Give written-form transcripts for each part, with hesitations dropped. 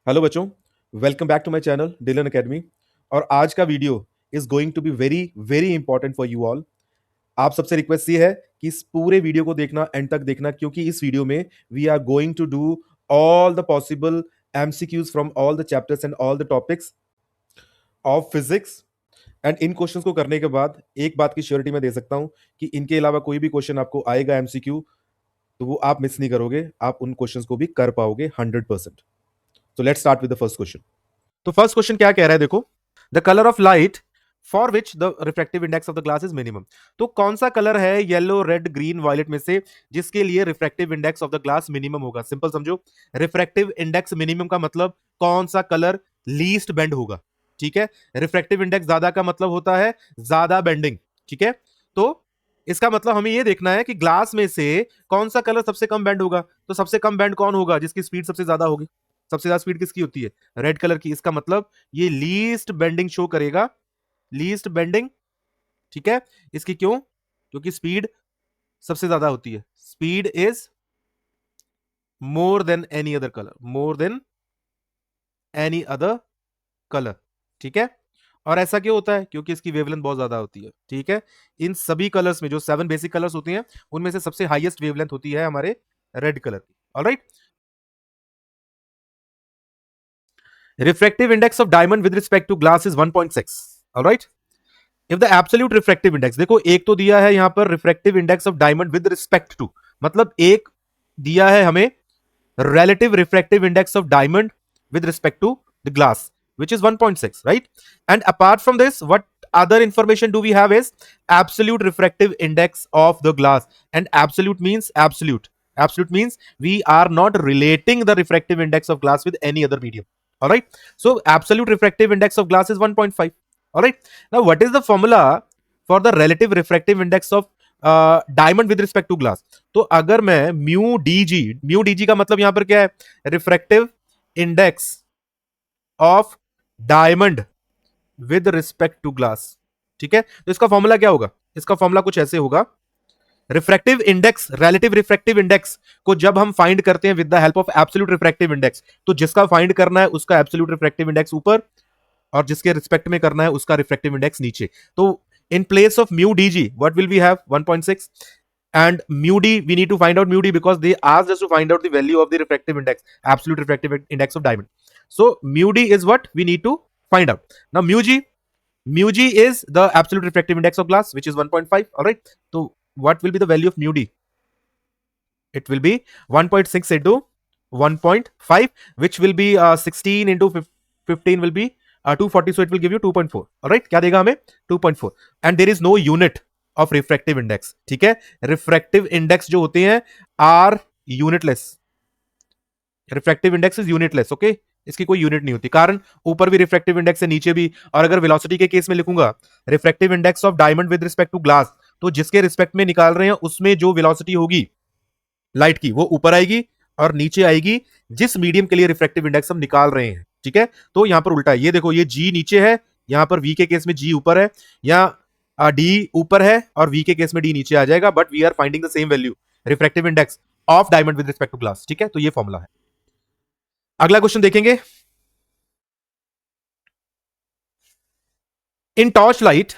Hello बच्चों, welcome back to my channel Dillon academy. और आज का video is going to be very very important for you all. आप सबसे request ये है कि इस पूरे वीडियो को देखना, एंड तक देखना, क्योंकि इस वीडियो में we are going to do all the possible MCQs from all the chapters and all the topics of physics. And इन क्वेश्चंस को करने के बाद एक बात की श्योरिटी मैं दे सकता हूं कि इनके अलावा कोई भी क्वेश्चन आपको आएगा एमसीक्यू, तो वो आप मिस नहीं करोगे, आप उन क्वेश्चंस को भी कर पाओगे 100%। तो let's start with the first question. तो फर्स्ट क्वेश्चन क्या कह रहा है, देखो। The colour of light for which the refractive index of the glass is minimum. तो कौन सा कलर है येलो, रेड, ग्रीन, वायलेट में से जिसके लिए refractive index of the glass minimum होगा? सिंपल समझो, रिफ्रैक्टिव इंडेक्स मिनिमम का मतलब कौन सा कलर लीस्ट बेंड होगा। ठीक है, रिफ्रैक्टिव इंडेक्स ज्यादा का मतलब होता है ज्यादा बेंडिंग। ठीक है, तो इसका मतलब हमें यह देखना है कि ग्लास में से कौन सा कलर सबसे कम बेंड होगा। तो सबसे कम बेंड कौन होगा? जिसकी स्पीड सबसे ज्यादा होगी। सबसे ज्यादा स्पीड किसकी होती है? रेड कलर की। इसका मतलब ये लीस्ट बेंडिंग शो करेगा, लीस्ट बेंडिंग। ठीक है, इसकी क्यों? क्योंकि स्पीड सबसे ज्यादा होती है। Speed is more than any other colour, more than any other colour. ठीक है, और ऐसा क्यों होता है? क्योंकि इसकी वेवलेंथ बहुत ज्यादा होती है। ठीक है, इन सभी कलर्स में जो 7 बेसिक कलर्स होती हैं, उनमें से सबसे हाईएस्ट वेवलेंथ होती है हमारे रेड कलर की। Alright, refractive index of diamond with respect to glass is 1.6. all right, if the absolute refractive index, देखो एक तो दिया है यहां पर refractive index of diamond with respect to, मतलब एक दिया है हमें relative refractive index of diamond with respect to the glass, which is 1.6, right? And apart from this, what other information do we have is absolute refractive index of the glass. And absolute means absolute. Absolute means we are not relating the refractive index of glass with any other medium. All right, so absolute refractive index of glass is 1.5. all right, now what is the formula for the relative refractive index of diamond with respect to glass? तो अगर मैं mu DG का मतलब यहां पर क्या है? Refractive index of diamond with respect to glass. ठीक है, तो इसका फॉर्मूला क्या होगा? इसका फॉर्मूला कुछ ऐसे होगा। Refractive index, relative refractive index को जब हम फाइंड करते हैं with the help of absolute refractive index, तो जिसका फाइंड करना है उसका एब्सोल्यूट रिफ्रैक्टिव इंडेक्स ऊपर, और जिसके रिस्पेक्ट में करना है उसका रिफ्रैक्टिव इंडेक्स नीचे। तो in place of mu dg, what will we have? 1.6. And mu d, we need to find out mu d because they asked us to find out the value of the refractive index, absolute refractive index of diamond. So mu d is what we need to find out. Now mu g is the absolute refractive index of glass, which is 1.5. all right, so what will be the value of mu d? It will be 1.6 into 1.5, which will be 16 into 15 will be 240, so it will give you 2.4. alright, क्या देगा हमें? 2.4. and there is no unit of refractive index. ठीक है, refractive index जो होते हैं are unitless. refractive index is unitless. okay, इसकी कोई यूनिट नहीं होती, कारण ऊपर भी रिफ्रैक्टिव इंडेक्स है, नीचे भी। और अगर वेलोसिटी के केस में लिखूंगा refractive index of diamond with respect to glass, तो जिसके रिस्पेक्ट में निकाल रहे हैं उसमें जो वेलोसिटी होगी लाइट की, वो ऊपर आएगी और नीचे आएगी जिस मीडियम के लिए रिफ्रैक्टिव इंडेक्स हम निकाल रहे हैं। ठीक है, तो यहां पर उल्टा है। ये देखो, ये जी नीचे है, यहां पर वी के केस में जी ऊपर है, या डी ऊपर है और वी के केस में डी नीचे आ जाएगा, but we are finding the same value, refractive index of diamond with respect to glass. ठीक है, तो ये फॉर्मूला है। अगला क्वेश्चन देखेंगे। In torch light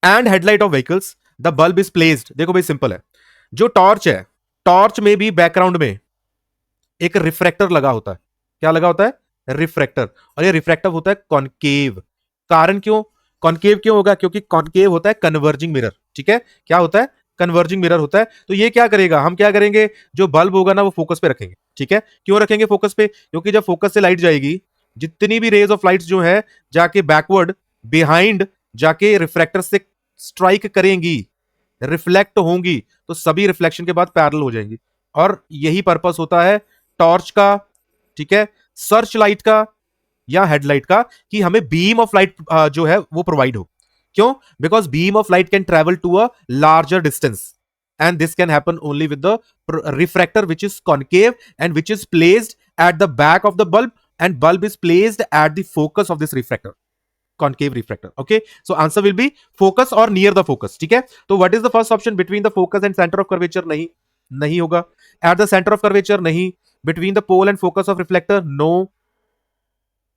and headlight of vehicles the bulb is placed. देखो भाई, सिंपल है। जो टॉर्च है, टॉर्च में भी बैकग्राउंड में एक रिफ्रैक्टर लगा होता है। क्या लगा होता है? रिफ्रैक्टर। और ये रिफ्रैक्टर होता है कॉनकेव। कारण क्यों कॉनकेव क्यों होगा? क्योंकि कॉनकेव होता है कन्वर्जिंग मिरर। ठीक है, क्या होता है? कन्वर्जिंग मिरर होता है। तो ये क्या करेगा? हम क्या करेंगे, जो बल्ब होगा ना वो फोकस पे रखेंगे। ठीक है, क्यों रखेंगे फोकस पे? क्योंकि जब फोकस से लाइट जाएगी, जितनी भी रेज ऑफ लाइट जो है जाके बैकवर्ड बिहाइंड जाके रिफ्रैक्टर से स्ट्राइक करेंगी, रिफ्लेक्ट होंगी, तो सभी रिफ्लेक्शन के बाद पैरेलल हो जाएंगी। और यही पर्पस होता है टॉर्च का, ठीक है, सर्च लाइट का या हेडलाइट का, कि हमें बीम ऑफ लाइट जो है वो प्रोवाइड हो। क्यों? Because beam of light can travel to a larger distance, and this can happen only with the refractor which is concave and which is placed at the back of the bulb, and bulb is placed at the focus of this refractor, concave refractor. okay, so answer will be focus or near the focus. ठीक है, तो what is the first option? between the focus and center of curvature? नहीं होगा। at the center of curvature? नहीं। between the pole and focus of reflector? no।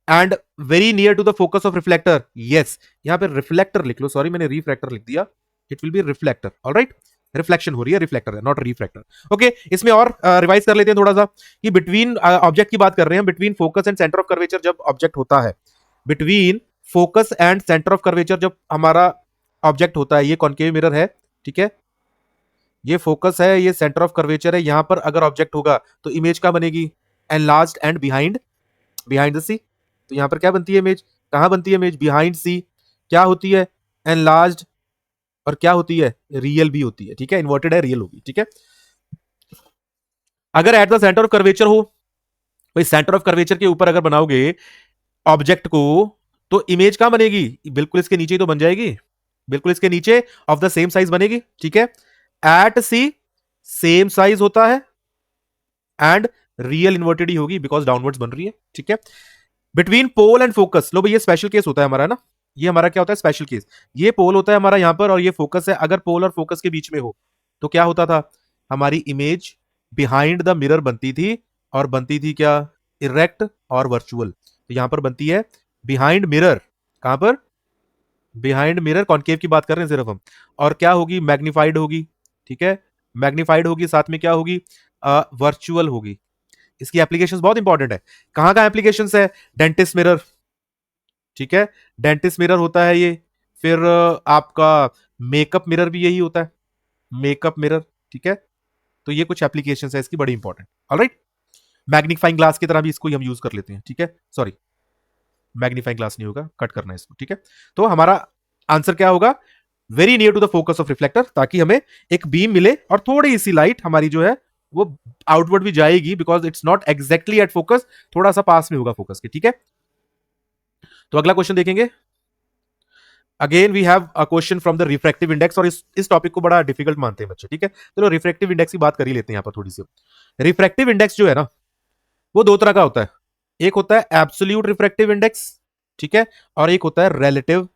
And very near to the focus of reflector, yes यहां पे reflector लिख लो, sorry मैंने refractor लिख दिया, it will be reflector, alright, reflection हो रही है, रिफ्लेक्टर है नॉट रिफ्रैक्टर। ओके, इसमें और रिवाइज कर लेते हैं थोड़ा सा कि बिटवीन ऑब्जेक्ट की बात कर रहे हैं, between focus and centre of curvature जब ऑब्जेक्ट होता है, between focus and centre of curvature जब हमारा ऑब्जेक्ट होता है, ये कॉनकेव मिरर है, ठीक है, ये फोकस है, ये सेंटर ऑफ कर्वेचर है, यहां पर अगर ऑब्जेक्ट होगा तो इमेज क्या बनेगी, enlarged and behind, behind the C. तो यहां पर क्या बनती है इमेज, कहां बनती है इमेज, बिहाइंड सी, क्या होती है, एनलार्ज्ड, और क्या होती है, रियल भी होती है, ठीक है, इन्वर्टेड है, रियल होगी, ठीक है। अगर at the centre of curvature हो, भाई सेंटर ऑफ कर्वेचर के ऊपर अगर बनाओगे ऑब्जेक्ट को, तो इमेज कहां बनेगी, बिल्कुल इसके नीचे ही तो बन जाएगी, बिल्कुल इसके नीचे, ऑफ द सेम साइज बनेगी, ठीक है। एट सी सेम साइज होता है एंड रियल इन्वर्टेड ही होगी बिकॉज डाउनवर्ड्स बन रही है, ठीक है। बिटवीन पोल एंड फोकस, लो भाई ये स्पेशल केस होता है हमारा ना, ये हमारा क्या होता है, स्पेशल केस, ये पोल होता है हमारा यहां पर और ये फोकस है, अगर पोल और फोकस के बीच में हो तो क्या होता था, हमारी इमेज बिहाइंड द मिरर बनती थी, और बनती थी क्या, इरेक्ट और वर्चुअल। तो यहां पर बनती है बिहाइंड मिरर, कहां पर, बिहाइंड मिरर, कॉनकेव की बात कर रहे हैं सिर्फ हम, और क्या होगी, मैग्नीफाइड होगी, ठीक है, मैग्नीफाइड होगी, साथ में क्या होगी, वर्चुअल होगी। इसकी एप्लीकेशंस बहुत इंपॉर्टेंट है, कहां का एप्लीकेशंस है, डेंटिस्ट मिरर, ठीक है, डेंटिस्ट मिरर होता है ये, फिर आपका मेकअप मिरर भी यही होता है, मेकअप मिरर, ठीक है। तो ये कुछ एप्लीकेशंस है इसकी बड़ी इंपॉर्टेंट, ऑलराइट। मैग्नीफाइंग ग्लास की तरह भी इसको हम यूज कर लेते हैं, ठीक है, सॉरी मैग्नीफाइंग ग्लास नहीं होगा, कट करना है इसको, ठीक है। तो हमारा आंसर क्या होगा, very near to the focus of reflector, ताकि हमें एक बीम मिले और थोड़ी सी लाइट हमारी जो है वो आउटवर्ड भी जाएगी, because it's not exactly at focus, थोड़ा सा पास में होगा फोकस के, ठीक है। तो अगला क्वेश्चन देखेंगे, again we have a question from the refractive index, और इस टॉपिक को बड़ा डिफिकल्ट मानते हैं बच्चे, ठीक है। चलो रिफ्रैक्टिव इंडेक्स की बात कर ही लेते हैं यहां पर थोड़ी सी। रिफ्रैक्टिव इंडेक्स जो है ना, वो दो तरह का होता है, एक होता है एब्सोल्यूट रिफ्रैक्टिव इंडेक्स, ठीक है, और एक होता है रिलेटिव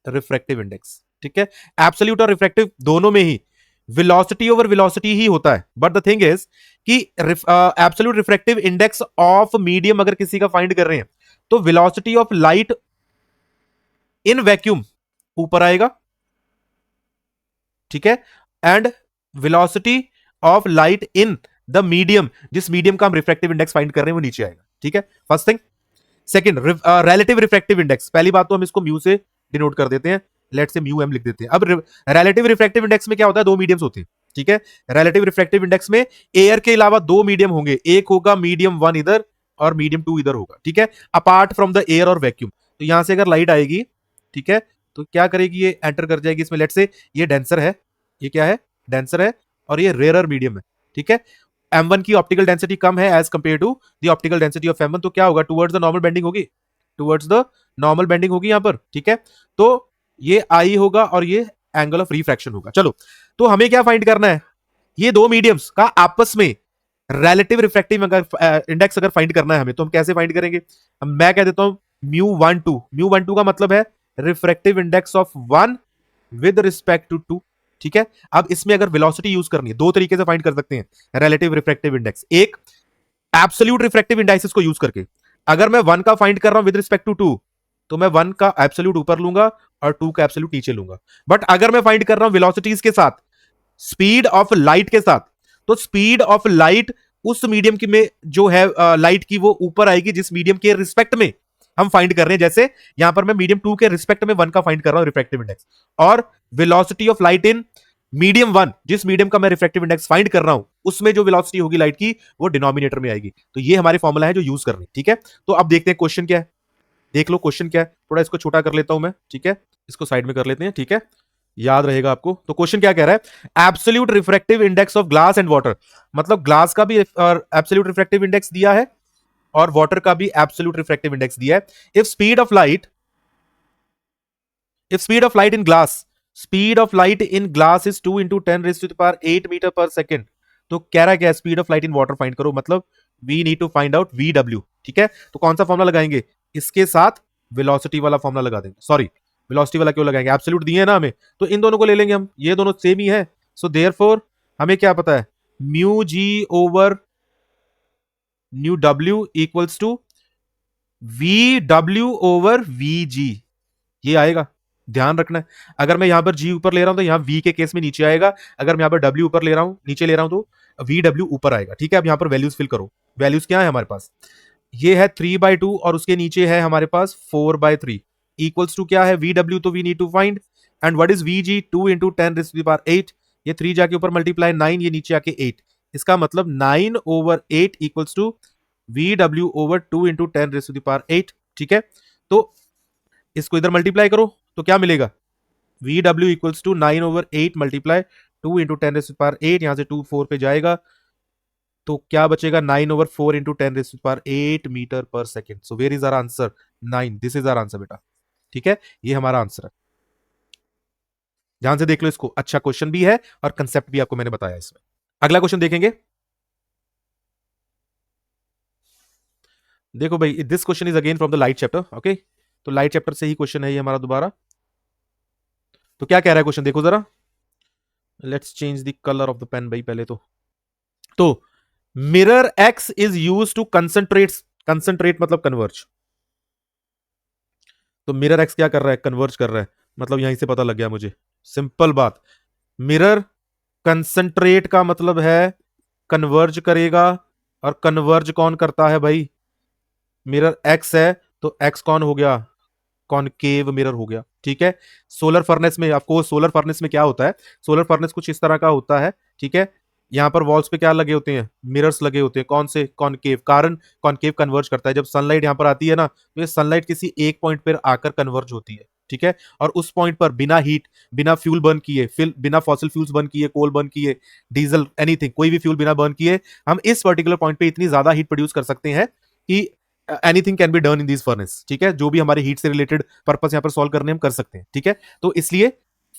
रिफ्रैक्टिव इंडेक्स, ठीक है। एब्सोल्यूट और रिफ्रैक्टिव दोनों में ही वेलोसिटी ओवर वेलोसिटी ही होता है, बट द थिंग इज कि absolute refractive index of medium अगर किसी का फाइंड कर रहे हैं, तो velocity of light in vacuum ऊपर आएगा, ठीक है, and velocity of light in the medium, जिस मीडियम का हम रिफ्रैक्टिव इंडेक्स फाइंड कर रहे हैं, वो नीचे आएगा, ठीक है, first thing. Second, relative refractive index, पहली बात तो हम इसको म्यू से डिनोट कर देते हैं, लेट से म्यू एम लिख देते हैं। अब रिलेटिव रिफ्रैक्टिव इंडेक्स में क्या होता है, दो मीडियम्स होते हैं, ठीक है। रिलेटिव रिफ्रैक्टिव इंडेक्स में एयर के अलावा दो मीडियम होंगे, एक होगा मीडियम वन इधर और मीडियम टू इधर होगा, ठीक है, अपार्ट फ्रॉम द एयर और वैक्यूम। तो यहां से अगर लाइट आएगी, ठीक है, तो क्या करेगी, ये एंटर कर जाएगी इसमें, लेट से ये डेंसर है, ये क्या है, डेंसर है, और ये रेयर मीडियम है, ठीक है। M1 की ऑप्टिकल डेंसिटी कम है as compare to the optical density of M1, तो क्या होगा, टुवर्ड्स द नॉर्मल बेंडिंग होगी, टुवर्ड्स द नॉर्मल बेंडिंग होगी यहां पर, ठीक है। तो ये आई होगा और ये एंगल ऑफ रिफ्रैक्शन होगा। चलो, तो हमें क्या फाइंड करना है, ये दो मीडियम्स का आपस में रिलेटिव रिफ्रैक्टिव इंडेक्स अगर फाइंड करना है हमें, तो हम कैसे फाइंड करेंगे, मैं कह देता हूं म्यू वन टू का मतलब है refractive index of one with respect to two, ठीक है। अब इसमें अगर वेलोसिटी यूज करनी है, दो तरीके से फाइंड कर सकते हैं रिलेटिव रिफ्रैक्टिव इंडेक्स, एक एब्सोल्यूट रिफ्रैक्टिव इंडाइसिस को यूज करके, अगर मैं वन का फाइंड कर रहा हूं विद रिस्पेक्ट टू टू, तो मैं वन का एब्सोल्यूट ऊपर लूंगा और टू का एब्सोल्यूट नीचे लूंगा। बट अगर मैं फाइंड कर रहा हूं वेलोसिटीज के साथ, स्पीड ऑफ लाइट के साथ, तो स्पीड ऑफ लाइट उस मीडियम की में जो है लाइट की, वो ऊपर आएगी जिस मीडियम के रिस्पेक्ट में हम फाइंड कर रहे हैं। जैसे यहां पर मैं मीडियम टू के रिस्पेक्ट में वन का फाइंड कर रहा हूं रिफ्रैक्टिव इंडेक्स, और velocity of light in medium one, जिस मीडियम का मैं रिफ्रैक्टिव इंडेक्स फाइंड कर रहा हूं, उसमें जो वेलोसिटी होगी लाइट की, वो डिनोमिनेटर में आएगी। तो ये हमारे फॉर्मूला है जो यूज करनी, ठीक है। तो अब देखते हैं क्वेश्चन क्या है, देख लो क्वेश्चन क्या है, थोड़ा इसको छोटा कर लेता हूं मैं, ठीक है, इसको साइड में कर लेते हैं, ठीक है, याद रहेगा आपको। तो क्वेश्चन क्या कह रहा है, absolute refractive index of glass and water, मतलब ग्लास का भी एब्सोल्यूट रिफ्रैक्टिव इंडेक्स दिया है और वाटर का भी एब्सोल्यूट रिफ्रैक्टिव इंडेक्स दिया है। If speed of light in glass, speed of light in glass is 2 into 10 raised to the power 8 metre per second, तो कह रहा है क्या, speed of light in water find करो, मतलब we need to find out VW, ठीक है। तो कौन सा फॉर्मुला लगाएंगे, इसके साथ वेलोसिटी वाला फॉर्मुला लगा देंगे, सॉरी वेलोसिटी वाला क्यों लगाएंगे, एब्सोल्यूट दिए है ना हमें, तो इन दोनों को ले लेंगे हम, ये दोनों सेम ही है। सो देयरफॉर हमें क्या पता है, mu G over nu W equals to V W over V G, ये आएगा, ध्यान रखना है। अगर मैं यहां पर जी ऊपर ले रहा हूं तो यहां वी के केस में नीचे आएगा, अगर मैं यहां पर डब्ल्यू ऊपर ले रहा हूं, नीचे ले रहा हूं, तो वी डब्ल्यू ऊपर आएगा। ठीक है, अब यहां पर वैल्यूज फिल करो। वैल्यूज क्या है हमारे पास, ये है 3/2 और उसके नीचे है हमारे पास 4/3 इक्वल्स टू क्या है, वी डब्ल्यू, तो we need to find, and what is v g, 2 into 10⁸ ये 3 जाके ऊपर मल्टीप्लाई 9, ये नीचे आके 8, इसका मतलब 9/8 equals to V W over 2 into 10⁸ ठीक है, तो इसको इधर मल्टीप्लाई करो तो क्या मिलेगा, वी डब्ल्यू इक्वल्स टू 9/8 मल्टीप्लाई 2 इंटू 10⁸, यहां से 2 4 पे जाएगा, तो क्या बचेगा, 9/4 into 10⁸ metre per second. So where is our answer, 9, this is our answer बेटा। ठीक है, ये हमारा आंसर है। ध्यान से देख लो इसको, अच्छा क्वेश्चन भी है और कंसेप्ट भी आपको मैंने बताया इसमें। अगला क्वेश्चन देखेंगे। देखो भाई, this question is again from the light chapter, okay, तो लाइट चैप्टर से ही क्वेश्चन है ये हमारा दोबारा। तो क्या कह रहा है क्वेश्चन, देखो जरा, let's change the colour of the pen भाई पहले तो mirror X is use to concentrate, concentrate मतलब कन्वर्ज, तो मिरर एक्स क्या कर रहा है, कन्वर्ज कर रहा है, मतलब यहीं से पता लग गया मुझे, सिंपल बात। मिरर कंसंट्रेट का मतलब है कन्वर्ज करेगा, और कन्वर्ज कौन करता है भाई, मिरर एक्स है, तो एक्स कौन हो गया, कॉनकेव मिरर हो गया। ठीक है, सोलर फर्नेस में आपको, सोलर फर्नेस में क्या होता है, सोलर फर्नेस कुछ इस तरह का होता है। ठीक है, यहां पर वॉल्स पे क्या लगे होते हैं, मिरर्स लगे होते हैं, कौन से, कॉनकेव, कारण कॉनकेव कन्वर्ज करता है, जब सनलाइट यहां पर आती है ना, तो ये सनलाइट किसी एक पॉइंट पर आकर कन्वर्ज होती है। ठीक है, और उस पॉइंट पर बिना हीट, बिना फ्यूल बर्न किए, बिना फॉसिल फ्यूल्स बर्न किए, कोल बर्न किए, डीजल, एनीथिंग, कोई भी फ्यूल बिना बर्न किए, हम इस पर्टिकुलर पॉइंट पे इतनी ज्यादा हीट प्रोड्यूस कर सकते हैं कि anything can be done in this furnace. ठीक है, जो भी हमारे हीट से रिलेटेड पर्पस यहाँ पर सॉल्व करने हम कर सकते हैं। ठीक है, तो इसलिए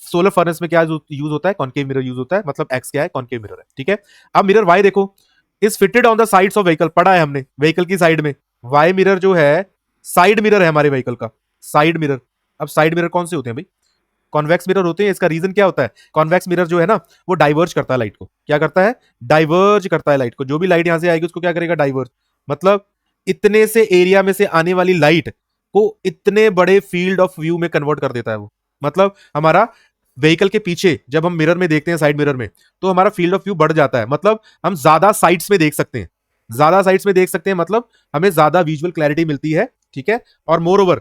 सोलर फर्नेस में क्या यूज होता है, कॉनकेव मिरर यूज होता है, मतलब एक्स क्या है, कॉनकेव मिरर है। ठीक है, अब मिरर वाई देखो, is fitted on the sides of vehicle, पढ़ा है हमने, व्हीकल की साइड में वाई मिरर जो है, साइड मिरर है हमारे व्हीकल का, साइड मिरर। अब साइड मिरर कौन से होते हैं भाई, कॉन्वेक्स मिरर होते हैं। इसका रीजन क्या होता है, कॉन्वेक्स मिरर जो है ना, वो डाइवर्ज करता है लाइट को, क्या करता है, डाइवर्ज करता है लाइट को, जो भी लाइट यहां से आएगी उसको क्या करेगा, डाइवर्ज, मतलब इतने से एरिया में से आने वाली लाइट को इतने बड़े फील्ड ऑफ व्यू में कन्वर्ट कर देता है वो। मतलब हमारा व्हीकल के पीछे जब हम मिरर में देखते हैं, साइड मिरर में, तो हमारा फील्ड ऑफ व्यू बढ़ जाता है, मतलब हम ज्यादा साइड्स में देख सकते हैं, ज्यादा साइड्स में देख सकते हैं, मतलब हमें ज्यादा विजुअल क्लैरिटी मिलती है। ठीक है, और मोर ओवर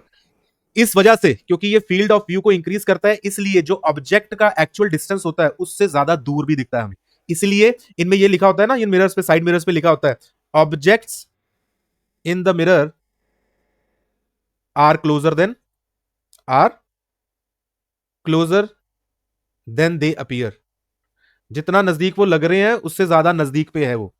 इस वजह से, क्योंकि ये फील्ड ऑफ व्यू को इंक्रीज करता है, इसलिए जो ऑब्जेक्ट का एक्चुअल डिस्टेंस होता है उससे ज्यादा दूर भी दिखता है हमें। इसलिए इनमें ये लिखा होता है ना, इन मिरर्स पे, साइड मिरर्स पे लिखा होता है, objects in the mirror are closer than, are closer than they appear, जितना नजदीक वो लग रहे हैं उससे ज्यादा नजदीक पे है वो।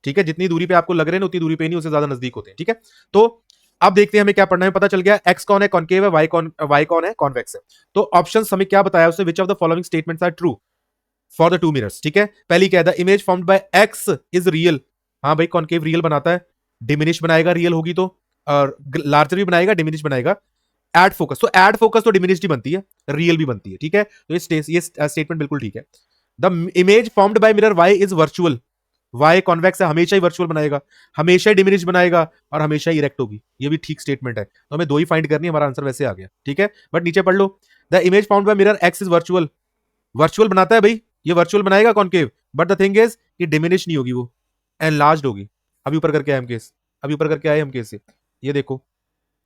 ठीक है, जितनी दूरी पे आपको लग रहे हैं उतनी दूरी पे नहीं, उससे ज्यादा नजदीक होते हैं। ठीक है, तो अब देखते हैं हमें क्या पढ़ना है, पता चल गया एक्स कौन है, कॉनकेव है, वाई कौन है, कॉन्वेक्स है। तो ऑप्शन हमें क्या बताया उसने, which of the following statements are true for the two mirrors. ठीक है, पहली क्या है, the image formed by X is real, हाँ भाई कॉनकेव रियल बनाता है, डिमिनिश बनाएगा रियल होगी तो, और लार्जर भी बनाएगा, डिमिनिश बनाएगा। एड फोकस, तो एड फोकस तो डिमिनिश्ड ही बनती है, रियल भी बनती है। ठीक है, तो ये स्टेटमेंट बिल्कुल ठीक है। The image formed by mirror Y is virtual, Y convex है, हमेशा ही वर्चुअल बनाएगा, हमेशा ही डिमिनिश बनाएगा, और हमेशा ही इरेक्ट होगी, ये भी ठीक स्टेटमेंट है। तो हमें दो ही फाइंड करनी है, हमारा आंसर वैसे आ गया। ठीक है, बट नीचे पढ़ लो, the image formed by mirror X is virtual, virtual बनाता है भाई, ये वर्चुअल बनाएगा concave, but the thing is कि डिमिनिश नहीं होगी वो, एनलार्ज्ड होगी। अभी ऊपर करके आए हम केस, अभी ऊपर करके आए हम केस से, ये देखो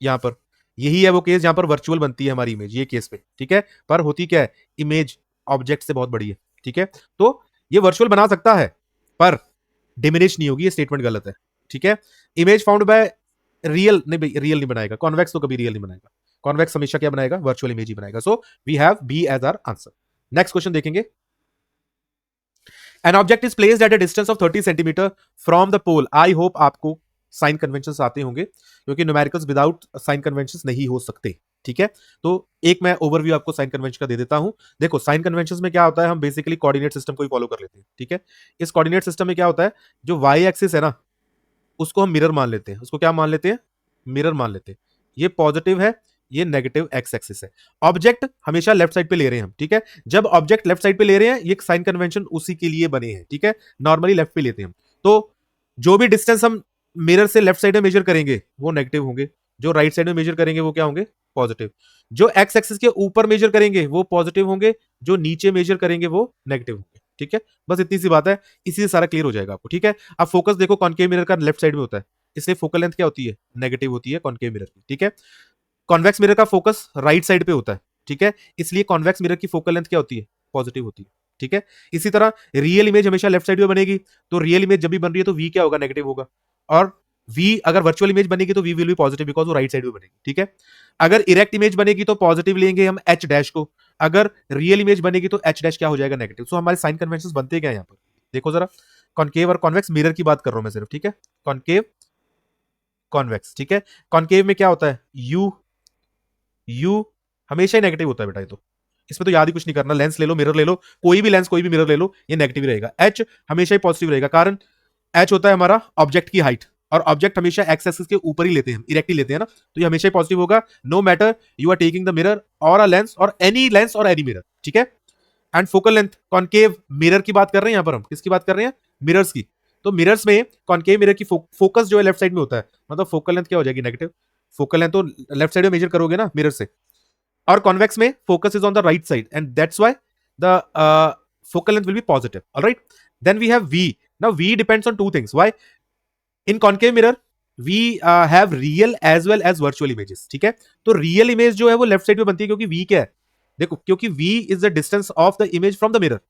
यहां पर, यही है वो केस जहां पर वर्चुअल बनती है हमारी इमेज, ये केस पे। ठीक है, पर होती क्या है, इमेज ऑब्जेक्ट से बहुत बड़ी है। ठीक है, तो ये वर्चुअल बना सकता है पर डिमिनिश नहीं होगी, ये स्टेटमेंट गलत है। ठीक है, इमेज फाउंड बाय रियल, नहीं भाई रियल नहीं बनाएगा, कॉन्वेक्स तो कभी रियल नहीं बनाएगा, कॉन्वेक्स हमेशा क्या बनाएगा, वर्चुअल इमेज ही बनाएगा। So we have B as our answer. Next question देखेंगे, an object is placed at a distance of 30 centimetre from the pole. I hope आपको साइन कन्वेंशन आते होंगे, क्योंकि न्यूमेरिकल्स विदाउट साइन कन्वेंशन नहीं हो सकते। ठीक है, तो एक मैं ओवरव्यू आपको साइन कन्वेंशन का दे देता हूं। देखो साइन कन्वेंशन में क्या होता है, हम बेसिकली कोऑर्डिनेट सिस्टम को ही फॉलो कर लेते हैं। ठीक है, इस कोऑर्डिनेट सिस्टम में क्या होता है, जो वाई एक्सिस है ना, उसको हम मिरर मान लेते हैं, उसको क्या मान लेते हैं, मिरर मान लेते हैं। ये पॉजिटिव है, ये नेगेटिव एक्स एक्सिस है। ऑब्जेक्ट हमेशा लेफ्ट साइड पे ले रहे हैं हम। ठीक है, जब ऑब्जेक्ट लेफ्ट साइड पे ले रहे हैं, ये साइन कन्वेंशन उसी के लिए बने हैं। ठीक है, नॉर्मली लेफ्ट पे लेते हैं हम, तो जो भी डिस्टेंस हम मिरर से लेफ्ट साइड में मेजर करेंगे वो नेगेटिव होंगे, जो राइट साइड में मेजर करेंगे वो क्या होंगे, पॉजिटिव। जो एक्स एक्सिस के ऊपर मेजर करेंगे वो पॉजिटिव होंगे, जो नीचे मेजर करेंगे वो नेगेटिव होंगे। ठीक है, बस इतनी सी बात है, इसी से सारा क्लियर हो जाएगा आपको। ठीक है, अब फोकस देखो कॉनकेव मिरर का लेफ्ट साइड में होता है, इसलिए फोकल लेंथ क्या होती है, नेगेटिव होती है कॉनकेव मिरर की। ठीक है, कॉन्वेक्स मिरर का फोकस राइट साइड पे होता है। ठीक है, इसलिए कॉन्वेक्स मिरर की फोकल लेंथ क्या होती है, पॉजिटिव होती है। ठीक है, इसी तरह रियल इमेज हमेशा लेफ्ट साइड में बनेगी, तो रियल इमेज जब भी बन रही है तो वी क्या होगा, नेगेटिव होगा। और वी अगर वर्चुअल इमेज बनेगी तो v will be positive because वो राइट साइड में बनेगी। ठीक है, अगर इरेक्ट इमेज बनेगी तो पॉजिटिव लेंगे हम एच डैश को, अगर रियल इमेज बनेगी तो एच डैश क्या हो जाएगा, नेगेटिव। सो हमारे साइन कन्वेंशन बनते क्या यहाँ पर, देखो जरा। कॉनकेव और कॉन्वेक्स मिरर की बात कर रहा हूं मैं सिर्फ। ठीक है, कॉनकेव कॉन्वेक्स। ठीक है, कॉनकेव में क्या होता है, यू यू हमेशा ही नेगेटिव होता है बेटा, ये तो इसमें तो याद ही कुछ नहीं करना। लेंस ले लो, मिरर ले लो, कोई भी लेंस कोई भी मिरर ले लो, ये नेगेटिव ही रहेगा। एच हमेशा ही पॉजिटिव रहेगा, कारण एच होता है हमारा ऑब्जेक्ट की हाइट, और ऑब्जेक्ट हमेशा एक्स एक्सिस के ऊपर ही लेते हैं, इरेक्ट ही लेते हैं ना, तो ये हमेशा ही पॉजिटिव होगा, no matter you are taking the mirror और अ लेंस और एनी मिरर। ठीक है, and focal length, concave mirror की बात कर रहे हैं यहां पर हम, किसकी बात कर रहे हैं, मिरर्स की। तो मिरर्स में कॉनकेव मिरर की फोकस जो है लेफ्ट साइड में होता है, मतलब फोकल लेंथ क्या हो जाएगी, नेगेटिव। फोकल लेंथ तो लेफ्ट साइड में मेजर करोगे ना मिरर से, और कॉन्वेक्स में focus is on the right side and that's why the focal length will be positive. All right, then we have v. Now v depends on two things. Why? In concave mirror we have real as well as virtual images. ठीक है, तो real image जो है वो left side में बनती है, क्योंकि v क्या है, देखो, क्योंकि v is the distance of the image from the mirror,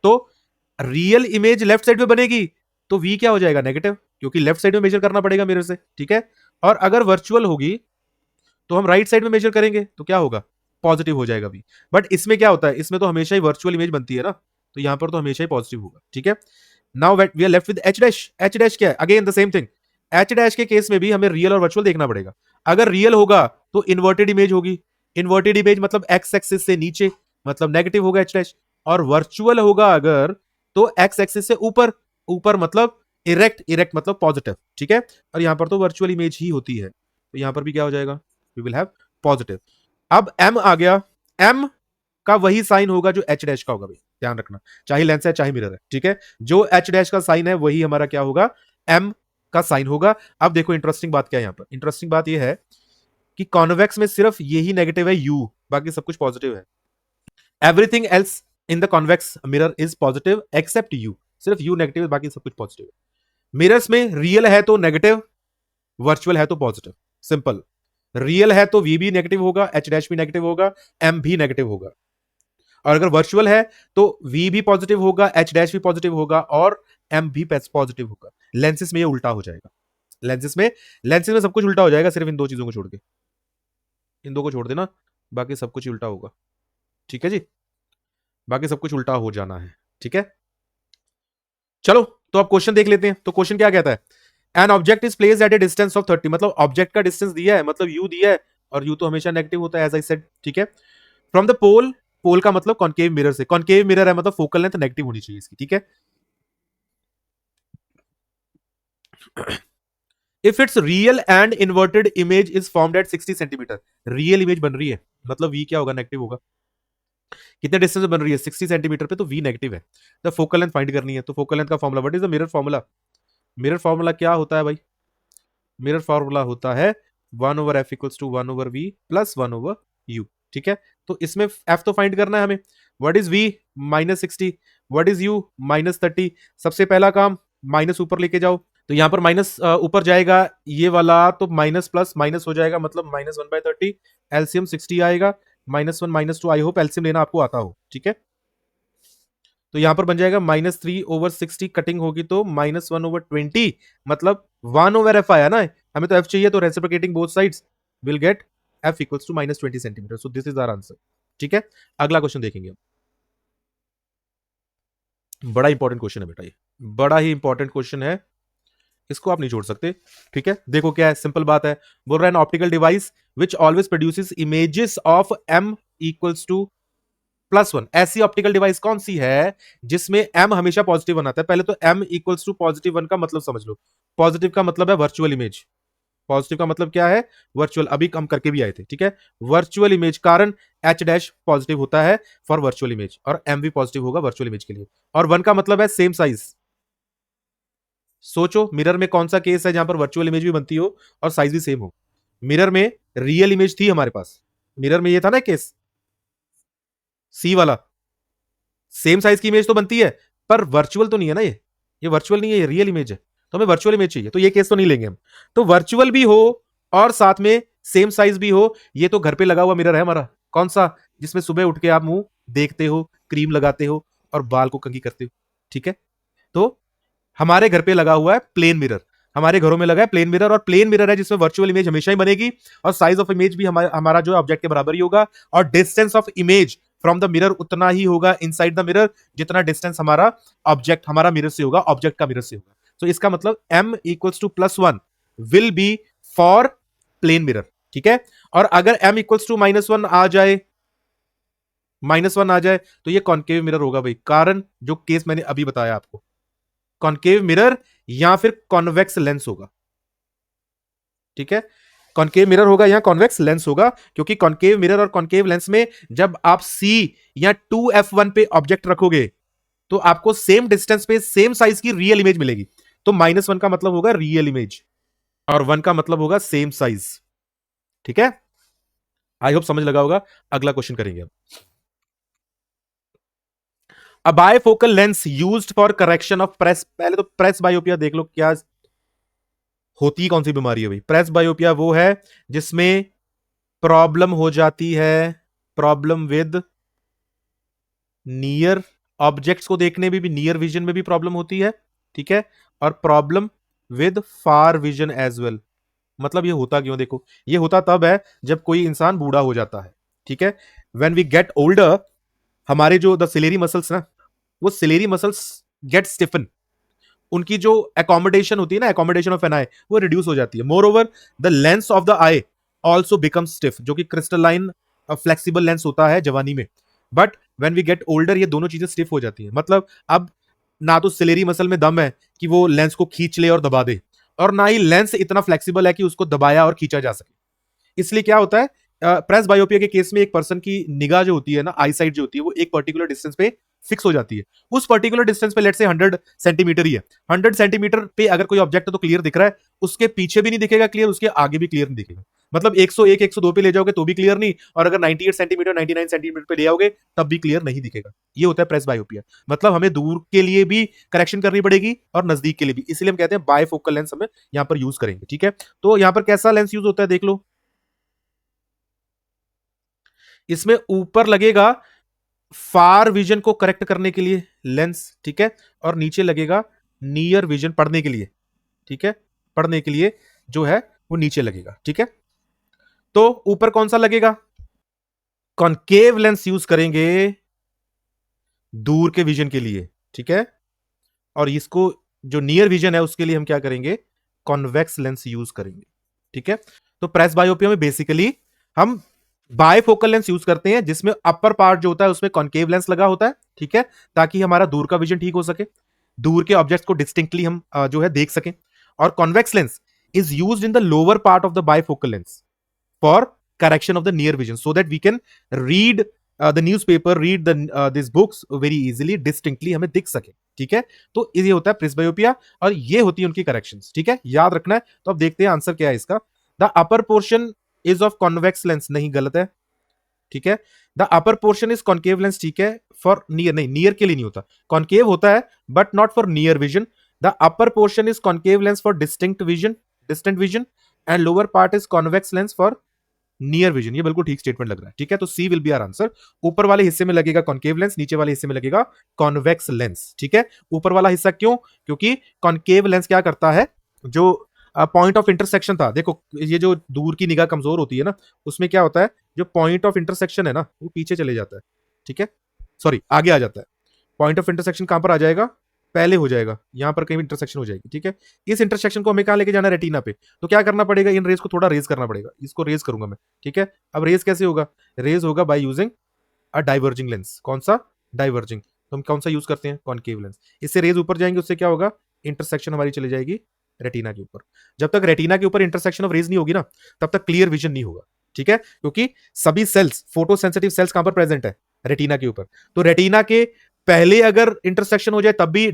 तो रियल इमेज लेफ्ट साइड में बनेगी, तो v क्या हो जाएगा, नेगेटिव, क्योंकि लेफ्ट साइड में मेजर करना पड़ेगा मिरर से। ठीक है, और अगर वर्चुअल होगी तो हम राइट साइड में मेजर करेंगे तो क्या होगा, पॉजिटिव हो जाएगा भी। बट इसमें क्या होता है, इसमें तो हमेशा ही वर्चुअल इमेज बनती है ना, तो यहां पर तो हमेशा ही पॉजिटिव होगा। ठीक है, now we are left with h dash. H dash क्या है, again the same thing. H dash के केस में भी हमें रियल और वर्चुअल देखना पड़ेगा। अगर रियल होगा तो इन्वर्टेड इमेज होगी, इन्वर्टेड इमेज मतलब एक्स एक्सिस से नीचे, मतलब नेगेटिव होगा एच डैश। और वर्चुअल होगा अगर, तो एक्स एक्सिस से ऊपर, ऊपर मतलब इरेक्ट, इरेक्ट मतलब पॉजिटिव। ठीक है, और यहां पर तो वर्चुअल इमेज ही होती है, तो यहां पर भी क्या हो जाएगा, वी विल हैव पॉजिटिव। अब m आ गया, m का वही साइन होगा जो h डैश का होगा भाई, ध्यान रखना, चाहे लेंस है चाहे मिरर है। ठीक है, जो h डैश का साइन है वही हमारा क्या होगा, m का साइन होगा। अब देखो इंटरेस्टिंग बात क्या है यहां पर, इंटरेस्टिंग बात यह है कि कॉन्वेक्स में सिर्फ यही नेगेटिव है u, बाकी सब कुछ पॉजिटिव है। Everything else in the convex mirror is positive except u, सिर्फ u नेगेटिव है, बाकी सब कुछ पॉजिटिव है। मिरर्स में रियल है तो नेगेटिव, वर्चुअल है तो पॉजिटिव, सिंपल। रियल है तो वी भी नेगेटिव होगा, एच डैश भी नेगेटिव होगा, एम भी नेगेटिव होगा। और अगर वर्चुअल है तो वी भी पॉजिटिव होगा, एच डैश भी पॉजिटिव होगा, और एम भी पॉजिटिव होगा। लेंसेस में ये उल्टा हो जाएगा, लेंसेस में सब कुछ उल्टा हो जाएगा, सिर्फ इन दो चीजों को छोड़ के, इन दो को छोड़ देना, बाकी सब कुछ उल्टा होगा। ठीक है जी, बाकी सब कुछ उल्टा हो जाना है। ठीक है, चलो तो अब क्वेश्चन देख लेते हैं। तो क्वेश्चन क्या कहता है, N object is placed eight a distance of 30, मतलब ऑब्जेक्ट का डिस्टेंस दिया है, मतलब यू दिया है, और यू तो हमेशा नेगेटिव होता है एज आई सेड। ठीक है, फ्रॉम द पोल, पोल का मतलब कॉनकेव मिरर से, कॉनकेव मिरर है मतलब फोकल लेंथ नेगेटिव होनी चाहिए इसकी। ठीक है, if it's real and inverted image is formed at 60 centimetre, real image बन रही है मतलब वी क्या होगा, नेगेटिव होगा। कितने डिस्टेंस में बन रही है, 60 सेंटीमीटर पे, तो वी नेगेटिव है। द फोकल लेंथ फाइंड करनी है, तो फोकल लेंथ का formula, what is the mirror formula, mirror formula क्या होता है भाई, मिरर फॉर्मूला होता है 1/f equals to 1/v plus 1/u। ठीक है, तो इसमें f तो फाइंड करना है हमें। What is v, -60, what is u, -30। सबसे पहला काम माइनस ऊपर लेके जाओ, तो यहां पर माइनस ऊपर जाएगा ये वाला, तो माइनस प्लस माइनस हो जाएगा, मतलब -1/30, एलसीएम 60 आएगा, -1 -2। आई होप एलसीएम लेना आपको आता हो। ठीक है, तो यहां पर बन जाएगा -3/60, कटिंग होगी तो -1/20, मतलब 1/f आया ना, हमें तो f चाहिए, तो reciprocating both sides will get f equals to -20 centimetre. So this is our answer. ठीक है, अगला क्वेश्चन देखेंगे। बड़ा इंपॉर्टेंट क्वेश्चन है बेटा, ये बड़ा ही इंपॉर्टेंट क्वेश्चन है, इसको आप नहीं छोड़ सकते। ठीक है, देखो क्या है, सिंपल बात है, बोल रहा है an optical device which always produces images of m equals to +1, ऐसी ऑप्टिकल डिवाइस कौन सी है जिसमें m हमेशा पॉजिटिव बनाता है। पहले तो m इक्वल्स टू +1 का मतलब समझ लो, पॉजिटिव का मतलब है वर्चुअल इमेज, पॉजिटिव का मतलब क्या है, वर्चुअल, अभी हम करके भी आए थे। ठीक है, वर्चुअल इमेज, कारण h डैश पॉजिटिव होता है फॉर वर्चुअल इमेज, और m भी पॉजिटिव होगा वर्चुअल इमेज के लिए। और 1 का मतलब है सेम साइज। सोचो मिरर में कौन सा केस है जहां पर वर्चुअल इमेज भी बनती हो और साइज भी सेम हो, मिरर में रियल इमेज थी हमारे पास, मिरर में ये था ना केस सी वाला, सेम साइज की इमेज तो बनती है, पर वर्चुअल तो नहीं है ना, ये वर्चुअल नहीं है, ये रियल इमेज है, तो हमें वर्चुअल इमेज चाहिए, तो ये केस तो नहीं लेंगे हम। तो वर्चुअल भी हो और साथ में सेम साइज भी हो। ये तो घर पे लगा हुआ मिरर है हमारा, कौन सा, जिसमें सुबह उठ के आप मुंह देखते हो, क्रीम लगाते हो और बाल को कंघी करते हो, ठीक है। तो हमारे घर पे लगा हुआ है प्लेन मिरर, हमारे घरों में लगा है प्लेन मिरर, और प्लेन मिरर है जिसमें वर्चुअल इमेज हमेशा ही बनेगी, और साइज ऑफ इमेज भी हमारा जो ऑब्जेक्ट के बराबर ही होगा, और distance of image from the mirror उतना ही होगा इनसाइड द मिरर जितना डिस्टेंस हमारा ऑब्जेक्ट हमारा मिरर से होगा, ऑब्जेक्ट का मिरर से होगा। तो इसका मतलब m equals to +1 will be for plane mirror, ठीक है। और अगर m इक्वल्स टू -1 आ जाए, -1 आ जाए, तो ये कॉन्केव मिरर होगा भाई, कारण जो केस मैंने अभी बताया आपको, कॉन्केव मिरर या फिर कॉन्वेक्स लेंस होगा, ठीक है। कॉन्केव मिरर होगा या कॉन्वेक्स लेंस होगा, क्योंकि कॉन्केव मिरर और कॉन्केव लेंस में जब आप C या 2f1 पे ऑब्जेक्ट रखोगे तो आपको सेम डिस्टेंस पे सेम साइज की रियल इमेज मिलेगी। तो -1 का मतलब होगा रियल इमेज और 1 का मतलब होगा सेम साइज, ठीक है। आई होप समझ लगा होगा। अगला क्वेश्चन करेंगे हम। A bifocal lens used for correction of press, पहले तो प्रेस बायोपिया देख लो क्या होती, कौन सी बीमारी है भाई। प्रेस बायोपिया वो है जिसमें प्रॉब्लम हो जाती है, प्रॉब्लम विद नियर ऑब्जेक्ट्स को देखने में भी, नियर विजन में भी प्रॉब्लम होती है, ठीक है। और problem with far vision as well. मतलब ये होता क्यों, देखो ये होता तब है जब कोई इंसान बूढ़ा हो जाता है, ठीक है। व्हेन वी गेट ओल्डर, हमारे जो द सिलेरी मसल्स ना, वो सिलेरी मसल्स गेट स्टिफन, उनकी जो एकोमोडेशन होती है ना, एकोमोडेशन ऑफ एन आई, वो रिड्यूस हो जाती है। Moreover the lens of the eye also become stiff, जो कि क्रिस्टलाइन फ्लेक्सिबल लेंस होता है जवानी में, but when we get older ये दोनों चीजें स्टिफ हो जाती है। मतलब अब ना तो सिलेरी मसल में दम है कि वो लेंस को खींच ले और दबा दे, और ना ही लेंस इतना फ्लेक्सिबल है कि उसको दबाया और खींचा जा सके। इसलिए क्या होता है, प्रेस बायोपिया के केस में एक पर्सन की निगाह जो होती है ना, आई साइट जो होती है, वो एक पर्टिकुलर डिस्टेंस पे फिक्स हो जाती है। उस पर्टिकुलर डिस्टेंस पे लेट से 100 सेंटीमीटर ही है, 100 सेंटीमीटर पे अगर कोई ऑब्जेक्ट है तो क्लियर दिख रहा है, उसके पीछे भी नहीं दिखेगा क्लियर, उसके आगे भी क्लियर नहीं दिखेगा। मतलब 101 102 पे ले जाओगे तो भी क्लियर नहीं, और अगर 98 सेंटीमीटर 99 सेंटीमीटर पे ले आओगे तब भी क्लियर नहीं दिखेगा। ये होता है प्रेस बायोपिया। मतलब हमें दूर के लिए भी करेक्शन करनी पड़ेगी और नजदीक के लिए भी, इसलिए हम कहते हैं बायफोकल लेंस हमें यहां पर यूज करेंगे, ठीक है। तो यहां पर कैसा लेंस यूज होता है देख लो, इसमें ऊपर लगेगा फार विजन को करेक्ट करने के लिए लेंस, ठीक है, और नीचे लगेगा नियर विजन पढ़ने के लिए, ठीक है, पढ़ने के लिए जो है वो नीचे लगेगा, ठीक है। तो ऊपर कौन सा लगेगा, कॉनकेव लेंस यूज करेंगे दूर के विजन के लिए, ठीक है। और इसको जो नियर विजन है उसके लिए हम क्या करेंगे, कॉन्वेक्स लेंस यूज करेंगे, ठीक है। तो प्रेस बायोपिया में बेसिकली हम बायफोकल लेंस यूज करते हैं जिसमें अपर पार्ट जो होता है उसमें कॉनकेव लेंस लगा होता है, ठीक है, ताकि हमारा दूर का विजन ठीक हो सके, दूर के ऑब्जेक्ट को डिस्टिंक्टली हम जो है देख सकें। और convex lens is used in the lower part of the bifocal lens for correction of the near vision, so that we can read the newspaper, read the this books very easily, distinctly हमें दिख सके, ठीक है। तो ये होता है presbyopia और ये होती है उनकी करेक्शंस, ठीक है, याद रखना है। तो अब देखते हैं आंसर क्या है इसका। The upper portion is of convex lens, नहीं गलत है, ठीक है। The upper portion is concave lens, ठीक है, फॉर नियर, नहीं नियर के लिए नहीं होता, कॉन्केव होता है but not for near vision. The upper portion is concave lens for distinct vision, distant vision, and lower part is convex lens for near vision. ये बिल्कुल ठीक स्टेटमेंट लग रहा है, ठीक है। तो सी विल बी आर आंसर। ऊपर वाले हिस्से में लगेगा कॉन्केव लेंस, नीचे वाले हिस्से में लगेगा कॉन्वेक्स लेंस, ठीक है। ऊपर वाला हिस्सा क्यों, क्योंकि कॉन्केव लेंस क्या करता है, जो पॉइंट ऑफ इंटरसेक्शन था, देखो ये जो दूर की निगाह कमजोर होती है ना, उसमें क्या होता है, जो पॉइंट ऑफ इंटरसेक्शन है ना वो पीछे चले जाता है, ठीक है, सॉरी आगे आ जाता है। पॉइंट ऑफ इंटरसेक्शन कहां पर आ जाएगा, पहले हो जाएगा, यहां पर कहीं इंटरसेक्शन हो जाएगी, ठीक है। इस इंटरसेक्शन को हमें कहां लेके जाना है, रेटिना पे। तो क्या करना पड़ेगा, इन रेज को थोड़ा रेज करना पड़ेगा, इसको रेज करूंगा मैं, ठीक है। अब रेज कैसे होगा, रेज होगा by using a diverging lens. कौन सा, डाइवर्जिंग। तो हम कौन सा यूज करते हैं, कॉनकेव लेंस। इससे रेज ऊपर जाएंगे, उससे क्या होगा, इंटरसेक्शन हमारी चली जाएगी रेटिना के ऊपर। जब तक रेटिना के ऊपर इंटरसेक्शन ऑफ रेज नहीं होगी ना, तब तक क्लियर विजन नहीं होगा, ठीक है, क्योंकि सभी सेल्स, फोटो सेंसिटिव सेल्स कहां पर प्रेजेंट है, रेटिना के ऊपर। तो रेटिना के पहले अगर इंटरसेक्शन हो जाए तब भी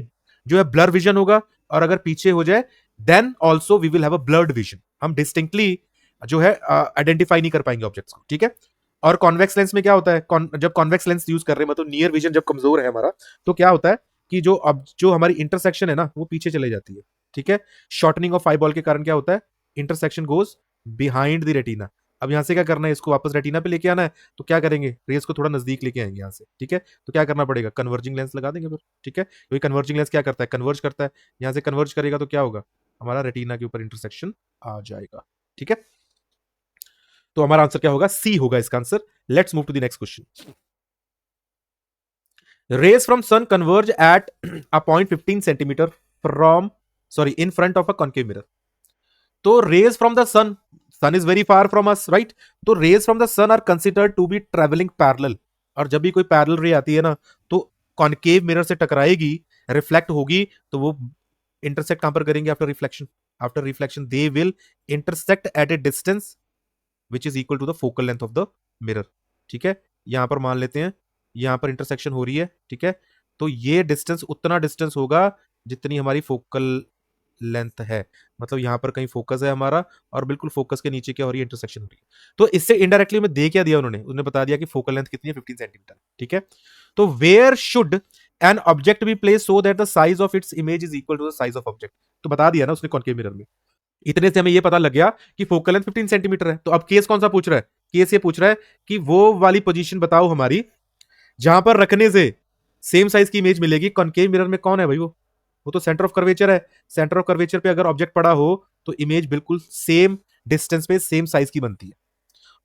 जो है ब्लर विजन होगा, और अगर पीछे हो जाए then also we will have a blurred vision. हम डिस्टिंक्टली जो है आइडेंटिफाई नहीं कर पाएंगे ऑब्जेक्ट्स को, ठीक है। और कॉन्वेक्स लेंस में क्या होता है, जब कॉन्वेक्स लेंस यूज कर रहे हैं, मतलब नियर विजन जब कमजोर है हमारा, तो क्या होता है कि जो हमारी इंटरसेक्शन है ना वो पीछे चले जाती है, ठीक है। शॉर्टनिंग ऑफ आईबॉल के कारण क्या होता है, intersection goes behind the retina. अब यहां से क्या करना है, इसको वापस रेटिना पे लेके आना है, तो क्या करेंगे, रेस को थोड़ा नजदीक लेके आएंगे यहां से, ठीक है। तो क्या करना पड़ेगा, कन्वर्जिंग लेंस लगा देंगे फिर, ठीक है। क्योंकि कन्वर्जिंग लेंस क्या करता है, कन्वर्ज करता है, यहां से कन्वर्ज करेगा तो क्या होगा, हमारा रेटिना के ऊपर इंटरसेक्शन आ जाएगा, ठीक है। तो हमारा आंसर क्या होगा, सी होगा इसका answer. Let's move to the next question. Rays from sun converge at a point 15 centimetre from sorry in front of a concave mirror. तो rays from the sun, sun is very far from us, right. तो rays from the sun are considered to be travelling parallel. और जब भी कोई parallel रे आती है ना, तो कॉन्केव मिरर से टकराएगी, रिफ्लेक्ट होगी, तो वो इंटरसेक्ट कहां पर करेंगे, after reflection. After reflection they will intersect at a distance which is equal to the focal length of the mirror, ठीक है। यहां पर मान लेते हैं यहां पर इंटरसेक्शन हो रही है, ठीक है। तो ये डिस्टेंस उतना डिस्टेंस होगा जितनी हमारी फोकल लेंथ है, मतलब यहां पर कहीं फोकस है हमारा, और बिल्कुल फोकस के नीचे क्या हो रही है, इंटरसेक्शन हो रही है। तो इससे इनडायरेक्टली हमें दे क्या दिया उन्होंने, उन्होंने बता दिया कि फोकल लेंथ कितनी है, 15 सेंटीमीटर, ठीक है। तो where should an object be place so that the size of its image is equal to the size of object. तो बता दिया ना उसने कॉन्केव मिरर में। इतने से हमें ये पता लग गया कि फोकल लेंथ 15 सेंटीमीटर है। तो अब केस कौन सा पूछ रहा है, केस ये पूछ रहा है कि वो वाली पोजीशन बताओ हमारी जहां पर रखने से सेम साइज की इमेज मिलेगी। कॉन्केव मिरर में कौन है भाई, वो तो सेंटर ऑफ कर्वेचर है। सेंटर ऑफ कर्वेचर पे अगर ऑब्जेक्ट पड़ा हो तो इमेज बिल्कुल सेम डिस्टेंस पे सेम साइज की बनती है।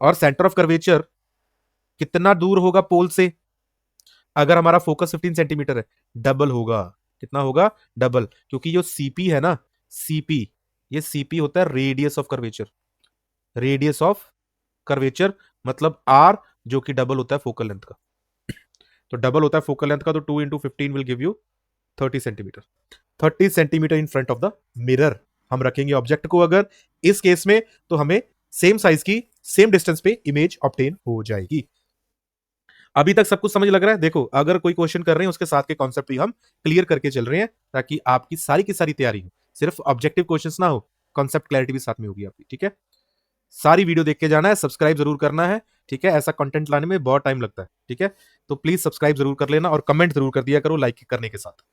और सेंटर ऑफ कर्वेचर कितना दूर होगा पोल से, अगर हमारा फोकस 15 सेंटीमीटर है, डबल होगा। कितना होगा, डबल। क्योंकि जो सीपी है ना, सीपी, ये सीपी होता है radius of curvature, radius of curvature मतलब आर, जो कि डबल होता है फोकल लेंथ का। तो डबल होता है फोकल लेंथ का, तो 2 into 15 will give you 30 centimetre. 30 centimetre in front of the mirror हम रखेंगे ऑब्जेक्ट को अगर इस केस में, तो हमें सेम साइज की सेम डिस्टेंस पे इमेज ऑब्टेन हो जाएगी। अभी तक सब कुछ समझ लग रहा है। देखो अगर कोई क्वेश्चन कर रहे हैं उसके साथ के कॉन्सेप्ट भी हम क्लियर करके चल रहे हैं, ताकि आपकी सारी की सारी तैयारी हो, सिर्फ ऑब्जेक्टिव क्वेश्चंस ना हो, कॉन्सेप्ट क्लैरिटी भी साथ में होगी आपकी, ठीक है। सारी वीडियो देख के जाना है, सब्सक्राइब जरूर करना है, ठीक है। ऐसा कंटेंट लाने में बहुत टाइम लगता है, ठीक है। तो प्लीज सब्सक्राइब जरूर कर लेना और कमेंट जरूर कर दिया करो लाइक करने के साथ।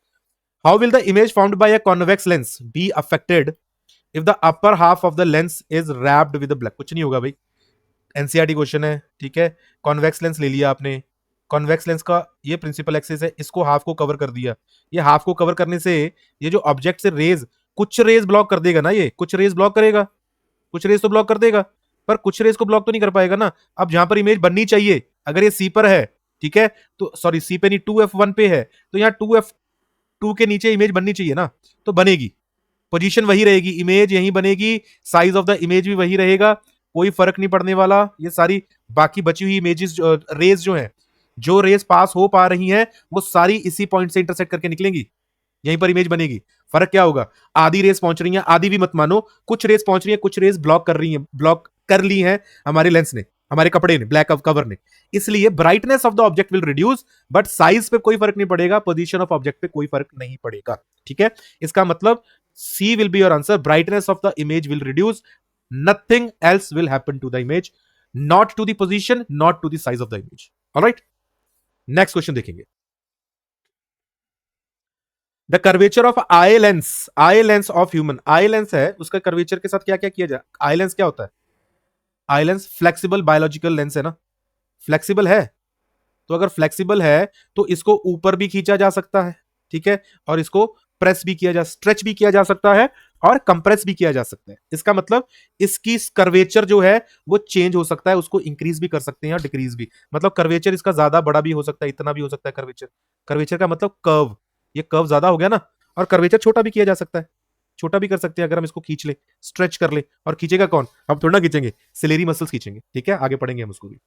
How will the image found by a convex lens be affected if the upper half of the lens is wrapped with black. कुछ नहीं होगा भाई, एनसीईआरटी क्वेश्चन है, ठीक है। कॉन्वेक्स लेंस ले लिया आपने, कॉन्वेक्स लेंस का ये प्रिंसिपल एक्सिस है, इसको हाफ को कवर कर दिया। ये हाफ को कवर करने से ये जो ऑब्जेक्ट से रेज, कुछ रेज ब्लॉक कर देगा ना, ये कुछ रेज ब्लॉक करेगा, कुछ रेज तो ब्लॉक कर देगा, पर कुछ रेज को ब्लॉक तो नहीं कर पाएगा ना। अब जहां पर इमेज बननी चाहिए, अगर ये सी पर है, ठीक है, तो सॉरी सी पे नहीं 2F1 पे है, तो यहाँ 2F2 के नीचे इमेज बननी चाहिए ना, तो बनेगी। पोजीशन वही रहेगी, इमेज यही बनेगी, साइज ऑफ द इमेज भी वही रहेगा, कोई फर्क नहीं पड़ने वाला। ये सारी बाकी बची हुई इमेजेस, रेज जो है, जो रेज पास हो पा रही हैं, वो सारी इसी पॉइंट से इंटरसेक्ट करके निकलेंगी, यहीं पर इमेज बनेगी। फर्क क्या होगा, आधी रेस पहुंच रही है, आधी भी मत मानो, कुछ रेस पहुंच रही है, कुछ रेस ब्लॉक कर रही है, ब्लॉक कर ली है हमारे लेंस ने, हमारे कपड़े ने, ब्लैक कवर ने। इसलिए brightness of the object will reduce, but size पे कोई फर्क नहीं पड़ेगा, पोजीशन ऑफ ऑब्जेक्ट पे कोई फर्क नहीं पड़ेगा, ठीक है। इसका मतलब C will be your answer, brightness of the image will reduce, nothing else will happen to the image, not to the position, not to the size of the image. Alright, next question देखेंगे। The curvature of eye lens, eye lens of human, eye lens है, उसका curvature के साथ क्या क्या किया जाए। Eye lens क्या होता है, eye lens flexible biological lens है ना, फ्लेक्सिबल है। तो अगर फ्लेक्सिबल है तो इसको ऊपर भी खींचा जा सकता है, ठीक है, और इसको प्रेस भी किया जा, स्ट्रेच भी किया जा सकता है, और कंप्रेस भी किया जा सकता है। इसका मतलब इसकी कर्वेचर जो है वो चेंज हो सकता है, उसको इंक्रीज भी कर सकते हैं और डिक्रीज भी। मतलब कर्वेचर इसका ज्यादा बड़ा भी हो सकता है, इतना भी हो सकता है कर्वेचर। कर्वेचर का मतलब कर्व, ये कर्व ज्यादा हो गया ना, और कर्वेचर छोटा भी किया जा सकता है, छोटा भी कर सकते हैं अगर हम इसको खींच ले, स्ट्रेच कर ले। और खींचेगा कौन, हम थोड़ा ना खींचेंगे, सिलेरी मसल्स खींचेंगे, ठीक है, आगे पढ़ेंगे हम उसको भी।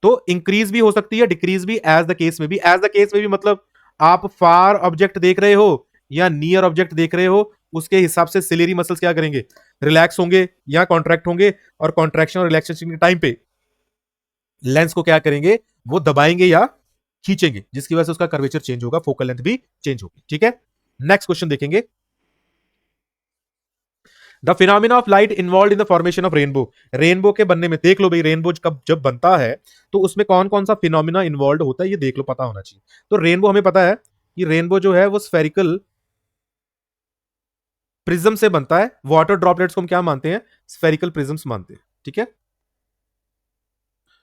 तो इंक्रीज भी हो सकती है, डिक्रीज भी, एज द केस में भी। एज द केस में भी मतलब आप फार ऑब्जेक्ट देख रहे हो या नियर ऑब्जेक्ट देख रहे हो, उसके हिसाब से सिलेरी मसल्स क्या करेंगे, रिलैक्स होंगे या कॉन्ट्रैक्ट होंगे, और कॉन्ट्रैक्शन और रिलैक्सेशन के टाइम पे लेंस को क्या करेंगे, वो दबाएंगे या खींचेंगे, जिसकी वजह से उसका कर्वेचर चेंज होगा, फोकल लेंथ भी चेंज होगी, ठीक है। नेक्स्ट क्वेश्चन देखेंगे। The phenomena of light involve in the formation of rainbow. Rainbow के बनने में देख लो भाई, रेनबो कब जब बनता है तो उसमें कौन कौन सा फिनोमिना इन्वॉल्व होता है ये देख लो, पता होना चाहिए। तो रेनबो हमें पता है कि रेनबो जो है वो स्फेरिकल प्रिज्म से बनता है। वाटर ड्रॉपलेट्स को हम क्या मानते हैं, स्फेरिकल प्रिज्म्स मानते हैं, ठीक है।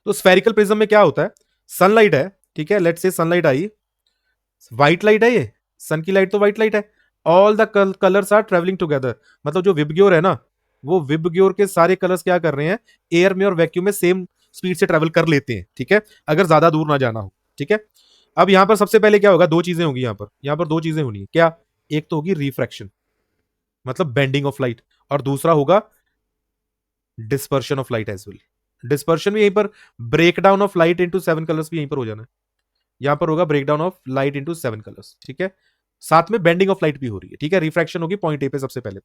तो स्फेरिकल प्रिज्म में क्या होता है, सनलाइट है, ठीक है, let's say sunlight I, white light है ये, सन की लाइट तो व्हाइट लाइट है, all the colours are travelling together, मतलब जो विबग्योर है ना, वो विबग्योर के सारे कलर्स क्या कर रहे हैं, एयर में और वैक्यूम में सेम स्पीड से ट्रेवल कर लेते हैं, ठीक है, अगर ज्यादा दूर ना जाना हो, ठीक है। अब यहां पर सबसे पहले क्या होगा, दो चीजें होगी यहां पर दो चीजें होनी है क्या, एक तो होगी रिफ्रैक्शन मतलब बेंडिंग ऑफ लाइट, और दूसरा होगा dispersion of light as well. Dispersion भी यहीं पर, break down of light into 7 colours भी यहीं पर हो जाना है, यहां पर होगा break down of light into 7 colours, ठीक है। साथ में बेंडिंग ऑफ लाइट भी हो रही है, ठीक है। रिफ्रैक्शन होगी पॉइंट ए पे सबसे पहले।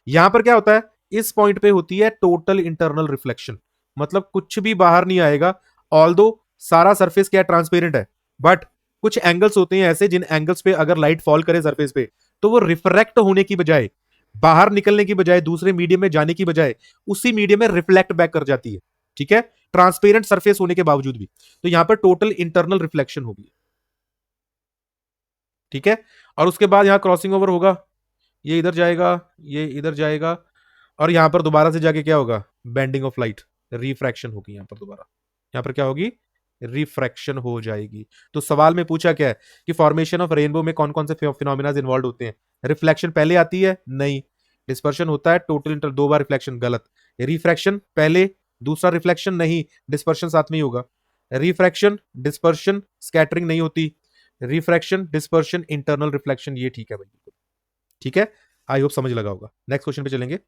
यहां पर क्या होता है, इस पॉइंट पे होती है टोटल इंटरनल रिफ्लेक्शन, मतलब कुछ भी बाहर नहीं आएगा, ऑल दो सारा सरफेस क्या ट्रांसपेरेंट है, बट कुछ एंगल्स होते हैं ऐसे जिन एंगल्स पे अगर लाइट फॉल करे सरफेस पे तो वो रिफ्रैक्ट होने की बजाय, बाहर निकलने की बजाय, दूसरे मीडियम में जाने की बजाय उसी मीडियम में रिफ्लेक्ट बैक कर जाती है, ठीक है, ट्रांसपेरेंट सरफेस होने के बावजूद भी। तो यहां पर टोटल इंटरनल रिफ्लेक्शन होगी, ठीक है। और उसके बाद यहां क्रॉसिंग ओवर होगा, ये इधर जाएगा, ये इधर जाएगा, और यहां पर दोबारा से जाके क्या होगा, बेंडिंग ऑफ लाइट, रिफ्रैक्शन होगी यहां पर दोबारा, यहां पर क्या होगी, रिफ्रैक्शन हो जाएगी। तो सवाल में पूछा क्या है कि फॉर्मेशन ऑफ रेनबो में कौन कौन से फिनोमिना इन्वॉल्व होते हैं, रिफ्लेक्शन पहले आती है नहीं, डिस्पर्शन होता है टोटल इंटर, दो बार रिफ्लेक्शन गलत, रिफ्रैक्शन पहले, दूसरा रिफ्लेक्शन नहीं, डिस्पर्शन साथ में ही होगा, रिफ्रैक्शन डिस्पर्शन स्कैटरिंग नहीं होती, रिफ्रैक्शन डिस्पर्शन इंटरनल रिफ्लेक्शन, ये ठीक है भाई, ठीक है। आई होप समझ लगा होगा। नेक्स्ट क्वेश्चन पे चलेंगे।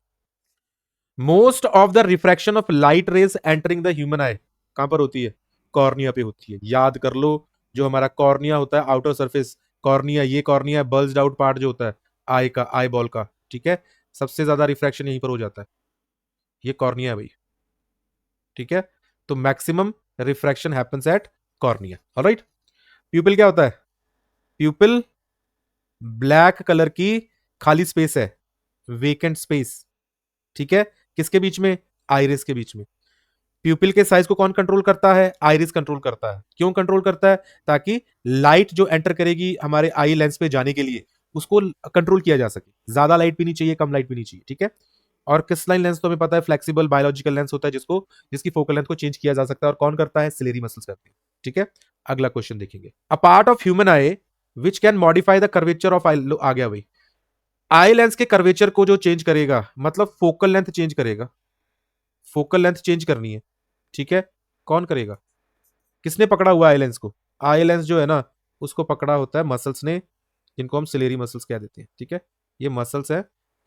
Most of the refraction of light rays entering the human आई कहां पर होती है, कॉर्निया पे होती है, याद कर लो। जो हमारा कॉर्निया होता है आउटर सरफेस, कॉर्निया, ये कॉर्निया बल्ज्ड आउट पार्ट जो होता है आई का, आई बॉल का, ठीक है, सबसे ज्यादा रिफ्रैक्शन यहीं पर हो जाता है, ये कॉर्निया है भाई, ठीक है। तो maximum refraction happens at cornea, alright. प्यूपिल क्या होता है, प्यूपिल ब्लैक कलर की खाली स्पेस है, वेकेंट स्पेस, ठीक है, किसके बीच में, आइरिस के बीच में। प्यूपिल के साइज को कौन कंट्रोल करता है, आइरिस कंट्रोल करता है, क्यों कंट्रोल करता है, ताकि लाइट जो एंटर करेगी हमारे आई लेंस पे जाने के लिए उसको कंट्रोल किया जा सके, ज्यादा लाइट भी नहीं चाहिए, कम लाइट भी नहीं चाहिए, ठीक है। और क्रिस्टलाइन लेंस तो हमें पता है फ्लेक्सिबल बायोलॉजिकल लेंस होता है, जिसको जिसकी फोकल लेंथ को चेंज किया जा सकता है, और कौन करता है, सिलेरी मसल्स करते हैं, ठीक है। अगला क्वेश्चन देखेंगे, a part of human eye which can modify the curvature of eye, आ गया भाई, आई लेंस के कर्वेचर को जो चेंज करेगा, मतलब फोकल लेंथ चेंज करेगा, फोकल लेंथ चेंज करनी है, ठीक है, कौन करेगा, किसने पकड़ा हुआ आई लेंस को, आई लेंस जो है ना उसको पकड़ा होता है मसल्स ने, जिनको हम सिलेरी मसल्स कह देते हैं, ठीक है। ये मसल्स है,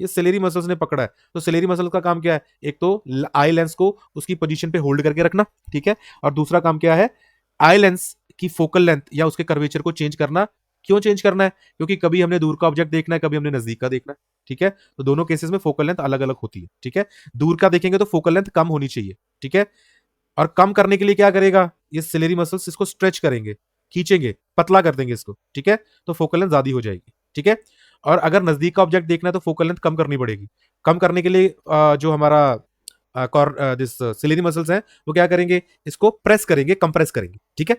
ये सिलेरी मसल्स ने पकड़ा है। तो सिलेरी मसल्स का काम क्या है, एक तो आई लेंस को उसकी पोजीशन पे होल्ड करके रखना, ठीक है, और दूसरा काम क्या है, आई लेंस की फोकल लेंथ या उसके कर्वेचर को चेंज करना। क्यों चेंज करना है, क्योंकि कभी हमने दूर का ऑब्जेक्ट देखना है, कभी हमने नजदीक का देखना है, ठीक है। तो दोनों केसेस में फोकल लेंथ अलग अलग होती है, ठीक है। दूर का देखेंगे तो फोकल लेंथ कम होनी चाहिए, ठीक है, और कम करने के लिए क्या करेगा, ये सिलेरी मसल्स इसको स्ट्रेच करेंगे, खींचेंगे, पतला कर देंगे इसको, ठीक है, तो फोकल लेंथ ज्यादा हो जाएगी, ठीक है। और अगर नजदीक का ऑब्जेक्ट देखना है तो फोकल लेंथ कम करनी पड़ेगी। कम करने के लिए जो हमारा दिस सिलेरी मसल्स हैं वो क्या करेंगे, इसको प्रेस करेंगे, कंप्रेस करेंगे, ठीक है।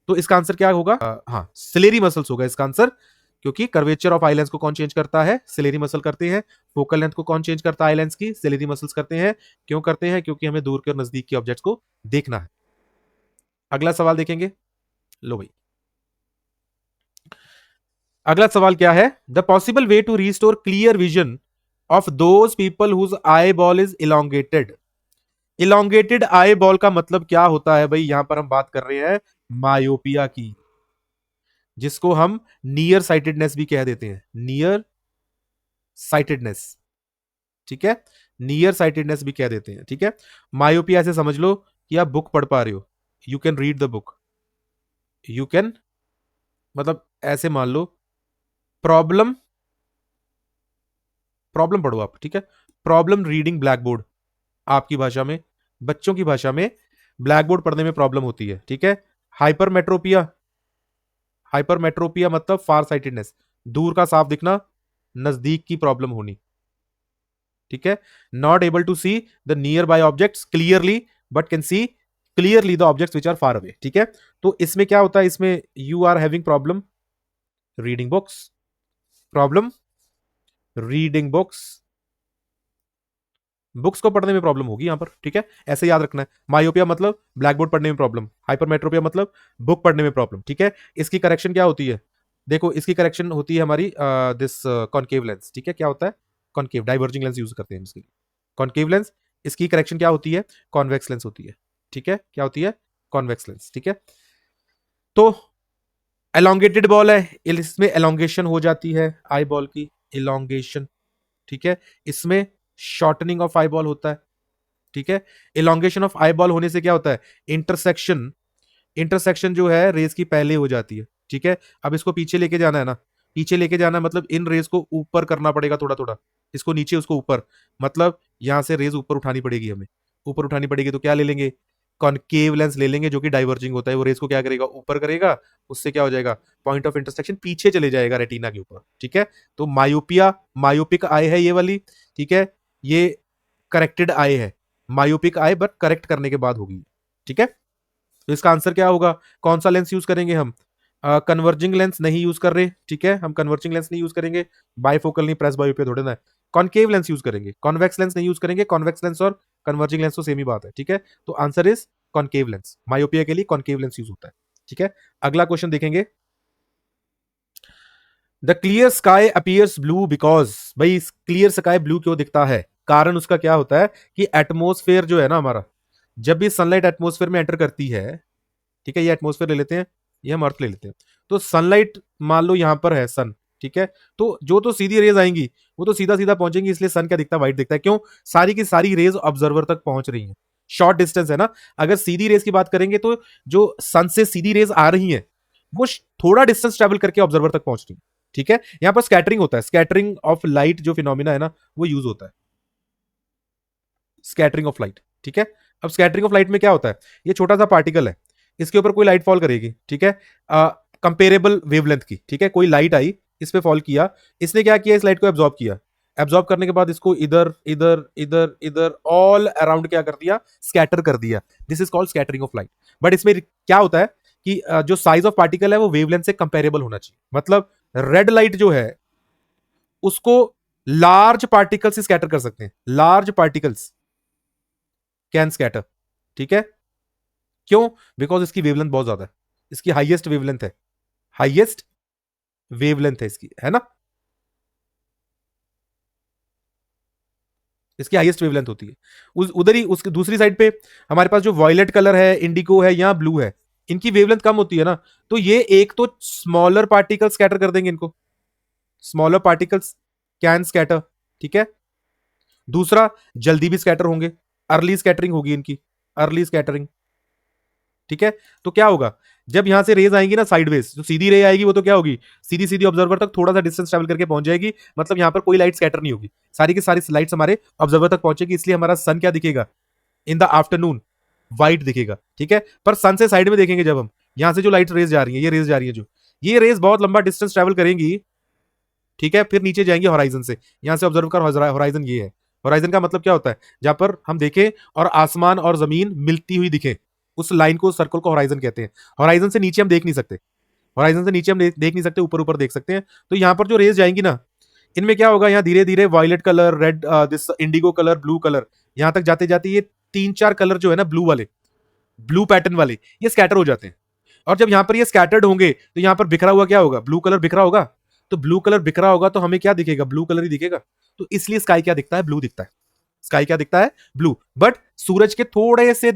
तो इसका आंसर क्या होगा, हाँ सिलेरी मसल्स होगा इसका आंसर, क्योंकि कर्वेचर ऑफ आईलेंस को कौन चेंज करता है, सिलेरी मसल करते हैं। फोकल लेंथ को कौन चेंज करता है आईलेंस की, सिलेरी मसल्स करते हैं। क्यों करते हैं, क्योंकि हमें दूर के और नजदीक के ऑब्जेक्ट्स को देखना है। अगला सवाल देखेंगे, लो भाई, अगला सवाल क्या है, the possible way to restore clear vision of those people whose eyeball is elongated. Elongated eyeball का मतलब क्या होता है भाई, यहां पर हम बात कर रहे हैं मायोपिया की, जिसको हम नियर साइटेडनेस भी कह देते हैं, नियर साइटेडनेस, ठीक है, नियर साइटेडनेस भी कह देते हैं, ठीक है। मायोपिया से समझ लो कि आप बुक पढ़ पा रहे हो, you can read the book, you can, मतलब ऐसे मान लो, प्रॉब्लम, प्रॉब्लम पढ़ो आप, ठीक है, प्रॉब्लम रीडिंग ब्लैक बोर्ड, आपकी भाषा में, बच्चों की भाषा में ब्लैक बोर्ड पढ़ने में प्रॉब्लम होती है, ठीक है। हाइपरमेट्रोपिया, हाइपरमेट्रोपिया मतलब फार साइटेडनेस, दूर का साफ दिखना, नजदीक की प्रॉब्लम होनी, ठीक है, not able to see the nearby objects clearly but can see clearly the objects which are far away. ठीक है, तो इसमें क्या होता है, इसमें you are having problem reading books, problem reading books, books को पढ़ने में प्रॉब्लम होगी यहां पर। ठीक है, ऐसे याद रखना है। मायोपिया मतलब ब्लैक बोर्ड पढ़ने में प्रॉब्लम, हाइपरमेट्रोपिया मतलब बुक पढ़ने में प्रॉब्लम। ठीक है, इसकी करेक्शन क्या होती है, देखो इसकी करेक्शन होती है हमारी दिस कॉनकेव लेंस। ठीक है, क्या होता है, कॉनकेव, डाइवर्जिंग लेंस यूज करते हैं इसके लिए, कॉनकेव लेंस। इसकी करेक्शन क्या होती है, कॉन्वेक्स लेंस होती है। ठीक है, क्या होती है, कॉन्वेक्स लेंस। ठीक है, तो एलोंगेटेड बॉल है, इसमें एलोंगेशन हो जाती है आई बॉल की, एलोंगेशन। ठीक है, इसमें शॉर्टनिंग ऑफ आई बॉल होता है। ठीक है, इलोंगेशन ऑफ आई बॉल होने से क्या होता है, इंटरसेक्शन, इंटरसेक्शन जो है रेस की पहले हो जाती है। ठीक है, अब इसको पीछे लेके जाना है ना, पीछे लेके जाना है मतलब इन रेस को ऊपर करना पड़ेगा थोड़ा थोड़ा, इसको नीचे उसको ऊपर, मतलब यहां से रेस ऊपर उठानी पड़ेगी हमें, ऊपर उठानी पड़ेगी। तो क्या ले लेंगे, कॉनकेव लेंस ले लेंगे जो कि डाइवर्जिंग होता है, वो रेस को क्या करेगा, ऊपर करेगा, उससे क्या हो जाएगा, पॉइंट ऑफ इंटरसेक्शन पीछे चले जाएगा रेटिना के ऊपर। ठीक है, तो मायोपिया, मायोपिक आई है ये वाली। ठीक है, ये करेक्टेड आई है, मायोपिक आई बट करेक्ट करने के बाद होगी। ठीक है, तो इसका आंसर क्या होगा, कौन सा लेंस यूज करेंगे हम, कन्वर्जिंग लेंस नहीं यूज कर रहे। ठीक है, हम कन्वर्जिंग लेंस नहीं यूज करेंगे, बायफोकल नहीं, प्रेस बायोपिया थोड़े ना है, कॉनकेव लेंस यूज करेंगे, कॉन्वेक्स लेंस नहीं यूज करेंगे, कॉन्वेक्स लेंस और कन्वर्जिंग लेंस तो सेम ही बात है। ठीक है, तो answer is concave lens, myopia के लिए कॉनकेव लेंस यूज होता है। ठीक है, अगला क्वेश्चन देखेंगे, the clear sky appears blue because, भाई क्लियर स्काई ब्लू क्यों दिखता है, कारण उसका क्या होता है कि एटमोस्फेयर जो है ना हमारा, जब भी सनलाइट एटमोस्फेयर में एंटर करती है, ठीक है, ये एटमोस्फेयर ले लेते हैं, ये हम अर्थ ले लेते हैं, तो सनलाइट मान लो यहां पर है सन। ठीक है, तो जो तो सीधी रेज आएंगी वो तो सीधा सीधा पहुंचेंगी, इसलिए सन क्या दिखता है, व्हाइट दिखता है। क्यों, सारी की सारी रेज ऑब्जर्वर तक पहुंच रही हैं, शॉर्ट डिस्टेंस है ना। अगर सीधी रेज की बात करेंगे तो जो सन से सीधी रेज आ रही हैं वो थोड़ा डिस्टेंस ट्रेवल करके ऑब्जर्वर तक पहुंच रही है। ठीक है, यहां पर स्कैटरिंग होता है, स्कैटरिंग ऑफ लाइट जो फिनोमिना है ना वो यूज होता है, स्कैटरिंग ऑफ लाइट। ठीक है, अब स्कैटरिंग ऑफ लाइट में क्या होता है, ये छोटा सा पार्टिकल है, इसके ऊपर कोई लाइट फॉल करेगी। ठीक है, कंपेरेबल वेवलेंथ की। ठीक है, कोई लाइट आई, इस पे फॉल किया, इसने क्या किया, इस लाइट को एब्जॉर्ब किया, एब्जॉर्ब करने के बाद इसको इधर इधर इधर इधर ऑल अराउंड क्या कर दिया, स्कैटर कर दिया। This is called scattering of light. But इसमें क्या होता है कि जो साइज ऑफ पार्टिकल है वो वेवलेंथ से कंपेरेबल होना चाहिए, मतलब रेड लाइट जो है उसको लार्ज पार्टिकल्स से स्कैटर कर सकते हैं, लार्ज पार्टिकल्स कैन स्कैटर। ठीक है, क्यों, बिकॉज इसकी वेवलेंथ बहुत ज्यादा है, इसकी हाईएस्ट वेवलेंथ है, हाईएस्ट वेवलेंथ है इसकी, है ना, इसकी हाईएस्ट वेवलेंथ होती है। उधर ही उसकी दूसरी साइड पे हमारे पास जो वॉयलेट कलर है, इंडिगो है या ब्लू है, इनकी वेवलेंथ कम होती है ना, तो ये एक तो स्मॉलर पार्टिकल स्कैटर कर देंगे इनको, स्मॉलर पार्टिकल्स कैन स्कैटर। ठीक है, दूसरा जल्दी भी स्कैटर होंगे, अर्ली स्कैटरिंग होगी इनकी, अर्ली स्कैटरिंग। ठीक है, तो क्या होगा, जब यहां से रेज आएंगी ना साइडवेज, जो सीधी रे आएगी वो तो क्या होगी, सीधी सीधी ऑब्जर्वर तक थोड़ा सा डिस्टेंस ट्रेवल करके पहुंच जाएगी, मतलब यहां पर कोई लाइट स्कैटर नहीं होगी, सारी की सारी लाइट्स हमारे ऑब्जर्वर तक पहुंचेगी, इसलिए हमारा सन क्या दिखेगा, इन द आफ्टरनून व्हाइट दिखेगा। ठीक है, पर सन से साइड में देखेंगे जब हम, यहां से जो लाइट रेज जा रही है, ये रेज जा रही है जो, ये रेज बहुत लंबा डिस्टेंस ट्रेवल करेंगी। ठीक है, फिर नीचे जाएंगे हॉराइजन से, यहां से ऑब्जर्व कर हॉराइजन ये है, हॉराइजन का मतलब क्या होता है, जहां पर हम देखें और आसमान और जमीन मिलती हुई दिखे, उस लाइन को, सर्कल को हॉराइजन कहते हैं। हॉराइजन से नीचे हम देख नहीं सकते, हॉराइजन से नीचे हम देख नहीं सकते, ऊपर ऊपर देख सकते हैं। तो यहां पर जो रेज जाएंगी ना, इनमें क्या होगा, यहाँ धीरे धीरे violet colour, red, this indigo colour, blue colour, यहां तक जाते जाते ये तीन चार कलर जो है ना ब्लू वाले, ब्लू पैटर्न वाले, ये स्कैटर हो जाते हैं। और जब यहां पर ये स्कैटर्ड होंगे तो यहां पर बिखरा हुआ क्या होगा, ब्लू कलर बिखरा होगा, तो ब्लू कलर बिखरा होगा तो हमें क्या दिखेगा, ब्लू कलर ही दिखेगा। तो इसलिए स्काई क्या दिखता है, ब्लू दिखता है, स्काई क्या दिखता है, ब्लू। बट सूरज के थोड़े से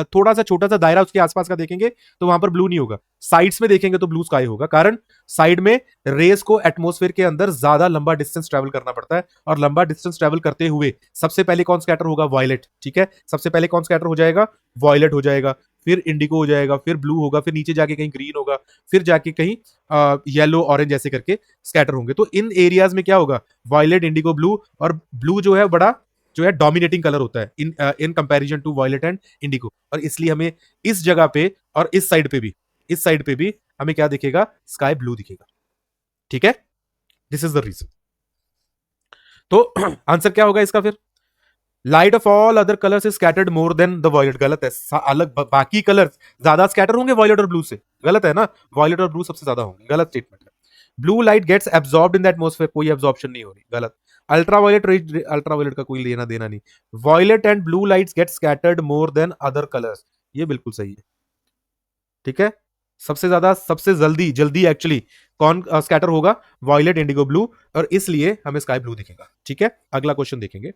थोड़ा सा छोटा सा दायरा उसके आसपास का देखेंगे तो वहां पर ब्लू नहीं होगा, साइड्स में देखेंगे तो ब्लू स्काई होगा, कारण साइड में रेस को एटमोस्फेयर के अंदर ज्यादा लंबा डिस्टेंस ट्रेवल करना पड़ता है, और लंबा डिस्टेंस ट्रेवल करते हुए सबसे पहले कौन स्कैटर होगा, वॉयलेट। ठीक है, सबसे पहले कौन स्कैटर हो जाएगा, वॉयलेट हो जाएगा, फिर इंडिगो हो जाएगा, फिर ब्लू होगा, फिर नीचे जाके कहीं ग्रीन होगा, फिर जाके कहीं येलो ऑरेंज ऐसे करके स्कैटर होंगे। तो इन एरियाज में क्या होगा, वॉयलेट, इंडिगो, ब्लू, और ब्लू जो है बड़ा जो है डोमिनेटिंग कलर होता है in comparison to violet and indigo, और इसलिए हमें इस जगह पे और इस साइड पे भी, इस साइड पे भी हमें क्या दिखेगा, स्काई ब्लू दिखेगा। ठीक है, दिस इज द रीजन। तो आंसर क्या होगा इसका फिर? Light of all other colours is scattered more than the violet. गलत है। अलग बाकी कलर्स ज्यादा स्कैटर होंगे वॉयलेट और ब्लू से। गलत है ना, वॉयलेट और ब्लू सबसे ज्यादा होंगे। गलत स्टेटमेंट है। Blue light gets absorbed in the atmosphere, कोई एब्जॉर्प्शन नहीं हो रही। गलत। अल्ट्रावायलेट रेज, अल्ट्रावायलेट का कोई लेना देना नहीं। Violet and blue lights get scattered more than other colours, ये बिल्कुल सही है। ठीक है, सबसे ज्यादा सबसे जल्दी जल्दी एक्चुअली कौन स्कैटर होगा? वॉयलेट, इंडिगो, ब्लू, और इसलिए हमें स्काई ब्लू दिखेगा। ठीक है, अगला क्वेश्चन देखेंगे।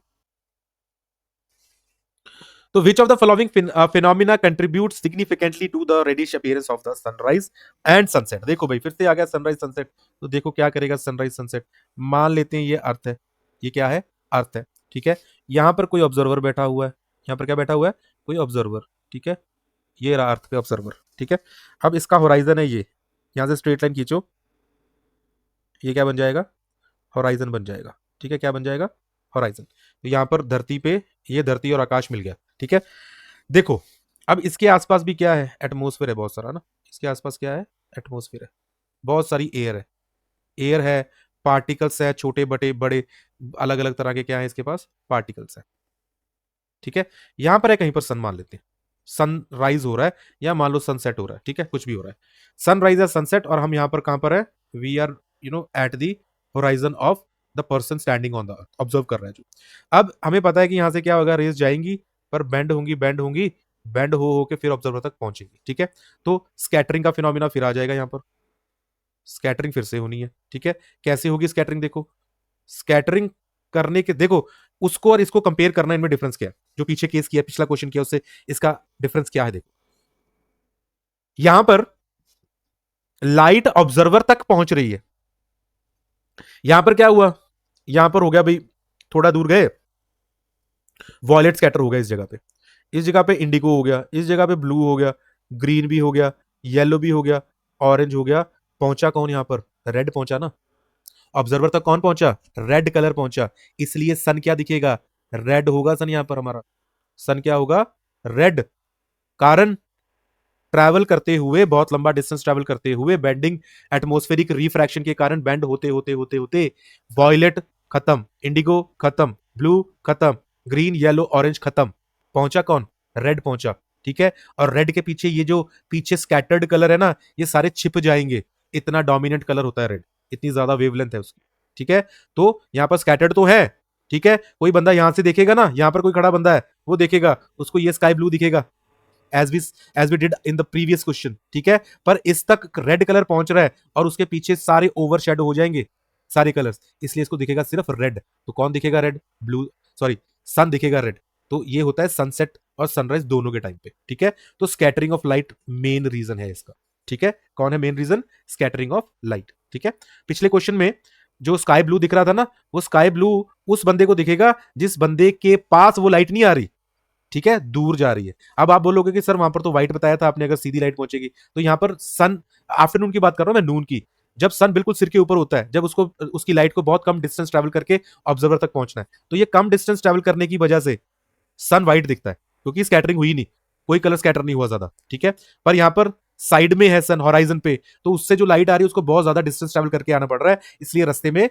तो which of the following phenomena contribute significantly to the reddish appearance of the sunrise and sunset? देखो भाई, फिर से आ गया सनराइज सनसेट। तो देखो क्या करेगा सनराइज सनसेट। मान लेते हैं ये अर्थ है, ये क्या है? अर्थ है। ठीक है, यहां पर कोई ऑब्जर्वर बैठा हुआ है। यहां पर क्या बैठा हुआ है? कोई ऑब्जर्वर। ठीक है, ये रहा अर्थ पे ऑब्जर्वर। ठीक है, अब इसका होराइजन है ये, यहां से स्ट्रेट लाइन खींचो, ये क्या बन जाएगा? होराइजन बन जाएगा। ठीक है, क्या बन जाएगा? होराइजन। तो यहां पर धरती पे ये धरती और आकाश मिल गया। ठीक है, देखो अब इसके आसपास भी क्या है? एटमोस्फेयर है बहुत सारा ना। इसके आसपास क्या है? एटमोस्फेयर है, बहुत सारी एयर है। एयर है, पार्टिकल्स है, छोटे बड़े बड़े अलग अलग तरह के क्या है इसके पास? पार्टिकल्स है। ठीक है, यहां पर है कहीं पर सन मान लेते हैं, सन राइज हो रहा है या मान लो सनसेट हो रहा है। ठीक है, कुछ भी हो रहा है, सनराइज या सनसेट, और हम यहां पर कहां पर है? We are at the horizon of the person standing on the earth, observe कर रहे हैं जो। अब हमें पता है कि यहां से क्या होगा? रेज जाएंगी पर बेंड होंगी, बेंड होंगी, बेंड हो के फिर ऑब्जर्वर तक पहुंचेगी। ठीक है, तो स्कैटरिंग का फिनोमिना फिर आ जाएगा यहां पर, स्कैटरिंग फिर से होनी है। ठीक है, कैसे होगी स्कैटरिंग? देखो स्कैटरिंग करने के, देखो उसको और इसको कंपेयर करना, इनमें डिफरेंस क्या है? जो पीछे केस किया, पिछला क्वेश्चन किया, उससे इसका डिफरेंस क्या है? देखो यहां पर लाइट ऑब्जर्वर तक पहुंच रही है, यहां पर क्या हुआ? यहां पर हो गया भाई, थोड़ा दूर गए, वॉयलेट स्कैटर हो गया इस जगह पे, इस जगह पे इंडिगो हो गया, इस जगह पे ब्लू हो गया, ग्रीन भी हो गया, येलो भी हो गया, ऑरेंज हो गया। पहुंचा कौन यहां पर? रेड पहुंचा ना। ऑब्जर्वर तक कौन पहुंचा? रेड कलर पहुंचा। इसलिए सन क्या दिखेगा? रेड होगा सन यहां पर हमारा। सन क्या होगा? रेड। कारण ट्रैवल करते हुए, बहुत लंबा डिस्टेंस ट्रैवल करते हुए, बेंडिंग एटमॉस्फेरिक रिफ्रैक्शन के कारण बेंड होते होते होते होते वॉयलेट खत्म, इंडिगो खत्म, ब्लू खत्म, ग्रीन येलो ऑरेंज खत्म, पहुंचा कौन? रेड पहुंचा। ठीक है, और रेड के पीछे ये जो पीछे स्कैटर्ड कलर है ना, ये सारे छिप जाएंगे। इतना डोमिनेंट कलर होता है रेड, इतनी ज्यादा वेवलेंथ है उसकी। ठीक है, तो यहां पर स्कैटर्ड तो है। ठीक है, कोई बंदा यहां से देखेगा ना, यहां पर कोई खड़ा बंदा है, वो देखेगा, उसको ये स्काई ब्लू दिखेगा, as we as we did in the previous question. ठीक है, पर इस तक रेड कलर पहुंच रहा है और उसके पीछे सारे ओवर शेडो हो जाएंगे सारे कलर्स, इसलिए इसको दिखेगा सिर्फ रेड। तो कौन दिखेगा? रेड। ब्लू, सॉरी, सन दिखेगा रेड। तो ये होता है सनसेट और सनराइज दोनों के टाइम पे। ठीक है, तो scattering of light main reason है इसका। ठीक है, कौन है main reason? Scattering of light. ठीक है, पिछले क्वेश्चन में जो स्काई ब्लू दिख रहा था ना, वो स्काई ब्लू उस बंदे को दिखेगा जिस बंदे के पास वो लाइट नहीं आ रही। ठीक है, दूर जा रही है। अब आप बोलोगे कि सर वहां पर तो व्हाइट बताया था आपने, अगर सीधी लाइट पहुंचेगी, तो यहां पर सन, आफ्टरनून की बात कर रहा हूं मैं, नून की, जब सन बिल्कुल सिर के ऊपर होता है, जब उसको उसकी लाइट को बहुत कम डिस्टेंस ट्रेवल करके ऑब्जर्वर तक पहुंचना है, तो ये कम डिस्टेंस ट्रेवल करने की वजह से सन व्हाइट दिखता है, क्योंकि स्कैटरिंग हुई नहीं, कोई कलर स्कैटर नहीं हुआ ज्यादा। ठीक है, पर यहां पर साइड में है सन, हॉराइजन पे, तो उससे जो लाइट आ रही है उसको बहुत ज्यादा डिस्टेंस ट्रेवल करके आना पड़ रहा है, इसलिए रास्ते में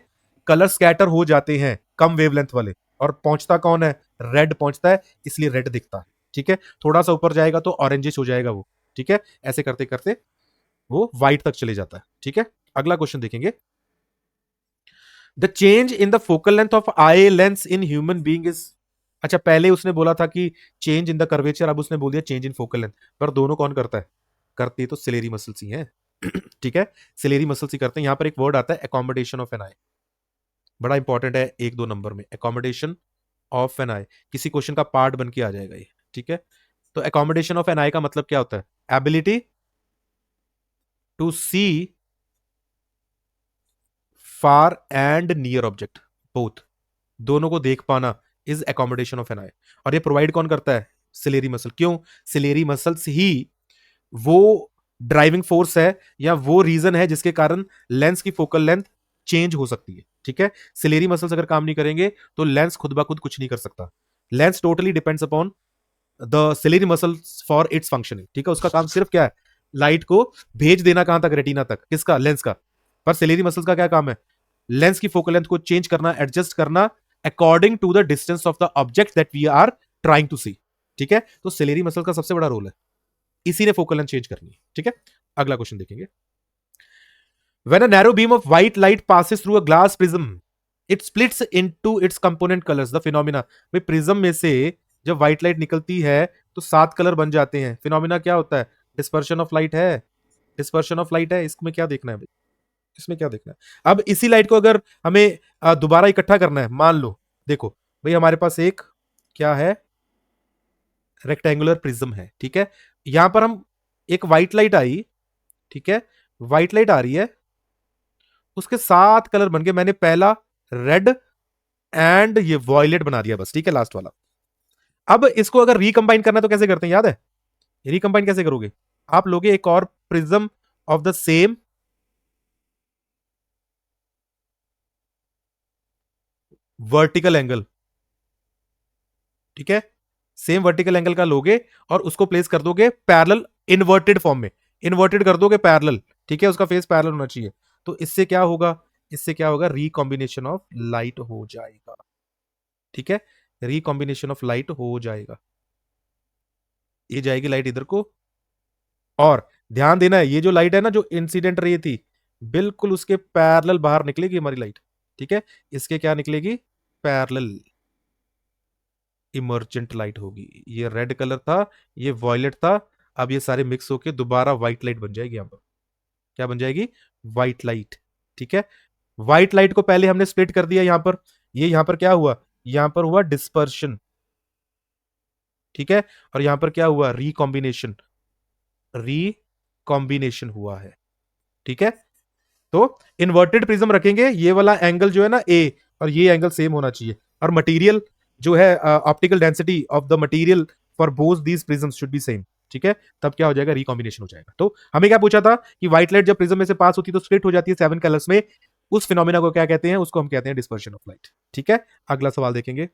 कलर स्कैटर हो जाते हैं कम वेवलेंथ वाले, और पहुंचता कौन है? रेड पहुंचता है, इसलिए रेड दिखता है। ठीक है, थोड़ा सा ऊपर जाएगा तो ऑरेंजिश हो जाएगा वो। ठीक है, ऐसे करते करते वो व्हाइट तक चले जाता है। ठीक है, अगला क्वेश्चन देखेंगे। The change in the focal length of eye lens in human being is, अच्छा पहले उसने बोला था कि चेंज इन द कर्वेचर, अब उसने बोल दिया चेंज इन फोकल लेंथ, पर दोनों कौन करता है? करती तो सिलेरी मसल्स ही है। ठीक है, सिलेरी मसल्स ही करते हैं। यहां पर एक वर्ड आता है एकोमोडेशन ऑफ एन आई, बड़ा इंपॉर्टेंट है, एक दो नंबर में, एकोमोडेशन ऑफ एन आई, किसी क्वेश्चन का पार्ट बन के आ जाएगा ये। ठीक है, तो एकोमोडेशन ऑफ एन आई का मतलब क्या होता है? Ability to see far and near object, both, दोनों को देख पाना is accommodation of an eye. और ये प्रोवाइड कौन करता है? Ciliary muscle. क्यों? सिलेरी मसल्स ही वो ड्राइविंग फोर्स है, या वो रीजन है जिसके कारण लेंस की फोकल लेंथ चेंज हो सकती है। ठीक है, सिलेरी मसल्स अगर काम नहीं करेंगे तो लेंस खुद ब खुद कुछ नहीं कर सकता। Lens totally depends upon the ciliary muscles for its functioning. ठीक है, उसका काम सिर्फ क्या है? लाइट को भेज देना कहां तक? रेटिना तक। किसका? लेंस का। पर सिलेरी मसल्स का क्या काम है? लेंस की फोकल लेंथ को चेंज करना, एडजस्ट करना according to the distance of the object that we are trying to see. ठीक है, तो सिलेरी मसल का सबसे बड़ा रोल है, इसी ने फोकल लेंथ चेंज करनी है। ठीक है, अगला क्वेश्चन देखेंगे। When a narrow beam of white light passes through a glass prism, it splits into its component colors. The phenomena, भाई प्रिज्म में से जब व्हाइट लाइट निकलती है तो 7 कलर बन जाते हैं। फिनोमिना क्या होता है? डिस्पर्शन ऑफ लाइट है, डिस्पर्शन ऑफ लाइट है। इसमें क्या देखना है भाई? इसमें क्या देखना है? अब इसी लाइट को अगर हमें दोबारा इकट्ठा करना है, मान लो देखो भाई हमारे पास एक क्या है, रेक्टेंगुलर प्रिज्म है। ठीक है, यहां पर हम एक व्हाइट लाइट आई, ठीक है, व्हाइट लाइट आ रही है, उसके 7 कलर बन गए। मैंने पहला रेड एंड ये वॉयलेट बना दिया बस। ठीक है, लास्ट वाला। अब इसको अगर रिकंबाइन करना है तो कैसे करते हैं, याद है? रिकंबाइन कैसे करोगे? आप लोगे एक और prism of the same vertical angle. ठीक है, सेम वर्टिकल एंगल का लोगे और उसको प्लेस कर दोगे पैरेलल, इन्वर्टेड फॉर्म में, इन्वर्टेड कर दोगे पैरेलल। ठीक है, उसका फेस पैरेलल होना चाहिए। तो इससे क्या होगा? इससे क्या होगा? रिकॉम्बिनेशन ऑफ लाइट हो जाएगा। ठीक है, रिकॉम्बिनेशन ऑफ लाइट हो जाएगा। ये जाएगी लाइट इधर को, और ध्यान देना है ये जो लाइट है ना, जो इंसिडेंट रे थी, बिल्कुल उसके पैरेलल बाहर निकलेगी हमारी लाइट। ठीक है, इसके क्या निकलेगी? पैरेलल इमर्जेंट लाइट होगी। ये रेड कलर था, ये वॉयलेट था, अब ये सारे मिक्स होके दोबारा व्हाइट लाइट बन जाएगी। यहां पर क्या बन जाएगी? White light. ठीक है, व्हाइट लाइट को पहले हमने स्प्लिट कर दिया यहां पर, ये यहां पर क्या हुआ? यहां पर हुआ डिस्पर्शन। ठीक है, और यहां पर क्या हुआ? रिकॉम्बिनेशन, रिकॉम्बिनेशन हुआ है। ठीक है, तो इन्वर्टेड प्रिज्म रखेंगे, ये वाला एंगल जो है ना ए, और ये एंगल सेम होना चाहिए, और मटेरियल जो है optical density of the material for both these prisms should be same. ठीक है, तब क्या हो जाएगा? रिकॉम्बिनेशन हो जाएगा। तो हमें क्या पूछा था कि व्हाइट लाइट जब प्रिज्म में से पास होती है तो स्प्लिट हो जाती है 7 कलर्स में, उस फिनोमिना को क्या कहते हैं? उसको हम कहते हैं डिस्पर्शन ऑफ लाइट। ठीक है, अगला सवाल देखेंगे।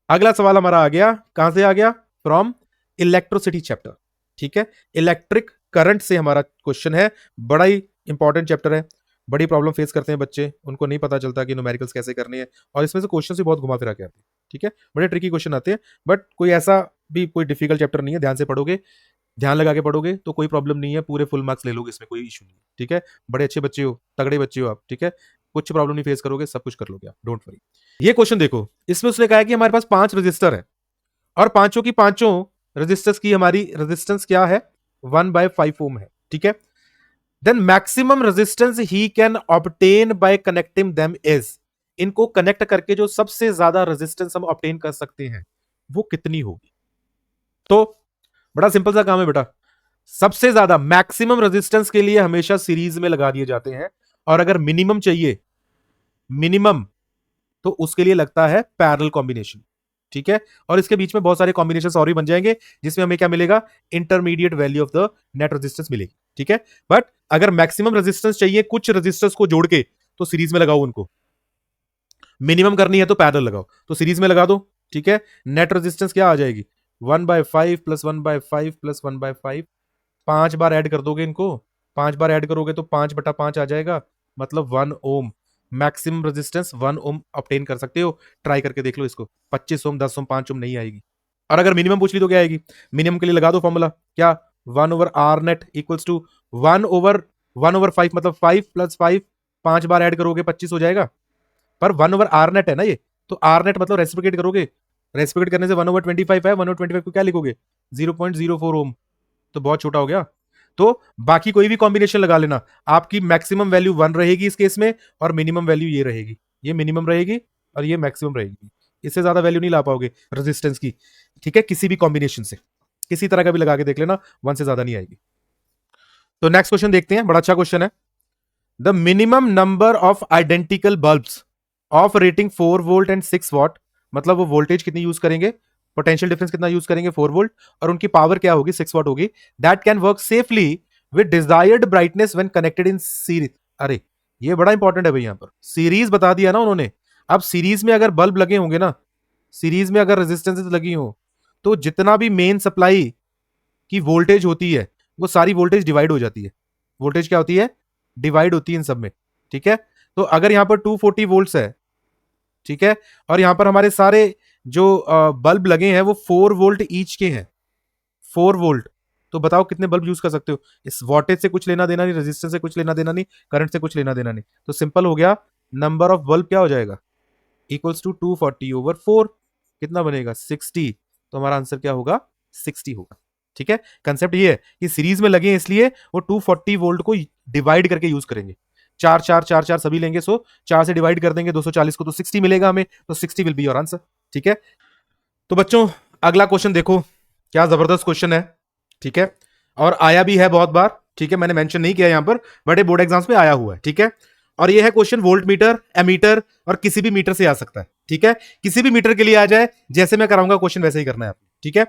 अगला सवाल हमारा आ गया, कहां से आ गया? From electricity chapter. ठीक है, इलेक्ट्रिक करंट से हमारा क्वेश्चन है, बड़ा ही इंपॉर्टेंट चैप्टर है। बड़ी प्रॉब्लम फेस करते हैं बच्चे, उनको नहीं पता चलता कि न्यूमेरिकल्स कैसे करनी है, और इसमें से क्वेश्चन भी बहुत घुमा फिरा के आते हैं। ठीक है, बड़े ट्रिकी क्वेश्चन आते हैं, बट कोई ऐसा भी कोई डिफिकल्ट चैप्टर नहीं है। ध्यान से पढ़ोगे, ध्यान लगा के पढ़ोगे तो कोई प्रॉब्लम नहीं है, पूरे फुल मार्क्स ले लोगे, इसमें कोई इशू नहीं है। ठीक है, बड़े अच्छे बच्चे हो, तगड़े बच्चे हो आप। ठीक है, कुछ प्रॉब्लम नहीं फेस करोगे, सब कुछ कर लोगे आप, डोंट वरी। ये क्वेश्चन देखो, इसमें उसने कहा है कि हमारे पास 5 रजिस्टर है, और पांचों की पांचों रजिस्टर्स की हमारी रेजिस्टेंस क्या है? 1/5 ओम है। ठीक है, then maximum resistance he can obtain by connecting them is, इनको कनेक्ट करके जो सबसे ज्यादा रेजिस्टेंस हम ऑब्टेन कर सकते हैं वो कितनी होगी? तो बड़ा सिंपल सा काम है बेटा, सबसे ज्यादा मैक्सिमम रेजिस्टेंस के लिए हमेशा सीरीज में लगा दिए जाते हैं, और अगर मिनिमम चाहिए, मिनिमम, तो उसके लिए लगता है पैरेलल कॉम्बिनेशन। ठीक है, और इसके बीच में बहुत सारे कॉम्बिनेशन और भी बन जाएंगे, जिसमें हमें क्या मिलेगा? Intermediate value of the net resistance मिलेगी। ठीक है, बट अगर मैक्सिमम रेजिस्टेंस चाहिए कुछ रेजिस्टेंस को जोड़ के, तो सीरीज में लगाओ उनको। मिनिमम करनी है तो पैरेलल लगाओ, तो सीरीज में लगा दो। ठीक है, नेट रेजिस्टेंस क्या आ जाएगी? 1/5 प्लस 1/5 प्लस 1/5, 5 बार ऐड कर दोगे इनको, 5 बार ऐड करोगे तो 5/5 आ जाएगा, मतलब 1 ओम। मैक्सिमम रेजिस्टेंस 1 ओम ऑब्टेन कर सकते हो, ट्राई करके देख लो इसको। 25 ओम, 10 ओम, 5 ओम नहीं आएगी। और अगर मिनिमम पूछ ली तो क्या आएगी? मिनिमम के लिए लगा दो फॉर्मूला, क्या? 1/R नेट इक्वल्स टू 1/5, मतलब 5 + 5, 5 बार ऐड करोगे 25 हो जाएगा। पर 1/R नेट है ना ये, तो आर नेट मतलब रेसिप्रोकेट करोगे, रेसिप्रोकेट करने से 1/25 है, 1/25 को क्या लिखोगे? 0.04 ओम, तो बहुत छोटा हो गया। तो बाकी कोई भी कॉम्बिनेशन लगा लेना, आपकी मैक्सिमम वैल्यू 1 रहेगी इस केस में, और मिनिमम वैल्यू ये रहेगी, ये मिनिमम रहेगी और ये मैक्सिमम रहेगी। इससे ज्यादा वैल्यू नहीं ला पाओगे रेजिस्टेंस की। ठीक है, किसी भी कॉम्बिनेशन से, किसी तरह का भी लगा के देख लेना, 1 से ज्यादा नहीं आएगी। तो नेक्स्ट क्वेश्चन देखते हैं, बड़ा अच्छा क्वेश्चन है। The minimum number of identical bulbs of rating 4 volt and 6 what, मतलब वो वोल्टेज कितनी यूज करेंगे, पोटेंशियल डिफरेंस कितना यूज करेंगे? 4 वोल्ट, और उनकी पावर क्या होगी? 6 वॉट होगी। That can work safely with desired brightness when connected in series. अरे ये बड़ा इंपॉर्टेंट है भाई, यहां पर सीरीज बता दिया ना उन्होंने। अब सीरीज में अगर बल्ब लगे होंगे ना, सीरीज में अगर रेजिस्टेंसेस लगी हो, तो जितना भी मेन सप्लाई की वोल्टेज होती है, वो सारी वोल्टेज डिवाइड हो जाती है। वोल्टेज क्या होती है? डिवाइड होती है इन सब में। ठीक है, तो अगर यहां पर 240 वोल्ट्स है, ठीक है। और यहां पर हमारे सारे जो बल्ब लगे हैं वो 4 वोल्ट ईच के हैं, 4 वोल्ट। तो बताओ कितने बल्ब यूज कर सकते हो। इस वोल्टेज से कुछ लेना देना नहीं, रेजिस्टेंस से कुछ लेना देना नहीं, करंट से कुछ लेना देना नहीं। तो सिंपल हो गया, नंबर ऑफ बल्ब क्या हो जाएगा, इक्वल्स टू 240/4। कितना बनेगा, 60। तो हमारा आंसर क्या होगा, 60 होगा। ठीक है, कंसेप्ट ये है कि सीरीज में लगे हैं इसलिए वो 240 वोल्ट को डिवाइड करके यूज करेंगे। चार चार चार चार सभी लेंगे, सो 4 से डिवाइड कर देंगे 240 को, तो 60 मिलेगा हमें। तो 60 विल बी योर आंसर। ठीक है, तो बच्चों अगला क्वेश्चन देखो, क्या जबरदस्त क्वेश्चन है। ठीक है, और आया भी है बहुत बार। ठीक है, मैंने मेंशन नहीं किया यहां पर, बट ये बोर्ड एग्जाम्स में आया हुआ है। ठीक है, और ये है क्वेश्चन वोल्ट मीटर, एमीटर और किसी भी मीटर से आ सकता है। ठीक है, किसी भी मीटर के लिए आ जाए, जैसे मैं कराऊंगा क्वेश्चन वैसे ही करना है आपको। ठीक है,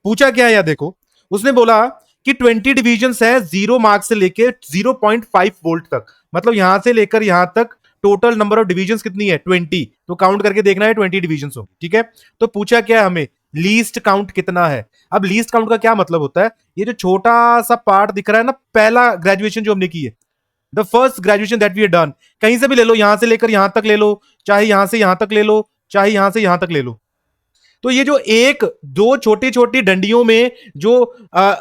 पूछा क्या है यह देखो, उसने बोला कि 20 डिवीजन है 0 मार्क से लेकर 0.5 वोल्ट तक, मतलब यहां से लेकर यहां तक टोटल नंबर ऑफ डिवीजन कितनी है, 20। तो काउंट करके देखना है 20 डिवीजन होगी। ठीक है, तो पूछा क्या है हमें, लीस्ट काउंट कितना है। अब लीस्ट काउंट का क्या मतलब होता है, ये जो छोटा सा पार्ट दिख रहा है ना, पहला ग्रेजुएशन जो हमने की है, the first graduation that we have done, कहीं से भी ले लो, यहां से लेकर यहां तक ले लो, चाहे यहां से यहां तक ले लो, चाहे यहां से यहां तक ले लो। तो ये जो एक दो छोटी छोटी डंडियों में जो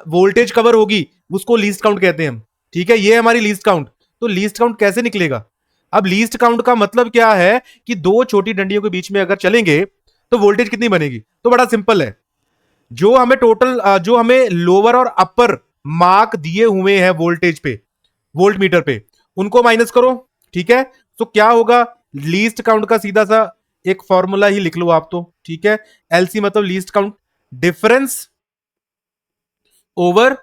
वोल्टेज कवर होगी उसको लीस्ट काउंट कहते हैं हम। ठीक है, ये हमारी लीस्ट काउंट। तो लीस्ट काउंट कैसे निकलेगा, अब लीस्ट काउंट का मतलब क्या है कि दो छोटी डंडियों के बीच में अगर चलेंगे तो वोल्टेज कितनी बनेगी। तो बड़ा सिंपल है, जो हमें टोटल जो हमें लोअर और अपर मार्क दिए हुए हैं वोल्टेज पे, वोल्ट मीटर पे, उनको माइनस करो। ठीक है, तो क्या होगा, लीस्ट काउंट का सीधा सा एक फॉर्मूला ही लिख लो आप तो। ठीक है, एलसी मतलब least count, difference over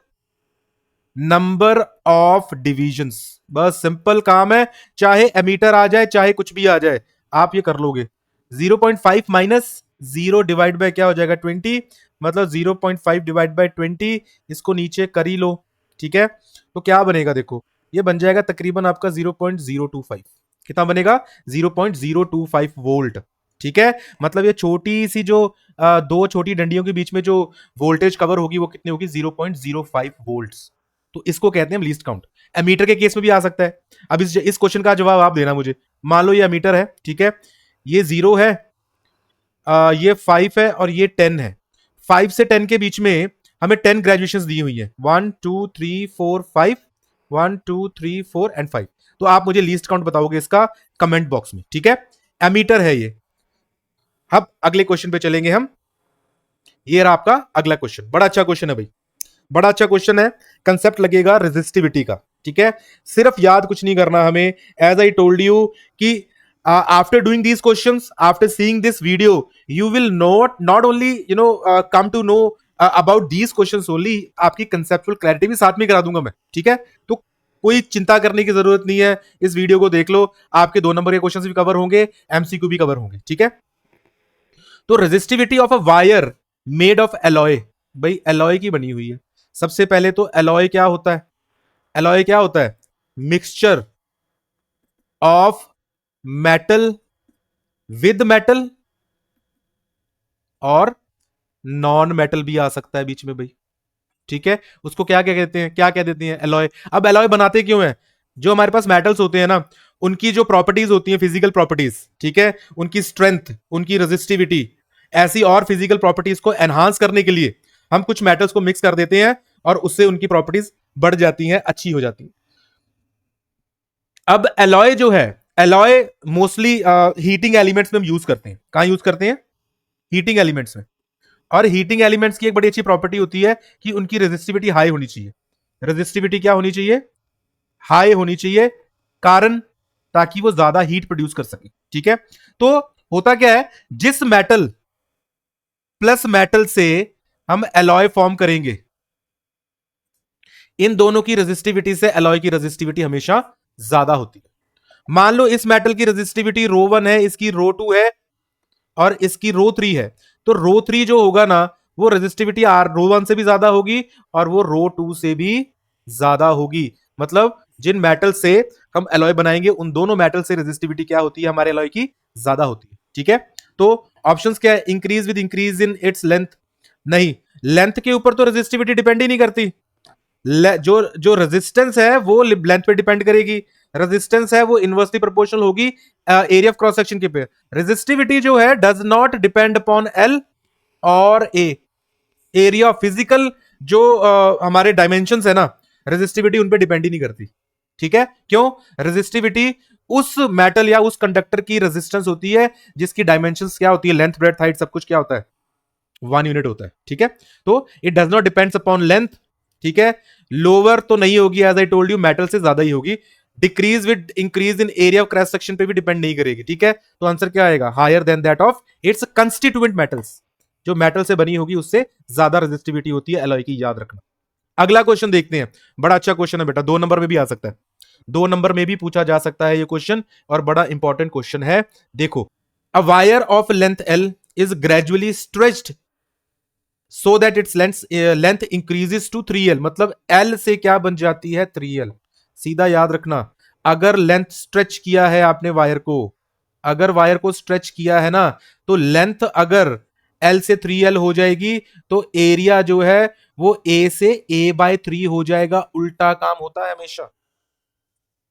number of divisions. बस सिंपल काम है, चाहे एमीटर आ जाए चाहे कुछ भी आ जाए, आप ये कर लोगे। 0.5 माइनस 0 डिवाइड बाय क्या हो जाएगा, 20, मतलब 0.5 डिवाइड बाय 20, इसको नीचे कर ही लो। ठीक है, तो क्या बनेगा देखो, ये बन जाएगा तकरीबन आपका 0.025। कितना बनेगा, 0.025 वोल्ट। ठीक है, मतलब ये छोटी सी जो दो छोटी डंडियों के बीच में जो वोल्टेज कवर होगी वो कितनी होगी, 0.05 वोल्ट। तो इसको कहते हैं लीस्ट काउंट। एमीटर के केस में भी आ सकता है। अब इस क्वेश्चन का जवाब आप देना मुझे। मान लो ये एमीटर है, ठीक है, ये 0 है, ये 5 है और ये 10 है। 5 से 10 के बीच में हमें 10 ग्रेजुएशन दी हुई है, 1 2 3 4 5, 1 2 3 4 एंड 5। तो आप मुझे लीस्ट काउंट बताओगे इसका कमेंट बॉक्स में। ठीक है, एमीटर है ये। अब अगले क्वेश्चन पे चलेंगे हम। ये रहा आपका अगला क्वेश्चन, बड़ा अच्छा क्वेश्चन है भाई, बड़ा अच्छा क्वेश्चन है। कंसेप्ट लगेगा रेजिस्टिविटी का। ठीक है, सिर्फ याद कुछ नहीं करना हमें, एज आई टोल्ड यू कि after doing these questions, after seeing this video, you will not only come to know about these questions only, आपकी कंसेप्चुअल क्लैरिटी भी साथ में करा दूंगा मैं। ठीक है, तो कोई चिंता करने की जरूरत नहीं है, इस वीडियो को देख लो, आपके 2 नंबर के क्वेश्चन भी कवर होंगे, एमसीक्यू भी कवर होंगे। ठीक है, तो resistivity of a wire made of alloy, भाई एलॉय की बनी हुई है। सबसे पहले तो एलॉय क्या होता है, एलॉय क्या होता है, mixture of metal with metal और नॉन मेटल भी आ सकता है बीच में भाई। ठीक है, उसको क्या क्या कहते हैं, क्या कह देते हैं, एलॉय। अब एलॉय बनाते क्यों है, जो हमारे पास मेटल्स होते हैं ना, उनकी जो प्रॉपर्टीज होती हैं, फिजिकल प्रॉपर्टीज, ठीक है, उनकी स्ट्रेंथ, उनकी रेजिस्टिविटी, ऐसी और फिजिकल प्रॉपर्टीज को एनहांस करने के लिए हम कुछ मेटल्स को मिक्स कर देते हैं और उससे उनकी प्रॉपर्टीज बढ़ जाती हैं, अच्छी हो जाती है। अब एलॉय जो है, एलॉय मोस्टली हीटिंग एलिमेंट्स में हम यूज करते हैं। कहां यूज करते हैं, हीटिंग एलिमेंट्स में। और हीटिंग एलिमेंट्स की एक बड़ी अच्छी प्रॉपर्टी होती है कि उनकी रेजिस्टिविटी हाई होनी चाहिए। रेजिस्टिविटी क्या होनी चाहिए, हाई होनी चाहिए, कारण ताकि वो ज्यादा हीट प्रोड्यूस कर सके। ठीक है, तो होता क्या है, जिस मेटल प्लस मेटल से हम एलॉय फॉर्म करेंगे, इन दोनों की रेजिस्टिविटी से एलॉय की रेजिस्टिविटी हमेशा ज्यादा होती है। मान लो इस मेटल की रेजिस्टिविटी ρ1 है, इसकी ρ2 है और इसकी ρ3 है। तो ρ3 जो होगा ना, वो रेजिस्टिविटी ρ1 से भी ज्यादा होगी और वो ρ2 से भी ज्यादा होगी। मतलब जिन मेटल से हम एलॉय बनाएंगे उन दोनों मेटल से रेजिस्टिविटी क्या होती है, हमारे एलॉय की ज्यादा होती है। ठीक है, तो ऑप्शंस क्या है, increase with increase in its length, नहीं, लेंथ के ऊपर तो रेजिस्टिविटी डिपेंड ही नहीं करती। जो जो रेजिस्टेंस है वो लेंथ पे डिपेंड करेगी। रेजिस्टेंस है वो इनवर्सली प्रोपोर्शनल होगी एरिया ऑफ क्रॉस सेक्शन के पे। रेजिस्टिविटी जो है does not depend upon L और ए। एरिया फिजिकल जो हमारे डायमेंशंस है ना, रेजिस्टिविटी उन पे डिपेंड ही नहीं करती। ठीक है, क्यों? रेजिस्टिविटी उस मेटल या उस कंडक्टर की रेजिस्टेंस होती है जिसकी डायमेंशंस क्या होती है, लेंथ ब्रेड्थ हाइट सब कुछ क्या होता है, 1 यूनिट होता है। ठीक है, तो it does not depends upon length. ठीक है, लोअर तो नहीं होगी, as I told you metal से ज्यादा ही होगी। Decrease with increase in area of cross section पे भी डिपेंड नहीं करेगी। ठीक है, तो आंसर क्या आएगा, higher than that of its constituent metals. जो मेटल से बनी होगी उससे ज्यादा रेजिस्टिविटी होती है एलॉय की, याद रखना। अगला क्वेश्चन देखते हैं, बड़ा अच्छा क्वेश्चन है बेटा, 2 नंबर में भी आ सकता है, 2 नंबर में भी पूछा जा सकता है ये क्वेश्चन, और बड़ा इंपॉर्टेंट क्वेश्चन है। देखो, a wire of length L is gradually stretched so that its length increases to 3L, मतलब L से क्या बन जाती है, 3L। सीधा याद रखना, अगर लेंथ स्ट्रेच किया है आपने वायर को, अगर वायर को स्ट्रेच किया है ना, तो लेंथ अगर L से 3L हो जाएगी तो एरिया जो है वो A से A/3 हो जाएगा। उल्टा काम होता है हमेशा।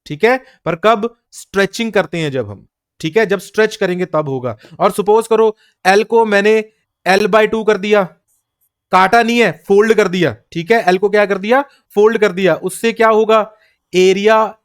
ठीक है, पर कब? स्ट्रेचिंग करते हैं जब हम। ठीक है, जब स्ट्रेच करेंगे तब होगा। और सपोज करो L को मैंने L/2 कर दिया, काटा नहीं है, फोल्ड कर दिया। ठीक है, एल को क्या कर दिया, फोल्ड कर दिया, उससे क्या होगा, एरिया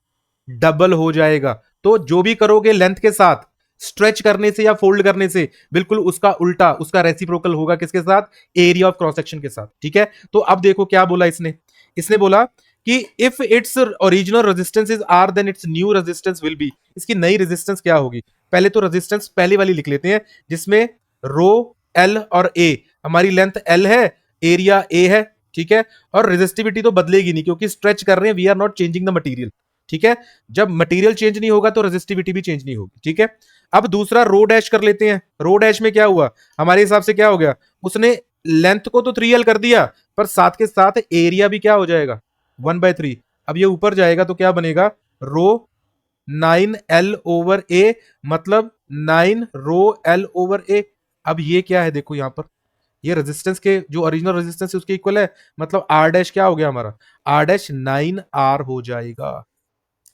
डबल हो जाएगा। तो जो भी करोगे लेंथ के साथ, स्ट्रेच करने से या फोल्ड करने से, बिल्कुल उसका उल्टा, उसका रेसिप्रोकल होगा किसके साथ, एरिया ऑफ क्रॉस सेक्शन के साथ। ठीक है, तो अब देखो क्या बोला इसने, इसने बोला कि if its original resistance is R then its new resistance will be. इसकी नई रेजिस्टेंस क्या होगी, पहले तो रेजिस्टेंस पहली वाली लिख लेते हैं जिसमें रो एल और ए, हमारी लेंथ एल है, एरिया ए है। ठीक है, और रेजिस्टिविटी तो बदलेगी नहीं क्योंकि स्ट्रेच कर रहे हैं, we are not changing the material. ठीक है, जब मटेरियल चेंज नहीं होगा तो रेजिस्टिविटी भी चेंज नहीं होगी। ठीक है, अब दूसरा रो डैश कर लेते हैं। रो डैश में क्या हुआ, हमारे हिसाब से क्या हो गया, उसने लेंथ को तो 3L कर दिया, पर साथ के साथ एरिया भी क्या हो जाएगा, 1/3। अब ये ऊपर जाएगा तो क्या बनेगा, रो 9L/A, मतलब 9 रो L/A। अब ये क्या है, देखो यहां पर ये रेजिस्टेंस के जो ओरिजिनल रेजिस्टेंस है उसके इक्वल है, मतलब आर डैश क्या हो गया हमारा, आर डैश 9R हो जाएगा,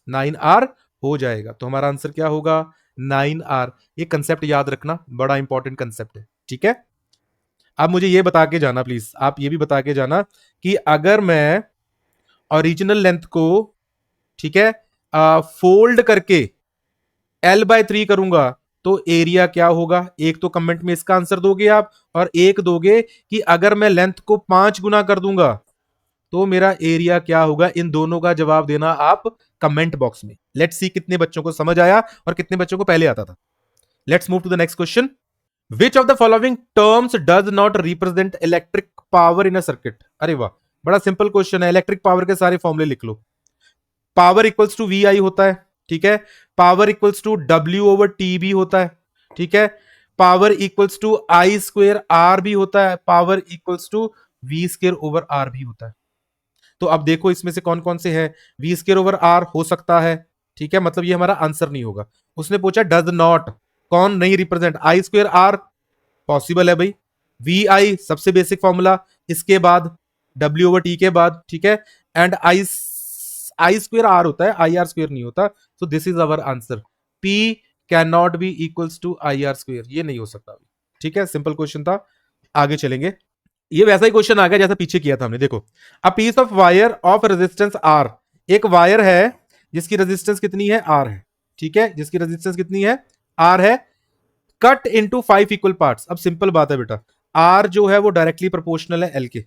9R हो जाएगा। तो हमारा आंसर क्या होगा, 9R। ये कंसेप्ट याद रखना, बड़ा इंपॉर्टेंट कंसेप्ट है। ठीक है, अब मुझे ये बता के जाना प्लीज, आप ये भी बता के जाना कि अगर मैं ओरिजिनल लेंथ को, ठीक है, फोल्ड करके L/3 करूंगा तो एरिया क्या होगा। एक तो कमेंट में इसका आंसर दोगे आप, और एक दोगे कि अगर मैं लेंथ को 5 गुना कर दूंगा तो मेरा एरिया क्या होगा। इन दोनों का जवाब देना आप कमेंट बॉक्स में। लेट्स सी कितने बच्चों को समझ आया और कितने बच्चों को पहले आता था। Let's move to the next question. Which of the following terms does not represent electric power in a circuit. अरे वाह, बड़ा सिंपल क्वेश्चन है। इलेक्ट्रिक पावर के सारे फॉर्मूले लिख लो। पावर इक्वल्स टू VI होता है। ठीक है, पावर इक्वल्स टू W/T भी होता है। ठीक है, पावर इक्वल्स टू I²R भी होता है, पावर इक्वल्स टू V²/R भी होता है। तो अब देखो इसमें से कौन कौन से हैं, V²/R हो सकता है। ठीक है, मतलब ये हमारा आंसर नहीं होगा। उसने पूछा डज नॉट, कौन नहीं रिप्रेजेंट, I²R पॉसिबल है भाई, VI सबसे बेसिक फॉर्मूला, इसके बाद W/T के बाद। ठीक है, एंड I²R होता है, IR² नहीं होता। So this is our answer, P can not be equals to IR², ये नहीं हो सकता। ठीक है, सिंपल क्वेश्चन था, आगे चलेंगे। ये वैसा ही क्वेश्चन आ गया जैसा पीछे किया था हमने। देखो, a piece of wire of resistance R, एक वायर है जिसकी रेजिस्टेंस कितनी है, R है। ठीक है, जिसकी रेजिस्टेंस कितनी है, R है, कट इनटू 5 इक्वल पार्ट्स। अब सिंपल बात है बेटा, R जो है वो डायरेक्टली प्रोपोर्शनल है L के,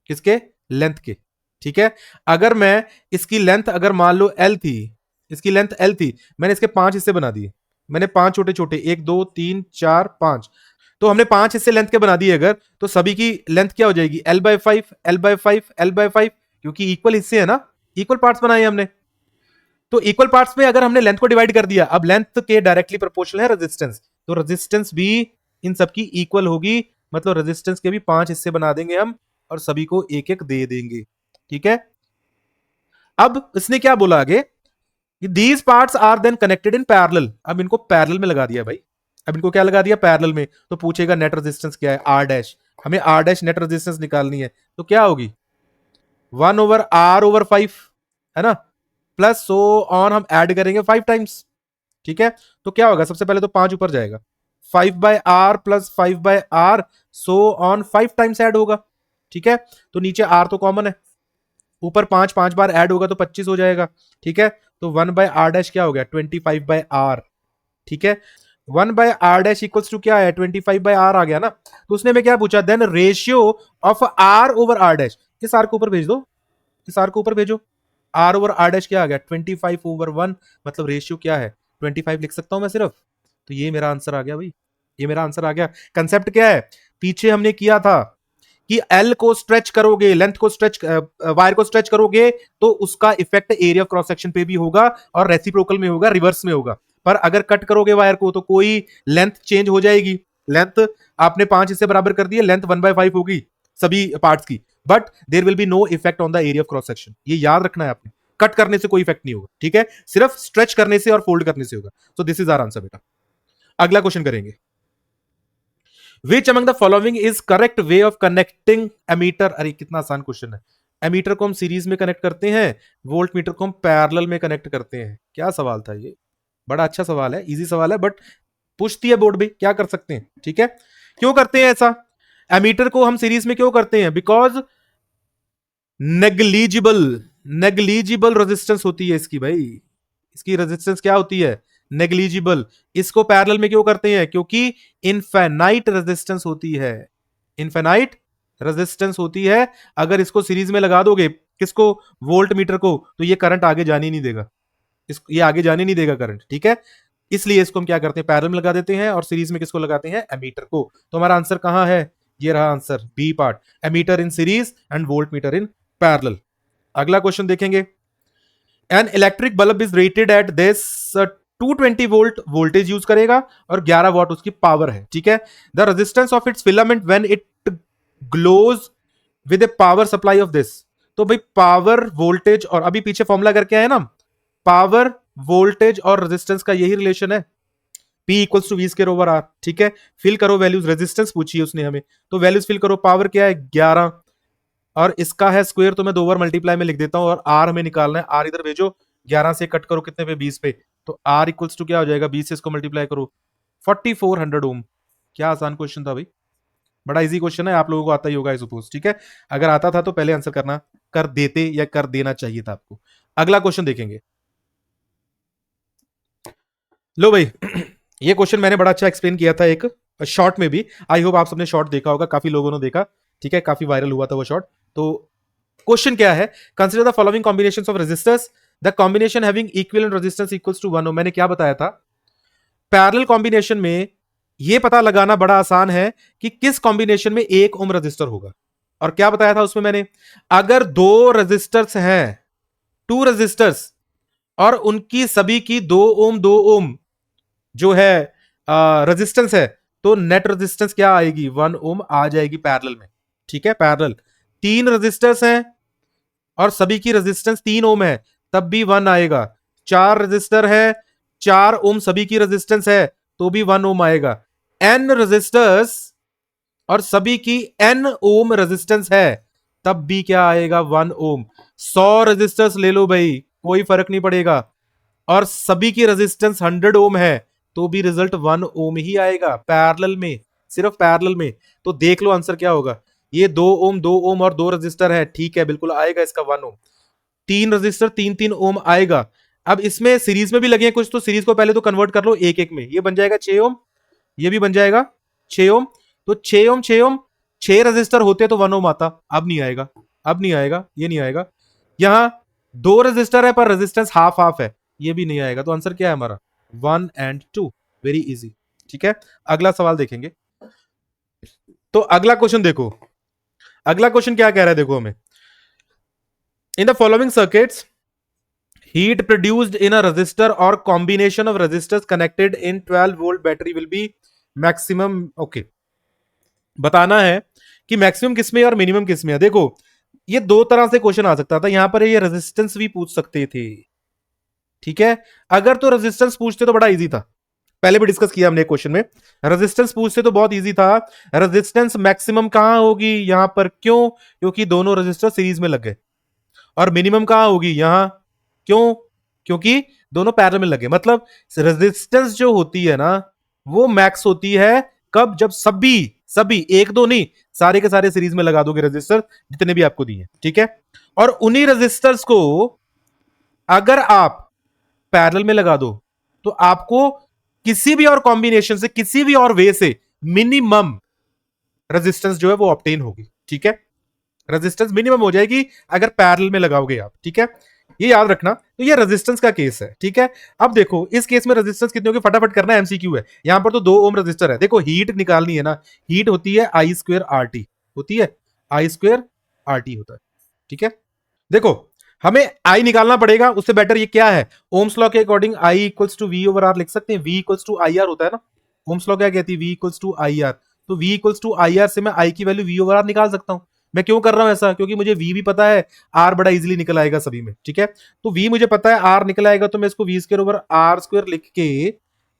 किसके, लेंथ के। ठीक है, अगर मैं इसकी लेंथ अगर मान लो L थी, इसकी लेंथ L थी, मैंने इसके 5 हिस्से बना दिए, मैंने 5 छोटे छोटे, 1 2 3 4 5, तो हमने 5 हिस्से लेंथ के बना दिए अगर, तो सभी की लेंथ क्या हो जाएगी, L/5 L/5 L/5, क्योंकि इक्वल हिस्से है ना, इक्वल पार्ट्स बनाए हमने। तो इक्वल पार्ट्स में अगर हमने लेंथ को डिवाइड कर दिया, अब लेंथ के डायरेक्टली प्रोपोर्शनल है रेजिस्टेंस, तो रेजिस्टेंस भी इन सबकी इक्वल होगी, मतलब रेजिस्टेंस के भी 5 हिस्से बना देंगे हम और सभी को एक एक दे देंगे। ठीक है, अब इसने क्या बोला आगे, these parts are then connected in parallel. अब इनको पैरेलल में लगा दिया भाई, अब इनको क्या लगा दिया, पैरेलल में। तो पूछेगा नेट रेजिस्टेंस क्या है, R डैश, हमें R डैश नेट रेजिस्टेंस निकालनी है, तो क्या होगी 1/R/5, है ना, प्लस सो ऑन हम ऐड करेंगे 5 टाइम्स। ठीक है, तो क्या होगा, सबसे पहले तो 5 ऊपर जाएगा, 5/r plus 5/r, so on 5 times add होगा। ठीक है, तो नीचे r तो कॉमन है, ऊपर 5 बार ऐड होगा तो 25 हो जाएगा। ठीक है, तो 1/r डैश क्या हो गया, 25/r। ठीक है, 1/r डैश इक्वल्स टू क्या है, 25/r आ गया ना। तो उसने में क्या पूछा, then ratio of r over r dash, इस r को ऊपर भेज दो, इस r को ऊपर भेजो, r ओवर r डैश क्या आ गया, 25/1, मतलब रेशियो क्या है, 25 लिख सकता हूं मैं सिर्फ। तो ये मेरा आंसर आ गया भाई, ये मेरा आंसर आ गया। कंसेप्ट क्या है, पीछे हमने किया था कि एल को स्ट्रेच करोगे, लेंथ को स्ट्रेच, वायर को स्ट्रेच करोगे तो उसका effect area of cross section पे भी होगा और रेसिप्रोकल में होगा, रिवर्स में होगा। पर अगर कट करोगे वायर को तो कोई लेंथ चेंज हो जाएगी, लेंथ आपने 5 हिस्से बराबर कर दिए, लेंथ 1/5 होगी सभी पार्ट्स की, but there will be no effect on the area of cross section. ये याद रखना है आपने, कट करने से कोई इफेक्ट नहीं होगा। ठीक है, सिर्फ स्ट्रेच करने से और फोल्ड करने से होगा। So this is our answer बेटा। अगला क्वेश्चन करेंगे, which among the following is correct way of connecting ammeter. अरे कितना आसान क्वेश्चन है, एमीटर को हम सीरीज में कनेक्ट करते हैं, वोल्ट मीटर को हम पैरेलल में कनेक्ट करते हैं। क्या सवाल था ये, बड़ा अच्छा सवाल है, इजी सवाल है, बट पूछती है बोर्ड भी, क्या कर सकते हैं। ठीक है, क्यों करते हैं ऐसा, एमीटर को हम सीरीज में क्यों करते हैं, बिकॉज नेग्लिजिबल, नेग्लिजिबल रेजिस्टेंस होती है इसकी भाई, इसकी रेजिस्टेंस क्या होती है, नेग्लिजिबल। इसको पैरेलल में क्यों करते हैं, क्योंकि इनफाइनाइट रेजिस्टेंस होती है, इनफाइनाइट रेजिस्टेंस होती है। अगर इसको सीरीज में लगा दोगे, किसको, वोल्ट मीटर को, तो ये करंट आगे जाने नहीं देगा, ये आगे जाने नहीं देगा करंट। ठीक है, इसलिए इसको हम क्या करते हैं, पैरेलल में लगा देते हैं और सीरीज में किसको लगाते हैं, एमीटर को। तो हमारा आंसर कहां है, ये रहा answer, B part, ammeter in series and voltmeter in parallel. अगला क्वेश्चन देखेंगे, an electric bulb is rated at this 220 volt voltage use करेगा और 11 वॉट उसकी पावर है। ठीक है, the resistance of its filament when it glows with a power supply of this. तो भाई पावर वोल्टेज, और अभी पीछे फॉर्मूला करके आए ना, पावर वोल्टेज और रेजिस्टेंस का यही रिलेशन है, P equals to V square over R. ठीक है, फिल करो वैल्यूज, रेजिस्टेंस पूछी है उसने हमें, तो वैल्यूज फिल करो, पावर क्या है 11 और इसका है स्क्वायर, तो मैं 2 बार मल्टीप्लाई में लिख देता हूं, और आर हमें निकालना है, आर इधर भेजो, 11 से कट करो कितने पे, 20 पे, तो आर इक्वल्स टू क्या हो जाएगा, 20 से इसको मल्टीप्लाई करो, 4400 ओम। क्या आसान क्वेश्चन था भाई, बड़ा इजी क्वेश्चन है, आप लोगों को आता ही होगा आई सपोज। ठीक है, अगर आता था तो पहले आंसर करना, कर देते या कर देना चाहिए था आपको। अगला क्वेश्चन देखेंगे, लो भाई ये क्वेश्चन मैंने बड़ा अच्छा एक्सप्लेन किया था एक शॉर्ट में भी, आई होप आप सबने शॉर्ट देखा होगा, काफी लोगों ने देखा। ठीक है, काफी वायरल हुआ था वो शॉर्ट। तो क्वेश्चन क्या है, consider the following combinations of resistors, the combination having equivalent resistance equals to 1 ohm. मैंने क्या बताया था, पैरेलल कॉम्बिनेशन में यह पता लगाना बड़ा आसान है कि किस कॉम्बिनेशन में 1 ओम रजिस्टर होगा। और क्या बताया था उसमें मैंने, अगर 2 रजिस्टर्स हैं, 2 रजिस्टर्स, और उनकी सभी की 2 ओम जो है रेजिस्टेंस है, तो नेट रेजिस्टेंस क्या आएगी, 1 ओम आ जाएगी पैरेलल में। ठीक है, पैरेलल 3 रेजिस्टर्स हैं और सभी की रेजिस्टेंस 3 ओम है, तब भी 1 आएगा। 4 रेजिस्टर है, 4 ओम सभी की रेजिस्टेंस है, तो भी 1 ओम आएगा। n रेजिस्टर्स और सभी की n ओम रेजिस्टेंस है, तब भी क्या आएगा, 1 ओम। 100 रेजिस्टर्स ले लो भाई, कोई फर्क नहीं पड़ेगा, और सभी की रेजिस्टेंस 100 ओम है, तो भी रिजल्ट 1 ओम ही आएगा पैरेलल में, सिर्फ पैरेलल में। तो देख लो आंसर क्या होगा, ये 2 ओम 2 ओम और 2 रजिस्टर है, ठीक है, बिल्कुल आएगा इसका 1 ओम। 3 रजिस्टर 3 ओम आएगा। अब इसमें सीरीज में भी लगे हैं कुछ, तो सीरीज को पहले तो कन्वर्ट कर लो एक एक में, ये बन जाएगा 6 ओम, ये भी बन जाएगा 6 ओम। तो 6 ओम 6 ओम, 6 रजिस्टर होते तो 1 ओम आता, अब नहीं आएगा, अब नहीं आएगा, ये नहीं आएगा। यहां 2 रजिस्टर है पर रेजिस्टेंस हाफ हाफ है, ये भी नहीं आएगा। तो आंसर क्या है हमारा, 1 एंड 2, वेरी इजी। ठीक है, अगला सवाल देखेंगे। तो अगला क्वेश्चन देखो, अगला क्वेश्चन क्या कह रहा है, देखो हमें, in the following circuits heat produced in a resistor or combination of resistors connected in 12 volt battery will be maximum। okay, बताना है कि मैक्सिमम किसमें और मिनिमम किसमें है। देखो ये 2 तरह से क्वेश्चन आ सकता था, यहां पर ये रेजिस्टेंस भी पूछ सकते थे। ठीक है, अगर तो रेजिस्टेंस पूछते तो बड़ा इजी था, पहले भी डिस्कस किया हमने क्वेश्चन में, रेजिस्टेंस पूछते तो बहुत इजी था। रेजिस्टेंस मैक्सिमम कहां होगी, यहां पर, क्यों, क्योंकि दोनों रेजिस्टर सीरीज में लग गए। और मिनिमम कहां होगी, यहां, क्यों? क्योंकि दोनों पैरेलल में लगे, मतलब रेजिस्टेंस जो होती है ना वो मैक्स होती है कब? जब सभी सभी, एक दो नहीं, सारे के सारे सीरीज में लगा दोगे रेजिस्टर जितने भी आपको दिए, ठीक है। और उन्हीं रेजिस्टर्स को अगर आप पैरेलल में लगा दो तो आपको किसी भी और कॉम्बिनेशन से, किसी भी और वे से मिनिमम रेजिस्टेंस जो है वो ऑब्टेन होगी, ठीक है। रेजिस्टेंस मिनिमम हो जाएगी अगर पैरेलल में लगाओगे आप, ठीक है। ये याद रखना। तो ये रेजिस्टेंस का केस है, ठीक है। अब देखो इस केस में रेजिस्टेंस कितनी होगी, फटाफट करना है, एमसीक्यू है। यहां पर तो 2 ओम रेजिस्टर है। देखो हीट निकालनी है ना, हीट होती है आई स्क्वेयर आर टी, होती है आई स्क्वेयर आर टी होता है, ठीक है। देखो हमें आई निकालना पड़ेगा, उससे बेटर ये क्या है, ओम्स लॉ के according I equals to V over R लिख सकते हैं। V equals to I R होता है ना, ओम्स लॉ क्या कहती है, V equals to I R. तो V equals to I R से मैं आई की वैल्यू वी ओवर आर निकाल सकता हूं। मैं क्यों कर रहा हूं ऐसा, क्योंकि मुझे वी भी पता है, आर बड़ा इजीली निकल आएगा सभी में, ठीक है। तो वी मुझे पता है, आर निकल आएगा, तो मैं इसको V square over R square लिख के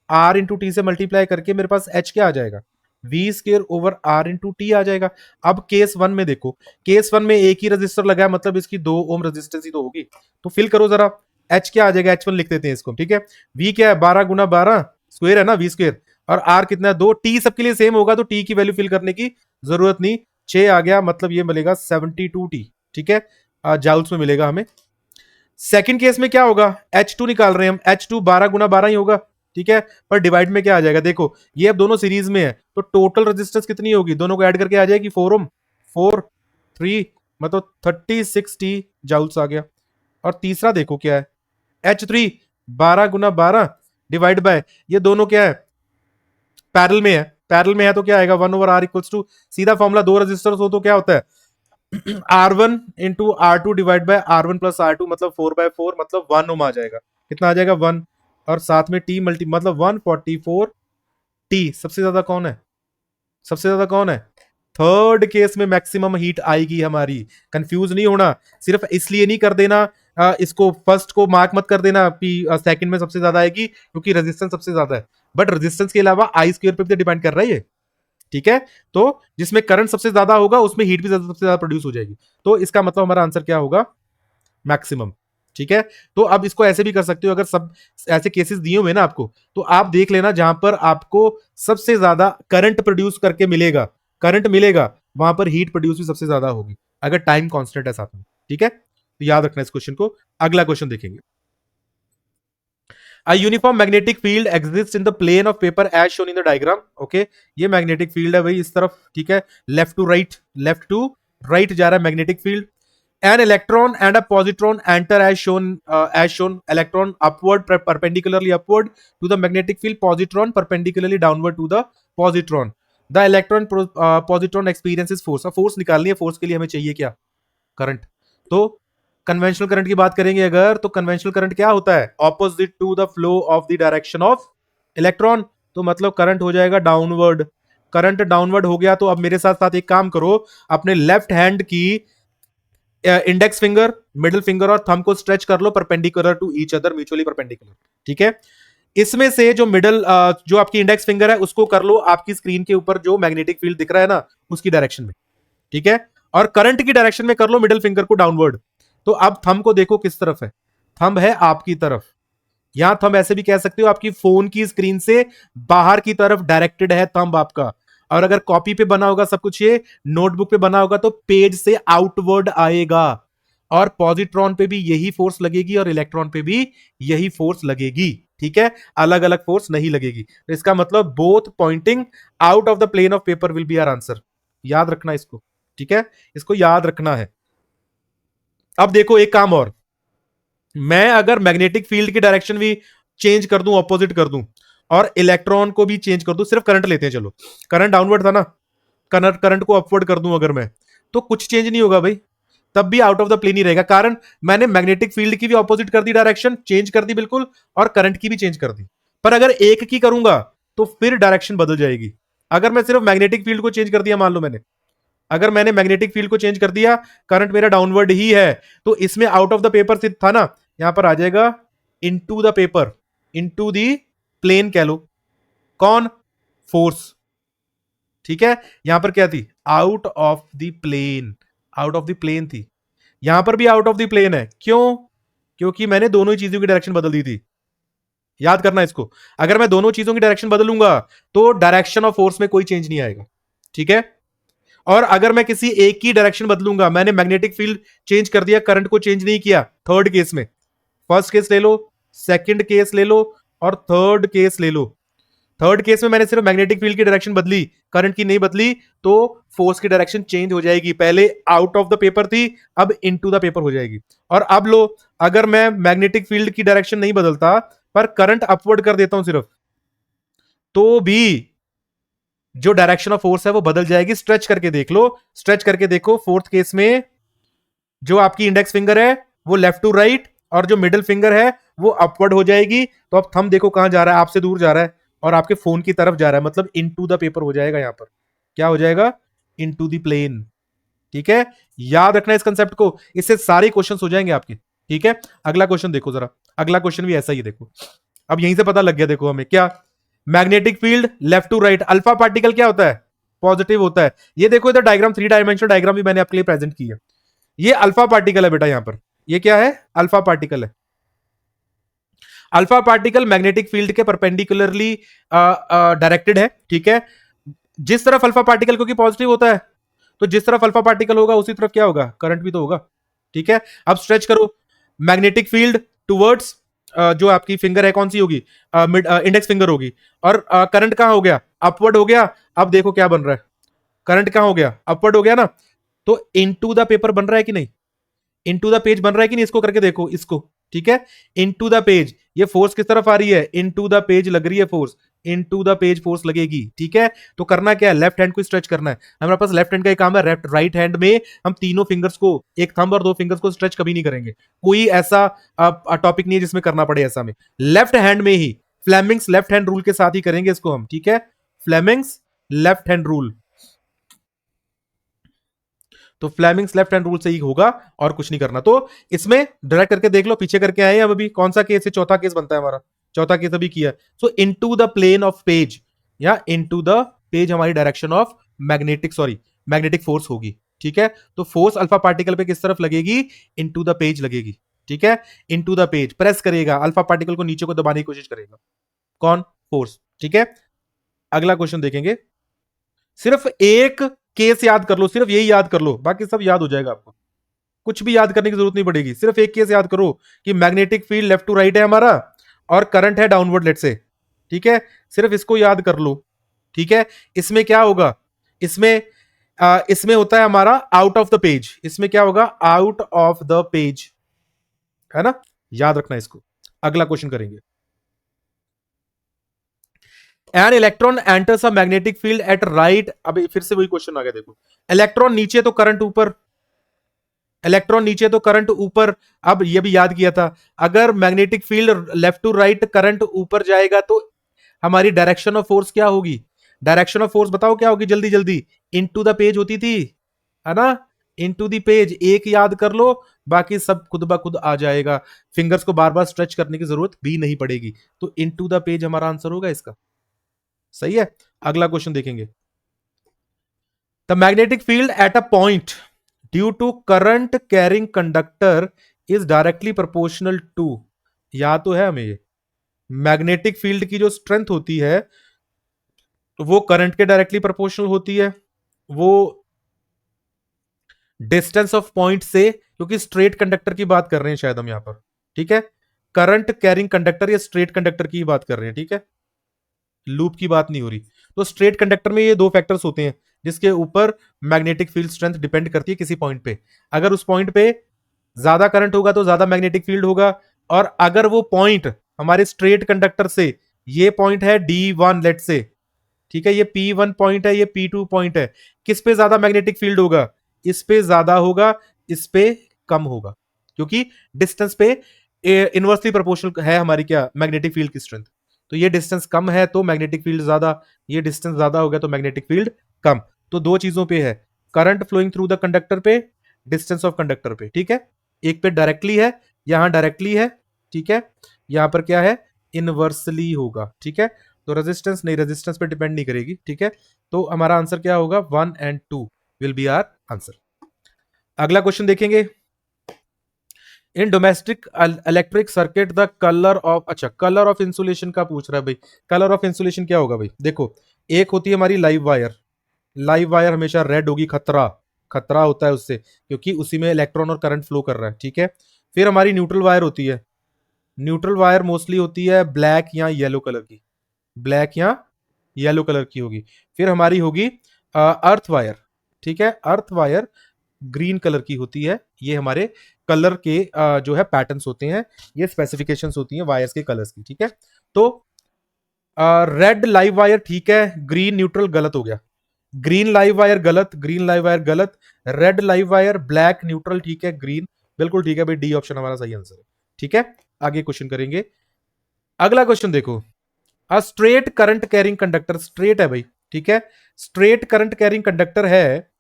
आर इंटू टी से मल्टीप्लाई करके मेरे पास एच क्या आ जाएगा, V square over R into T आ जाएगा। अब केस वन में देखो, केस वन में एक ही रजिस्टर लगा है, मतलब इसकी 2 ओम रेजिस्टेंस ही तो होगी। तो फिल करो जरा, एच क्या आ जाएगा, एच वन लिख देते हैं इसको, ठीक है। वी क्या है, 12 गुना 12 स्क्वायर है ना, वी स्क्वायर, और आर कितना है 2, टी सबके लिए सेम होगा तो टी की वैल्यू फिल करने की जरूरत नहीं, 6 आ गया, मतलब ये मिलेगा 72 टी, ठीक है, जाउल्स में मिलेगा हमें। सेकंड केस में क्या होगा, H2 निकाल रहे हैं हम, H2 12 गुना 12 ही होगा, ठीक है। पर डिवाइड में क्या आ जाएगा, देखो ये अब दोनों सीरीज में है तो टोटल रेजिस्टेंस कितनी होगी, दोनों को ऐड करके आ जाएगी 4 ओम, 4 3 मतलब 36 टी जाउल्स आ गया। और तीसरा देखो क्या है, H3 12 गुना 12 डिवाइड बाय, ये दोनों क्या है, पैरेलल में है, पैरेलल में है तो क्या आएगा, 1 ओवर आर इक्वल्स टू, सीधा फॉर्मूला, दो रेजिस्टर्स हो तो क्या होता है R one into R two divide by R one plus R two, मतलब 4/4, मतलब 1 ओम आ जाएगा, कितना आ जाएगा 1, और साथ में टी मल्टी, मतलब 144 टी। सबसे ज्यादा कौन है, सबसे ज्यादा कौन है, थर्ड केस में मैक्सिमम हीट आएगी हमारी। कंफ्यूज नहीं होना, सिर्फ इसलिए नहीं कर देना, इसको फर्स्ट को मार्क मत कर देना कि सेकंड में सबसे ज्यादा आएगी, क्योंकि रेजिस्टेंस सबसे ज्यादा है, बट रेजिस्टेंस के अलावा आई स्क्वायर पे भी डिपेंड कर रहा है ये, ठीक है। तो जिसमें करंट सबसे ज्यादा होगा उसमें हीट भी सबसे ज्यादा प्रोड्यूस हो जाएगी, तो इसका मतलब हमारा आंसर क्या होगा, मैक्सिमम, ठीक है। तो अब इसको ऐसे भी कर सकते हो, अगर सब ऐसे केसेस दिए हुए ना आपको, तो आप देख लेना जहां पर आपको सबसे ज्यादा करंट प्रोड्यूस करके मिलेगा, करंट मिलेगा, वहां पर हीट प्रोड्यूस भी सबसे ज्यादा होगी, अगर टाइम कांस्टेंट है साथ में, ठीक है। तो याद रखना इस क्वेश्चन को। अगला क्वेश्चन देखेंगे, A uniform magnetic field exists in the plane of paper as shown in the diagram. Okay, ये मैग्नेटिक फील्ड है भाई इस तरफ, ठीक है, left to right, left to right जा रहा है magnetic field. An electron and a positron enter as shown. Electron upward, perpendicularly upward to the magnetic field. Positron perpendicularly downward to the positron. The electron positron experiences force. अब force निकालनी है, force के लिए हमें चाहिए क्या, current. तो conventional current की बात करेंगे अगर, तो कन्वेंशनल करंट क्या होता है, opposite to the flow of the direction of electron, तो मतलब करंट हो जाएगा डाउनवर्ड। करंट डाउनवर्ड हो गया तो अब मेरे साथ साथ एक काम करो, अपने लेफ्ट हैंड की इंडेक्स फिंगर, मिडिल फिंगर और थंब को स्ट्रेच कर लो perpendicular to each other, mutually perpendicular, ठीक है। इसमें से जो मिडिल जो आपकी इंडेक्स फिंगर है उसको कर लो आपकी स्क्रीन के ऊपर जो मैग्नेटिक फील्ड दिख रहा है ना उसकी डायरेक्शन में, ठीक है। और करंट की डायरेक्शन में कर लो मिडिल फिंगर को डाउनवर्ड। तो अब थंब को देखो किस तरफ है, थंब है आपकी तरफ। यहां थंब ऐसे भी कह सकते हो आपकी फोन की स्क्रीन से बाहर की तरफ डायरेक्टेड है थंब आपका। और अगर कॉपी पे बना होगा सब कुछ, ये नोटबुक पे बना होगा तो पेज से आउटवर्ड आएगा। और पॉजिट्रॉन पे भी यही फोर्स लगेगी और इलेक्ट्रॉन पे भी यही फोर्स लगेगी, ठीक है, अलग अलग फोर्स नहीं लगेगी। तो इसका मतलब both pointing out of the plane of paper will be our answer. याद रखना इसको, ठीक है, इसको याद रखना है। अब देखो एक काम और, मैं अगर मैग्नेटिक फील्ड की डायरेक्शन भी चेंज कर दूं, ऑपोजिट कर दूं, और इलेक्ट्रॉन को भी चेंज कर दूं, सिर्फ करंट लेते हैं चलो, करंट डाउनवर्ड था ना, करंट करंट को अपवर्ड कर दूं अगर मैं, तो कुछ चेंज नहीं होगा भाई, तब भी आउट ऑफ द प्लेन ही रहेगा, कारण मैंने मैग्नेटिक फील्ड की भी ऑपोजिट कर दी, डायरेक्शन चेंज कर दी बिल्कुल, और करंट की भी चेंज कर दी। पर अगर एक की करूंगा तो फिर डायरेक्शन बदल जाएगी। अगर मैं सिर्फ मैग्नेटिक फील्ड को चेंज कर दिया, मान लो मैंने, अगर मैंने मैग्नेटिक फील्ड को चेंज कर दिया, करंट मेरा डाउनवर्ड ही है, तो इसमें आउट ऑफ द पेपर था ना, यहां पर आ जाएगा into the paper, into the plane कह लो, कौन, फोर्स, ठीक है। यहां पर क्या थी, out of the plane, out of the plane थी, यहां पर भी आउट ऑफ द प्लेन है, क्यों, क्योंकि मैंने दोनों ही चीजों की डायरेक्शन बदल दी थी। याद करना इसको, अगर मैं दोनों चीजों की डायरेक्शन बदलूंगा तो डायरेक्शन ऑफ फोर्स में कोई चेंज नहीं आएगा, ठीक है। और अगर मैं किसी एक की डायरेक्शन बदलूंगा, मैंने मैग्नेटिक फील्ड चेंज कर दिया, करंट को चेंज नहीं किया, थर्ड केस में, फर्स्ट केस ले लो, सेकंड केस ले लो और थर्ड केस ले लो। थर्ड केस में मैंने सिर्फ मैग्नेटिक फील्ड की डायरेक्शन बदली, करंट की नहीं बदली, तो फोर्स की डायरेक्शन चेंज हो जाएगी। पहले आउट ऑफ द पेपर थी, अब इनटू द पेपर हो जाएगी। और अब लो, अगर मैं मैग्नेटिक फील्ड की डायरेक्शन नहीं बदलता पर करंट अपवर्ड कर देता हूं सिर्फ, तो भी जो डायरेक्शन ऑफ फोर्स है वो बदल जाएगी। स्ट्रेच करके देख लो, स्ट्रेच करके देखो, फोर्थ केस में जो आपकी इंडेक्स फिंगर है वो लेफ्ट टू राइट और जो मिडिल फिंगर है वो अपवर्ड हो जाएगी। तो अब थंब देखो कहां जा रहा है, आपसे दूर जा रहा है और आपके फोन की तरफ जा रहा है, मतलब इनटू द पेपर हो जाएगा। यहां पर क्या हो जाएगा, इनटू द प्लेन, ठीक है। याद रखना इस कंसेप्ट को, इससे सारे क्वेश्चन हो जाएंगे आपके, ठीक है। अगला क्वेश्चन देखो जरा, अगला क्वेश्चन भी ऐसा ही देखो। अब यहीं से पता लग गया देखो हमें क्या, magnetic field left to right, alpha particle क्या होता है, पॉजिटिव होता है। ये देखो इधर डायग्राम, 3 डायमेंशनल डायग्राम भी मैंने आपके लिए प्रेजेंट की है। ये अल्फा पार्टिकल है बेटा, यहां पर ये क्या है, अल्फा पार्टिकल है। अल्फा पार्टिकल मैग्नेटिक फील्ड के परपेंडिकुलरली डायरेक्टेड है, ठीक है। जिस तरफ अल्फा पार्टिकल क्योंकि पॉजिटिव होता है, तो जिस तरफ अल्फा पार्टिकल होगा उसी तरफ क्या होगा, करंट भी तो होगा, ठीक है। अब स्ट्रेच करो मैग्नेटिक फील्ड टूवर्ड्स, जो आपकी फिंगर है कौन सी होगी, इंडेक्स फिंगर होगी। और करंट कहां हो गया, अपवर्ड हो गया। अब देखो क्या बन रहा है, करंट कहां हो गया, अपवर्ड हो गया ना, तो इनटू द पेपर बन रहा है कि नहीं, इनटू द पेज बन रहा है कि नहीं, इसको करके देखो इसको, ठीक है। इनटू द पेज, ये फोर्स किस तरफ आ रही है, इनटू द पेज लग रही है force, into the page force लगेगी, ठीक है। तो करना क्या है, लेफ्ट हैंड को स्ट्रेच करना है। हमारे पास लेफ्ट हैंड का एक काम है, लेफ्ट राइट हैंड में हम तीनों फिंगर्स को, एक थंब और 2 फिंगर्स को स्ट्रेच कभी नहीं करेंगे। कोई ऐसा टॉपिक नहीं है जिसमें करना पड़े ऐसा में, लेफ्ट हैंड में ही, फ्लेमिंग्स लेफ्ट हैंड रूल के साथ ही करेंगे इसको हम, ठीक है। फ्लेमिंग्स लेफ्ट हैंड रूल, तो फ्लेमिंग्स लेफ्ट हैंड रूल से ही होगा और कुछ नहीं करना। तो इसमें डायरेक्ट करके देख लो, पीछे करके आए हैं। अब अभी कौन सा केस है, चौथा केस बनता है हमारा, चौथा केस अभी किया। So into the plane of page या इनटू द पेज हमारी direction of magnetic, sorry magnetic force होगी, ठीक है। तो फोर्स अल्फा पार्टिकल पे किस तरफ लगेगी, इनटू द पेज लगेगी, ठीक है। इनटू द पेज प्रेस करेगा, अल्फा पार्टिकल को नीचे को दबाने की कोशिश करेगा, कौन, फोर्स, ठीक है। अगला क्वेश्चन देखेंगे, सिर्फ एक केस याद कर लो, सिर्फ यही याद कर लो, बाकी सब याद हो जाएगा आपको, कुछ भी याद करने की जरूरत नहीं पड़ेगी। सिर्फ एक केस याद करो कि magnetic field left to right है हमारा और करंट है डाउनवर्ड लेट से, ठीक है। सिर्फ इसको याद कर लो, ठीक है। इसमें क्या होगा, इसमें इसमें होता है हमारा आउट ऑफ द पेज, इसमें क्या होगा, आउट ऑफ द पेज, है ना, याद रखना इसको। अगला क्वेश्चन करेंगे, an electron enters a magnetic field eight right, अभी फिर से वही क्वेश्चन आ गया देखो, इलेक्ट्रॉन नीचे तो करंट ऊपर, इलेक्ट्रॉन नीचे तो करंट ऊपर। अब ये भी याद किया था, अगर magnetic field left to right current ऊपर जाएगा तो हमारी डायरेक्शन ऑफ फोर्स क्या होगी, डायरेक्शन ऑफ फोर्स बताओ क्या होगी, जल्दी जल्दी, इनटू द पेज होती थी, है ना, इनटू द पेज, एक याद कर लो, बाकी सब खुद ब खुद आ जाएगा, फिंगर्स को बार बार स्ट्रेच करने की जरूरत भी नहीं पड़ेगी। तो इनटू द पेज हमारा आंसर होगा इसका, सही है। अगला क्वेश्चन देखेंगे, the magnetic field at a point due to current carrying conductor is directly proportional to, या तो है हमें ये, मैग्नेटिक फील्ड की जो स्ट्रेंथ होती है वो करंट के डायरेक्टली प्रोपोर्शनल होती है, वो डिस्टेंस ऑफ पॉइंट से, क्योंकि स्ट्रेट कंडक्टर की बात कर रहे हैं शायद हम यहां पर, ठीक है। करंट कैरिंग कंडक्टर या स्ट्रेट कंडक्टर की बात कर रहे हैं, ठीक है, लूप की बात नहीं हो रही। तो स्ट्रेट कंडक्टर में ये 2 फैक्टर्स होते हैं जिसके ऊपर मैग्नेटिक फील्ड स्ट्रेंथ डिपेंड करती है किसी पॉइंट पे। अगर उस पॉइंट पे ज्यादा करंट होगा तो ज्यादा मैग्नेटिक फील्ड होगा, और अगर वो पॉइंट हमारे स्ट्रेट कंडक्टर से, ये पॉइंट है D1 लेट से, ठीक है, ये P1 पॉइंट है, ये P2 पॉइंट है, किस पे ज्यादा मैग्नेटिक फील्ड होगा, इस पे ज्यादा होगा, इस पे कम होगा, क्योंकि डिस्टेंस पे इनवर्सली प्रोपोर्शनल है हमारी क्या, मैग्नेटिक फील्ड की स्ट्रेंथ। तो ये डिस्टेंस कम है तो मैग्नेटिक फील्ड ज्यादा, ये डिस्टेंस ज्यादा हो गया तो मैग्नेटिक फील्ड कम। तो 2 चीजों पे है, current flowing through the conductor पे, डिस्टेंस ऑफ कंडक्टर पे, ठीक है। एक पे डायरेक्टली है, यहां डायरेक्टली है, ठीक है, यहां पर क्या है, इनवर्सली होगा, ठीक है। तो रेजिस्टेंस नहीं, रेजिस्टेंस पे डिपेंड नहीं करेगी, ठीक है। तो हमारा आंसर क्या होगा, 1 and 2 will be our answer. अगला क्वेश्चन देखेंगे, in domestic electric circuit the colour of, अच्छा कलर ऑफ इंसुलेशन का पूछ रहा है भाई। कलर ऑफ इंसुलेशन क्या होगा भाई? देखो, एक होती है हमारी लाइव वायर। लाइव वायर हमेशा रेड होगी, खतरा, खतरा होता है उससे, क्योंकि उसी में इलेक्ट्रॉन और करंट फ्लो कर रहा है, ठीक है। फिर हमारी न्यूट्रल वायर होती है। न्यूट्रल वायर मोस्टली होती है ब्लैक या येलो कलर की, ब्लैक या येलो कलर की होगी। फिर हमारी होगी अर्थ वायर, ठीक है। अर्थ वायर ग्रीन कलर की होती है। ये हमारे कलर के जो है पैटर्न्स होते हैं, ये स्पेसिफिकेशंस होती हैं वायर्स के कलर्स की, ठीक है। तो रेड लाइव वायर ठीक है, ग्रीन न्यूट्रल गलत हो गया, ग्रीन लाइव वायर गलत, ग्रीन लाइव वायर गलत, red live wire, black neutral ठीक है, ग्रीन बिल्कुल ठीक है भाई, डी ऑप्शन हमारा सही आंसर है, ठीक है। आगे क्वेश्चन करेंगे। अगला क्वेश्चन देखो, a straight current carrying conductor, straight है भाई, ठीक है, स्ट्रेट करंट कैरिंग कंडक्टर है,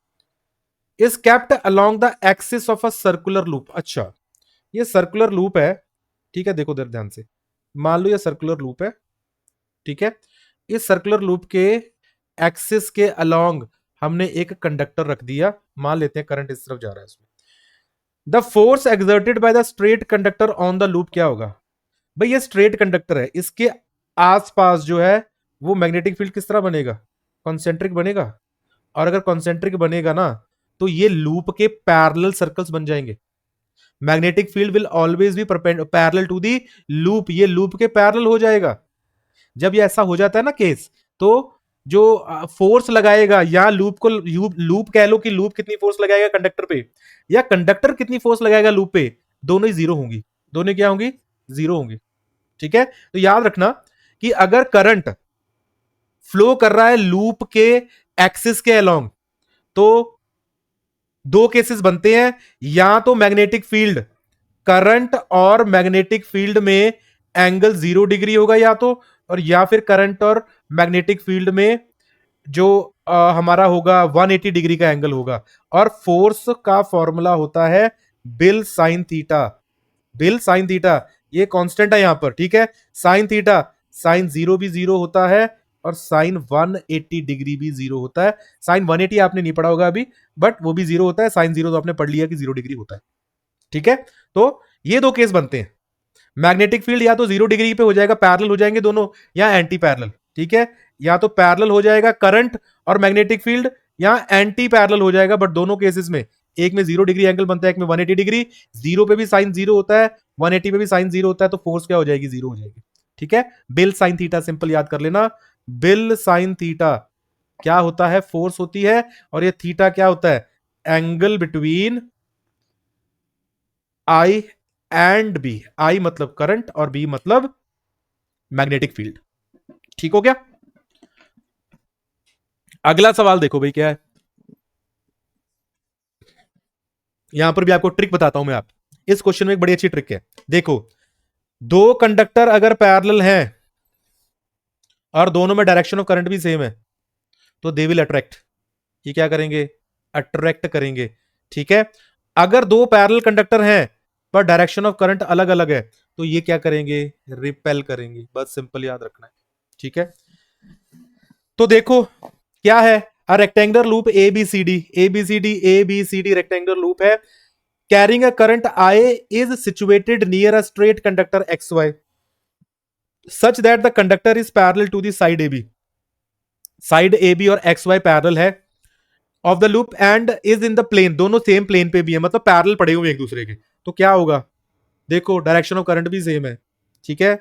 is kept along the axis of a circular loop. अच्छा, ये सर्कुलर लूप है, ठीक है। देखो ध्यान से, मान लो ये सर्कुलर लूप है, ठीक है। इस सर्कुलर लूप के एक्सिस के अलोंग हमने एक कंडक्टर रख दिया, मान लेते हैं करंट इस तरफ जा रहा है इसमें। The force exerted by the straight conductor on the loop क्या होगा भाई? ये स्ट्रेट कंडक्टर है, इसके आसपास जो है वो मैग्नेटिक फील्ड किस तरह बनेगा? कॉन्सेंट्रिक बनेगा। और अगर कॉन्सेंट्रिक बनेगा ना, तो ये लूप के पैरेलल सर्कल्स बन जाएंगे। Magnetic field will always be parallel to the loop, ये लूप के पैरेलल हो जाएगा। जब ये ऐसा हो जाता है ना केस, तो जो फोर्स लगाएगा, या लूप को लूप कह लो कि लूप कितनी फोर्स लगाएगा कंडक्टर पे, या कंडक्टर कितनी फोर्स लगाएगा लूप पे, दोनों ही जीरो होंगी, दोनों क्या होंगी? जीरो होंगी, ठीक है। तो याद रखना कि अगर करंट फ्लो कर रहा है लूप के एक्सिस के अलोंग, तो दो केसेस बनते हैं, या तो मैग्नेटिक फील्ड, करंट और मैग्नेटिक फील्ड में एंगल 0 डिग्री होगा या तो, और या फिर करंट और मैग्नेटिक फील्ड में जो हमारा होगा 180 डिग्री का एंगल होगा। और फोर्स का फॉर्मूला होता है bill sine theta, bill sine theta, ये कांस्टेंट है यहां पर, ठीक है। साइन थीटा, साइन 0 भी 0 होता है, और साइन 180 डिग्री भी 0 होता है। साइन 180 आपने नहीं पढ़ा होगा अभी, बट वो भी 0 होता है। साइन 0 तो आपने पढ़ लिया कि 0 डिग्री होता है, ठीक है। तो ये दो केस बनते हैं, मैग्नेटिक फील्ड या तो 0 डिग्री पे हो जाएगा, पैरेलल हो जाएंगे दोनों, या एंटी पैरेलल, ठीक है। या तो पैरेलल हो जाएगा करंट और मैग्नेटिक फील्ड, या एंटी पैरेलल हो जाएगा, बट दोनों केसेस में एक में 0 डिग्री एंगल बनता है, एक में 180 डिग्री। 0 पे भी साइन 0 होता है, 180 पे भी साइन 0 होता है, तो फोर्स क्या हो जाएगी? 0 हो जाएगी, ठीक है। बिल साइन थीटा सिंपल याद कर लेना, बिल साइन थीटा क्या होता है? फोर्स होती है, और ये थीटा क्या होता है? Angle between I and B. I मतलब करंट और बी मतलब मैग्नेटिक फील्ड, ठीक हो गया। अगला सवाल देखो भाई क्या है, यहां पर भी आपको ट्रिक बताता हूं मैं। आप इस क्वेश्चन में एक बड़ी अच्छी ट्रिक है, देखो, दो कंडक्टर अगर पैरेलल हैं और दोनों में डायरेक्शन ऑफ करंट भी सेम है, तो दे विल अट्रैक्ट, ये क्या करेंगे? अट्रैक्ट करेंगे, ठीक है। अगर दो पैरेलल कंडक्टर हैं पर डायरेक्शन ऑफ करंट अलग अलग है, तो ये क्या करेंगे? रिपेल करेंगे, बस सिंपल याद रखना है, ठीक है। तो देखो क्या है, a rectangular loop A B C D, A B C D, A B C D rectangular loop है, carrying a current I is situated near a straight conductor X Y such that the conductor is parallel to the side A B, side A B और X Y parallel है of the loop and is in the plane, दोनों same plane पे भी है, मतलब parallel पड़े हुए एक दूसरे के। तो क्या होगा? देखो डायरेक्शन ऑफ करंट भी सेम है, ठीक है।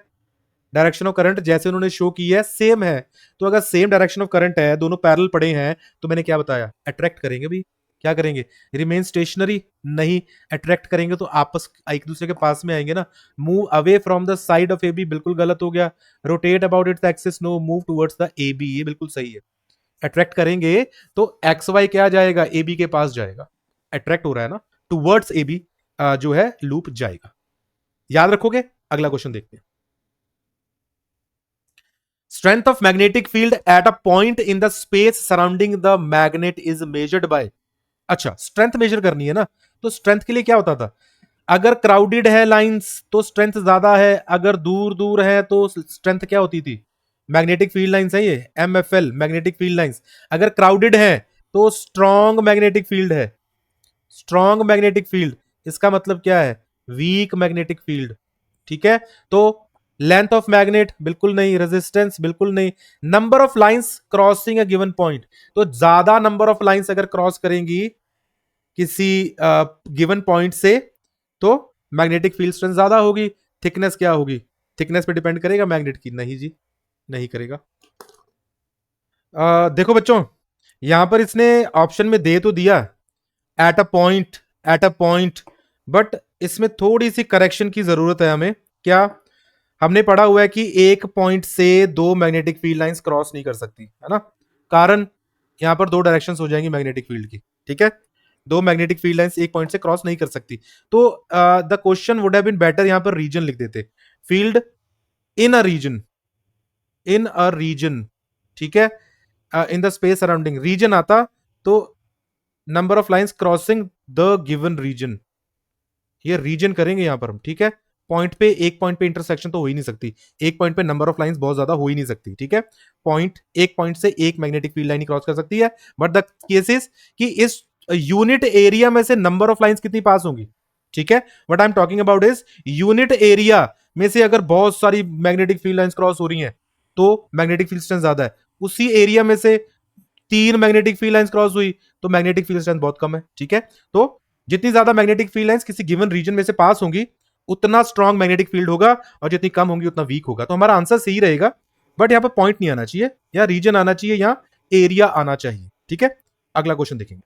डायरेक्शन ऑफ करंट जैसे उन्होंने शो की है सेम है, तो अगर सेम डायरेक्शन ऑफ करंट है, दोनों पैरेलल पड़े हैं, तो मैंने क्या बताया? अट्रैक्ट करेंगे भी। क्या करेंगे? रिमेन स्टेशनरी नहीं, अट्रैक्ट करेंगे तो आपस एक दूसरे के पास में आएंगे ना। Move away from the side of A B, बिल्कुल गलत हो गया। Rotate about its axis, no, move towards the A B, ये बिल्कुल सही है। अट्रैक्ट करेंगे तो एक्स वाई क्या जाएगा? ए बी के पास जाएगा, अट्रैक्ट हो रहा है ना, टुवर्ड्स ए बी जो है लूप जाएगा, याद रखोगे। अगला क्वेश्चन देखते हैं, strength of magnetic field at a point in the space surrounding the magnet is measured by. अच्छा, स्ट्रेंथ मेजर करनी है ना, तो स्ट्रेंथ के लिए क्या होता था? अगर क्राउडेड है लाइंस तो स्ट्रेंथ ज्यादा है, अगर दूर दूर है तो स्ट्रेंथ क्या होती थी? मैग्नेटिक फील्ड लाइंस है ये, MFL मैग्नेटिक फील्ड लाइंस। अगर क्राउडेड है तो स्ट्रॉन्ग मैग्नेटिक फील्ड है, स्ट्रॉन्ग मैग्नेटिक फील्ड, इसका मतलब क्या है? वीक मैग्नेटिक फील्ड, ठीक है। तो लेंथ ऑफ मैग्नेट बिल्कुल नहीं, रेजिस्टेंस बिल्कुल नहीं, number of lines crossing a given point, तो ज्यादा नंबर ऑफ लाइंस अगर क्रॉस करेंगी किसी गिवन पॉइंट से तो मैग्नेटिक फील्ड स्ट्रेंथ ज्यादा होगी। थिकनेस क्या होगी, थिकनेस पे डिपेंड करेगा मैग्नेट की? नहीं जी, नहीं करेगा। देखो बच्चों, यहां पर इसने ऑप्शन में दे तो दिया eight a point, eight a point, but इसमें थोड़ी सी करेक्शन की जरूरत है हमें। क्या? हमने पढ़ा हुआ है कि एक पॉइंट से दो मैग्नेटिक फील्ड लाइंस क्रॉस नहीं कर सकती, है ना। कारण यहां पर दो डायरेक्शंस हो जाएंगी मैग्नेटिक फील्ड की, ठीक है। दो मैग्नेटिक फील्ड लाइंस एक पॉइंट से क्रॉस नहीं कर सकती। तो the question would have been better, यहां पर रीजन लिख देते, field in a region, in a region, ठीक है, in the space surrounding region आता तो number of lines crossing the given region, ये रीजन करेंगे यहां पर हम, ठीक है। पॉइंट पे, एक पॉइंट पे इंटरसेक्शन तो हो ही नहीं सकती, एक पॉइंट पे नंबर ऑफ लाइंस बहुत ज्यादा हो ही नहीं सकती, ठीक है। पॉइंट, एक पॉइंट से एक मैग्नेटिक फील्ड लाइन ही क्रॉस कर सकती है, बट द केस इज कि इस यूनिट एरिया में से नंबर ऑफ लाइंस कितनी पास होंगी, ठीक है। What I am talking about is unit area में से अगर बहुत सारी मैग्नेटिक फील्ड लाइंस क्रॉस हो रही हैं तो मैग्नेटिक फील्ड स्ट्रेंथ ज्यादा है। उसी एरिया में से तीन मैग्नेटिक फील्ड लाइंस क्रॉस हुई तो मैग्नेटिक फील्ड स्ट्रेंथ बहुत कम है, ठीक है। तो जितनी ज्यादा मैग्नेटिक फील्ड लाइंस किसी गिवन रीजन में से पास होंगी उतना स्ट्रॉन्ग मैग्नेटिक फील्ड होगा, और जितनी कम होंगी उतना वीक होगा। तो हमारा आंसर सही रहेगा, बट यहां पर पॉइंट नहीं आना चाहिए, या रीजन आना चाहिए, या एरिया आना चाहिए, ठीक है। अगला क्वेश्चन देखेंगे।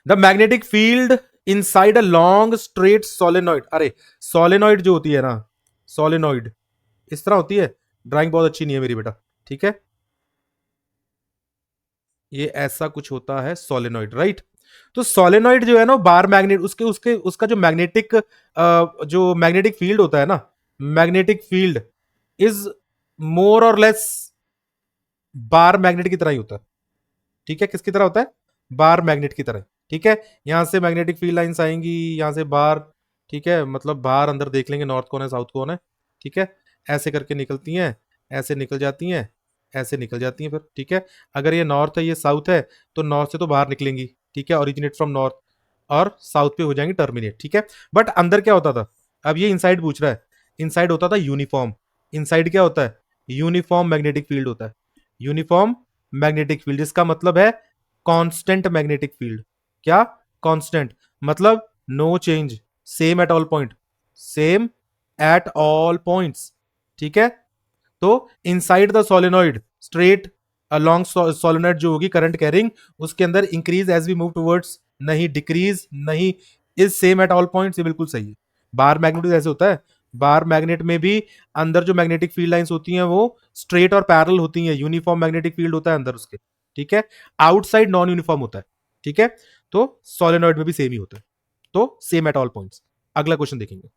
The magnetic field inside a long straight solenoid, अरे सोलेनॉइड जो होती है ना, सोलेनॉइड इस तरह होती है, ड्राइंग बहुत अच्छी नहीं है मेरी बेटा, ठीक है। ये ऐसा कुछ होता है सोलेनॉइड, राइट। तो सोलेनॉइड जो है ना, बार मैग्नेट, उसके उसके उसका जो मैग्नेटिक फील्ड होता है ना, मैग्नेटिक फील्ड इज मोर और लेस बार मैग्नेट की तरह ही होता है, ठीक है। किसकी तरह होता है? बार मैग्नेट की तरह, ठीक है। यहां से मैग्नेटिक फील्ड लाइंस आएंगी, यहां से बार, ठीक है, मतलब बाहर अंदर देख लेंगे, नॉर्थ कौन है साउथ कौन है, ठीक है। ऐसे करके निकलती हैं, ऐसे निकल जाती हैं, ऐसे निकल जाती हैं फिर, ठीक है। अगर ये नॉर्थ है ये साउथ है तो नॉर्थ से तो बाहर निकलेंगी, ठीक है, ओरिजिनेट फ्रॉम नॉर्थ, और साउथ पे हो जाएंगे टर्मिनेट, ठीक है। बट अंदर क्या होता था? अब ये इनसाइड पूछ रहा है, इनसाइड होता था यूनिफॉर्म। इनसाइड क्या होता है? यूनिफॉर्म मैग्नेटिक फील्ड होता है, यूनिफॉर्म मैग्नेटिक फील्ड, जिसका मतलब है कांस्टेंट मैग्नेटिक फील्ड। क्या? कांस्टेंट, मतलब no change, same at all point, same at all points, ठीक है। तो inside the solenoid straight along solenoid जो होगी करंट कैरिंग, उसके अंदर increase as we move towards, नहीं डिक्रीज, नहीं, is same at all points, ये बिल्कुल सही है। बार मैग्नेट ऐसे होता है, बार मैग्नेट में भी अंदर जो मैग्नेटिक फील्ड लाइंस होती हैं वो स्ट्रेट और पैरेलल होती हैं, यूनिफॉर्म मैग्नेटिक फील्ड होता है अंदर उसके, ठीक है। आउटसाइड नॉन यूनिफॉर्म होता है, ठीक है। तो सोलेनॉइड में भी सेम ही होता है, तो सेम एट ऑल पॉइंट्स। अगला क्वेश्चन देखेंगे।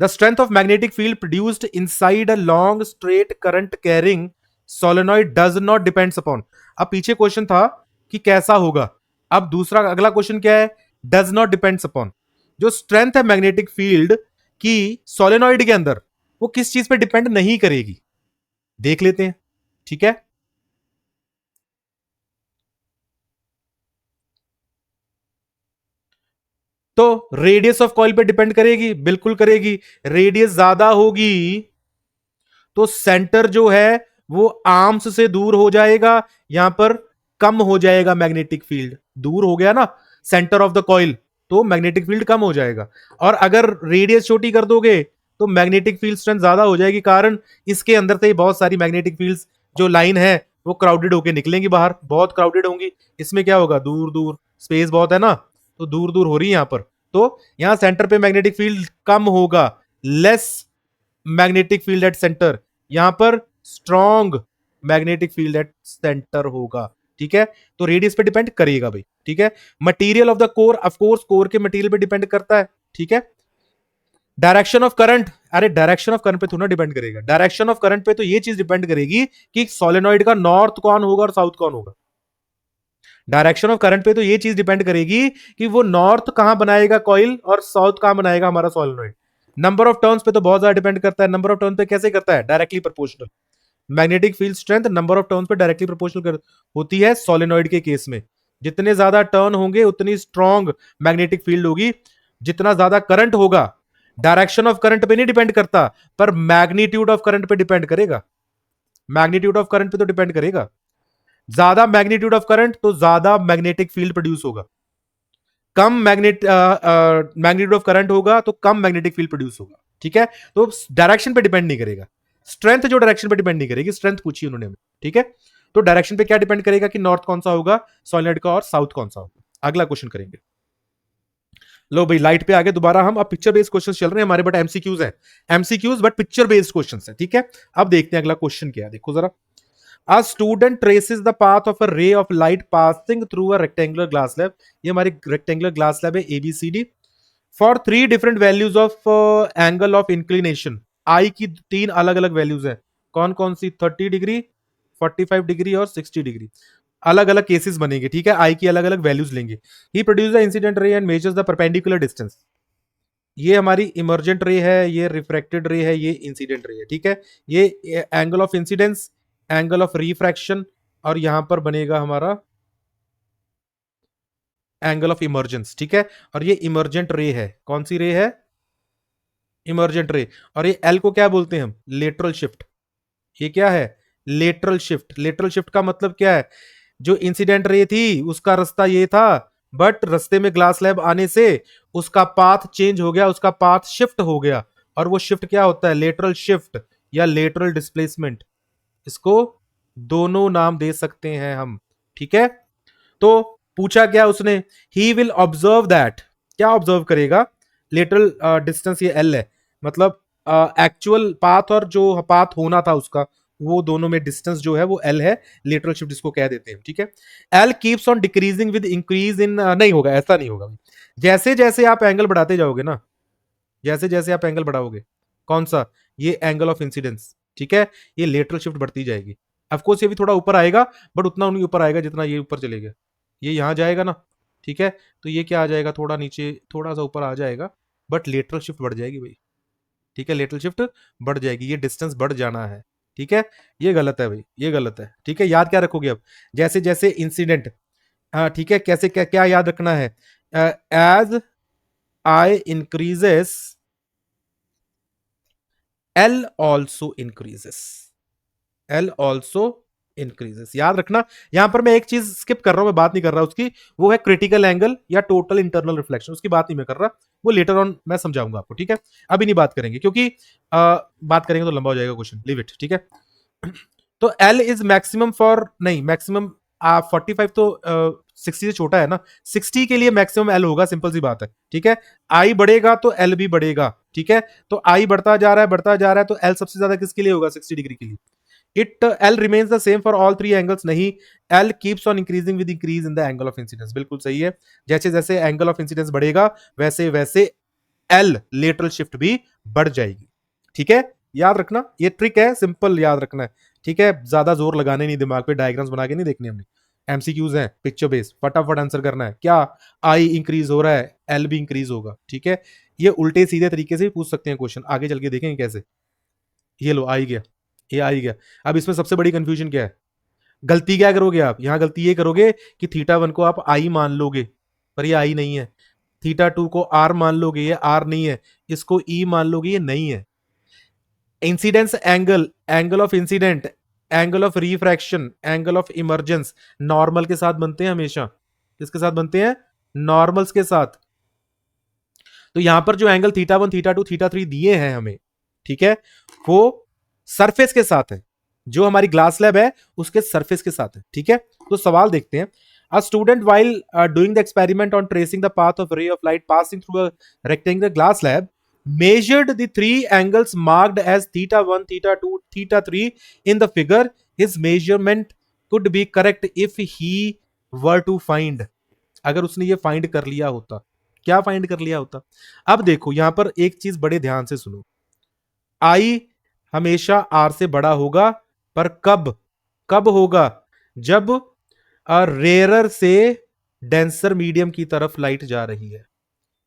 The strength of magnetic field produced inside a long straight current carrying solenoid does not depends upon। अब पीछे क्वेश्चन था कि कैसा होगा, अब दूसरा अगला क्वेश्चन क्या है? Does not depends upon. जो स्ट्रेंथ है मैग्नेटिक फील्ड की सोलेनॉइड के अंदर, वो किस चीज पे डिपेंड नहीं करेगी, देख लेते हैं, ठीक है। तो रेडियस ऑफ कॉइल पे डिपेंड करेगी, बिल्कुल करेगी। रेडियस ज्यादा होगी तो सेंटर जो है वो आर्म्स से दूर हो जाएगा, यहां पर कम हो जाएगा मैग्नेटिक फील्ड, दूर हो गया ना सेंटर ऑफ द कॉइल, तो मैग्नेटिक फील्ड कम हो जाएगा। और अगर रेडियस छोटी कर दोगे तो मैग्नेटिक फील्ड स्ट्रेंथ ज्यादा हो जाएगी, कारण इसके अंदर से बहुत सारी मैग्नेटिक फील्ड्स जो लाइन है वो क्राउडेड होके निकलेंगी बाहर, बहुत क्राउडेड होंगी। इसमें क्या होगा, दूर दूर स्पेस बहुत है ना, तो दूर दूर हो रही है यहां पर, तो यहां सेंटर पे मैग्नेटिक फील्ड कम होगा, less magnetic field at centre, यहां पर strong magnetic field at centre होगा, ठीक है। तो रेडियस पे डिपेंड करेगा भाई, ठीक है। Material of the core, of course core के मटेरियल पे डिपेंड करता है, ठीक है। डायरेक्शन ऑफ करंट, अरे डायरेक्शन ऑफ करंट पे थोड़ा डिपेंड करेगा, डायरेक्शन ऑफ करंट पे तो ये चीज डिपेंड करेगी कि सोलेनॉइड का नॉर्थ कौन होगा और साउथ कौन होगा। डायरेक्शन ऑफ करंट पे तो ये चीज डिपेंड करेगी कि वो नॉर्थ कहां बनाएगा कॉइल और साउथ कहां बनाएगा हमारा सोलेनॉइड। नंबर ऑफ टर्न्स पे तो बहुत ज्यादा डिपेंड करता है, नंबर ऑफ टर्न पे कैसे करता है, directly proportional. Magnetic field strength number of turns पे डायरेक्टली प्रोपोर्शनल होती है सोलेनॉइड के केस में, जितने ज्यादा टर्न होंगे उतनी स्ट्रॉन्ग मैग्नेटिक फील्ड होगी। जितना ज्यादा करंट होगा, डायरेक्शन ऑफ करंट पे नहीं डिपेंड करता, पर मैग्नीट्यूड ऑफ करंट पे डिपेंड करेगा। मैग्नीट्यूड ऑफ करंट पे तो डिपेंड करेगा। ज्यादा मैग्नीट्यूड ऑफ करंट तो ज्यादा मैग्नेटिक फील्ड प्रोड्यूस होगा, कम मैग्नीट्यूड ऑफ करंट होगा तो कम मैग्नेटिक फील्ड प्रोड्यूस होगा। ठीक है, तो डायरेक्शन पे डिपेंड नहीं करेगा। स्ट्रेंथ जो डायरेक्शन पे डिपेंड नहीं करेगी, स्ट्रेंथ पूछी उन्होंने हमें। ठीक है, तो डायरेक्शन पे क्या डिपेंड करेगा कि नॉर्थ कौन सा होगा सॉलिड का और साउथ कौन सा होगा। अगला क्वेश्चन करेंगे। लो भाई लाइट पे आगे दोबारा हम। अब पिक्चर बेस्ड क्वेश्चन चल रहे हैं हमारे, बट एमसीक्यूज है, MCQs but picture based question है। ठीक है, अब देखते हैं अगला क्वेश्चन क्या है, देखो जरा। A student traces the path of a ray of light passing through a rectangular glass slab. ये हमारी rectangular glass slab है ABCD for three different values of angle of inclination. I की तीन अलग अलग वैल्यूज है, कौन कौन सी? 30 डिग्री, 45 डिग्री और 60 डिग्री। अलग अलग केसेस बनेंगे। ठीक है, आई की अलग अलग वैल्यूज लेंगे। He produce the incident ray and measures the perpendicular distance. ये हमारी इमर्जेंट रे है, ये रिफ्रैक्टेड रे है, ये इंसिडेंट रे है। ठीक है, ये angle of incidence, angle of refraction, और यहां पर बनेगा हमारा एंगल ऑफ इमर्जेंस। ठीक है, और ये इमर्जेंट रे है, कौन सी रे है? इमर्जेंट रे। और ये एल को क्या बोलते हैं हम? Lateral shift. ये क्या है? Lateral shift. लेटरल शिफ्ट का मतलब क्या है? जो इंसिडेंट रे थी उसका रास्ता ये था, बट रास्ते में ग्लास स्लैब आने से उसका पाथ चेंज हो गया, उसका पाथ शिफ्ट हो गया। और वो शिफ्ट क्या होता है? लेटरल शिफ्ट या लेटरल डिस्प्लेसमेंट। इसको दोनों नाम दे सकते हैं हम। ठीक है, तो पूछा क्या उसने? He will observe that. क्या ऑब्जर्व करेगा? लेटरल डिस्टेंस ये एल है, मतलब एक्चुअल पाथ और जो पाथ होना था उसका, वो दोनों में डिस्टेंस जो है वो एल है। लेटरल शिफ्ट इसको कह देते हैं। ठीक है, L keeps on decreasing with increase इन, नहीं होगा, ऐसा नहीं होगा। जैसे जैसे आप एंगल बढ़ाते जाओगे ना, जैसे जैसे आप एंगल बढ़ाओगे, कौन सा? ये एंगल ऑफ इंसिडेंस। ठीक है, ये लेटरल शिफ्ट बढ़ती जाएगी। ऑफकोर्स ये भी थोड़ा ऊपर आएगा, बट उतना नहीं ऊपर आएगा जितना ये ऊपर चलेगा। ये यहां जाएगा ना, ठीक है, तो ये क्या आ जाएगा? थोड़ा नीचे, थोड़ा सा ऊपर आ जाएगा, बट लेटरल शिफ्ट बढ़ जाएगी भाई। ठीक है, लेटरल शिफ्ट बढ़ जाएगी, ये डिस्टेंस बढ़ जाना है। ठीक है, ये गलत है भाई, ये गलत है। ठीक है, याद क्या रखोगे अब? जैसे जैसे इंसिडेंट, हाँ ठीक है, कैसे क्या क्या याद रखना है? As I increases L also increases, L also increases, याद रखना। यहां पर मैं एक चीज स्किप कर रहा हूं, मैं बात नहीं कर रहा उसकी, वो है क्रिटिकल एंगल या टोटल इंटरनल रिफ्लेक्शन। उसकी बात नहीं मैं कर रहा, वो लेटर ऑन मैं समझाऊंगा आपको। ठीक है, अभी नहीं बात करेंगे, क्योंकि बात करेंगे तो लंबा हो जाएगा क्वेश्चन, लीव इट। ठीक है, तो एल इज मैक्सिमम फॉर, नहीं मैक्सिमम 45 तो 60 से छोटा है ना, 60 के लिए मैक्सिमम एल होगा, सिंपल सी बात है। ठीक है, आई बढ़ेगा तो एल भी बढ़ेगा। ठीक है, तो आई बढ़ता जा रहा है, बढ़ता जा रहा है, तो एल सबसे ज्यादा किसके लिए होगा? 60 डिग्री के लिए। It L remains the same for all three angles, नहीं, L keeps on increasing with increase in the angle of incidence. बिल्कुल सही है, जैसे जैसे एंगल ऑफ इंसिडेंस बढ़ेगा वैसे वैसे एल लेटरल शिफ्ट भी बढ़ जाएगी। ठीक है, याद रखना, ये ट्रिक है, सिंपल याद रखना है। ठीक है, ज्यादा जोर लगाने नहीं दिमाग पे, डायग्राम्स बना के नहीं देखने हमने। एमसीक्यूज हैं पिक्चर बेस्ड, फटाफट आंसर करना है। क्या आई इंक्रीज हो रहा है, एल भी इंक्रीज होगा। ठीक है, ये उल्टे सीधे तरीके से भी पूछ सकते हैं क्वेश्चन, आगे चल के देखेंगे कैसे। ये लो आई गया, ये आई गया। अब इसमें सबसे बड़ी कंफ्यूजन क्या है? गलती क्या करोगे आप? यहां गलती ये करोगे कि थीटा वन को आप आई मान लोगे, पर ये आई नहीं है। थीटा टू को आर मान लोगे, ये आर नहीं है। इसको ई मान लोगे, ये नहीं है। Incidence angle, angle of incident, angle of refraction, angle of emergence normal के साथ बनते हैं हमेशा। किसके साथ बनते हैं? नॉर्मल्स के साथ। तो यहां पर जो angle theta one, theta two, theta three दिए हैं हमें, ठीक है, वो सरफेस के साथ है, जो हमारी ग्लास स्लैब है उसके सरफेस के साथ है। ठीक है, तो सवाल देखते हैं। A student while doing the experiment on tracing the path of ray of light passing through a rectangular glass slab measured the three angles marked as theta 1, theta 2, theta 3 in the figure. His measurement could be correct if he were to find. अगर उसने ये find कर लिया होता, क्या find कर लिया होता? अब देखो यहां पर एक चीज बड़े ध्यान से सुनो, आई हमेशा आर से बड़ा होगा, पर कब? कब होगा? जब रेयर से डेंसर मीडियम की तरफ लाइट जा रही है,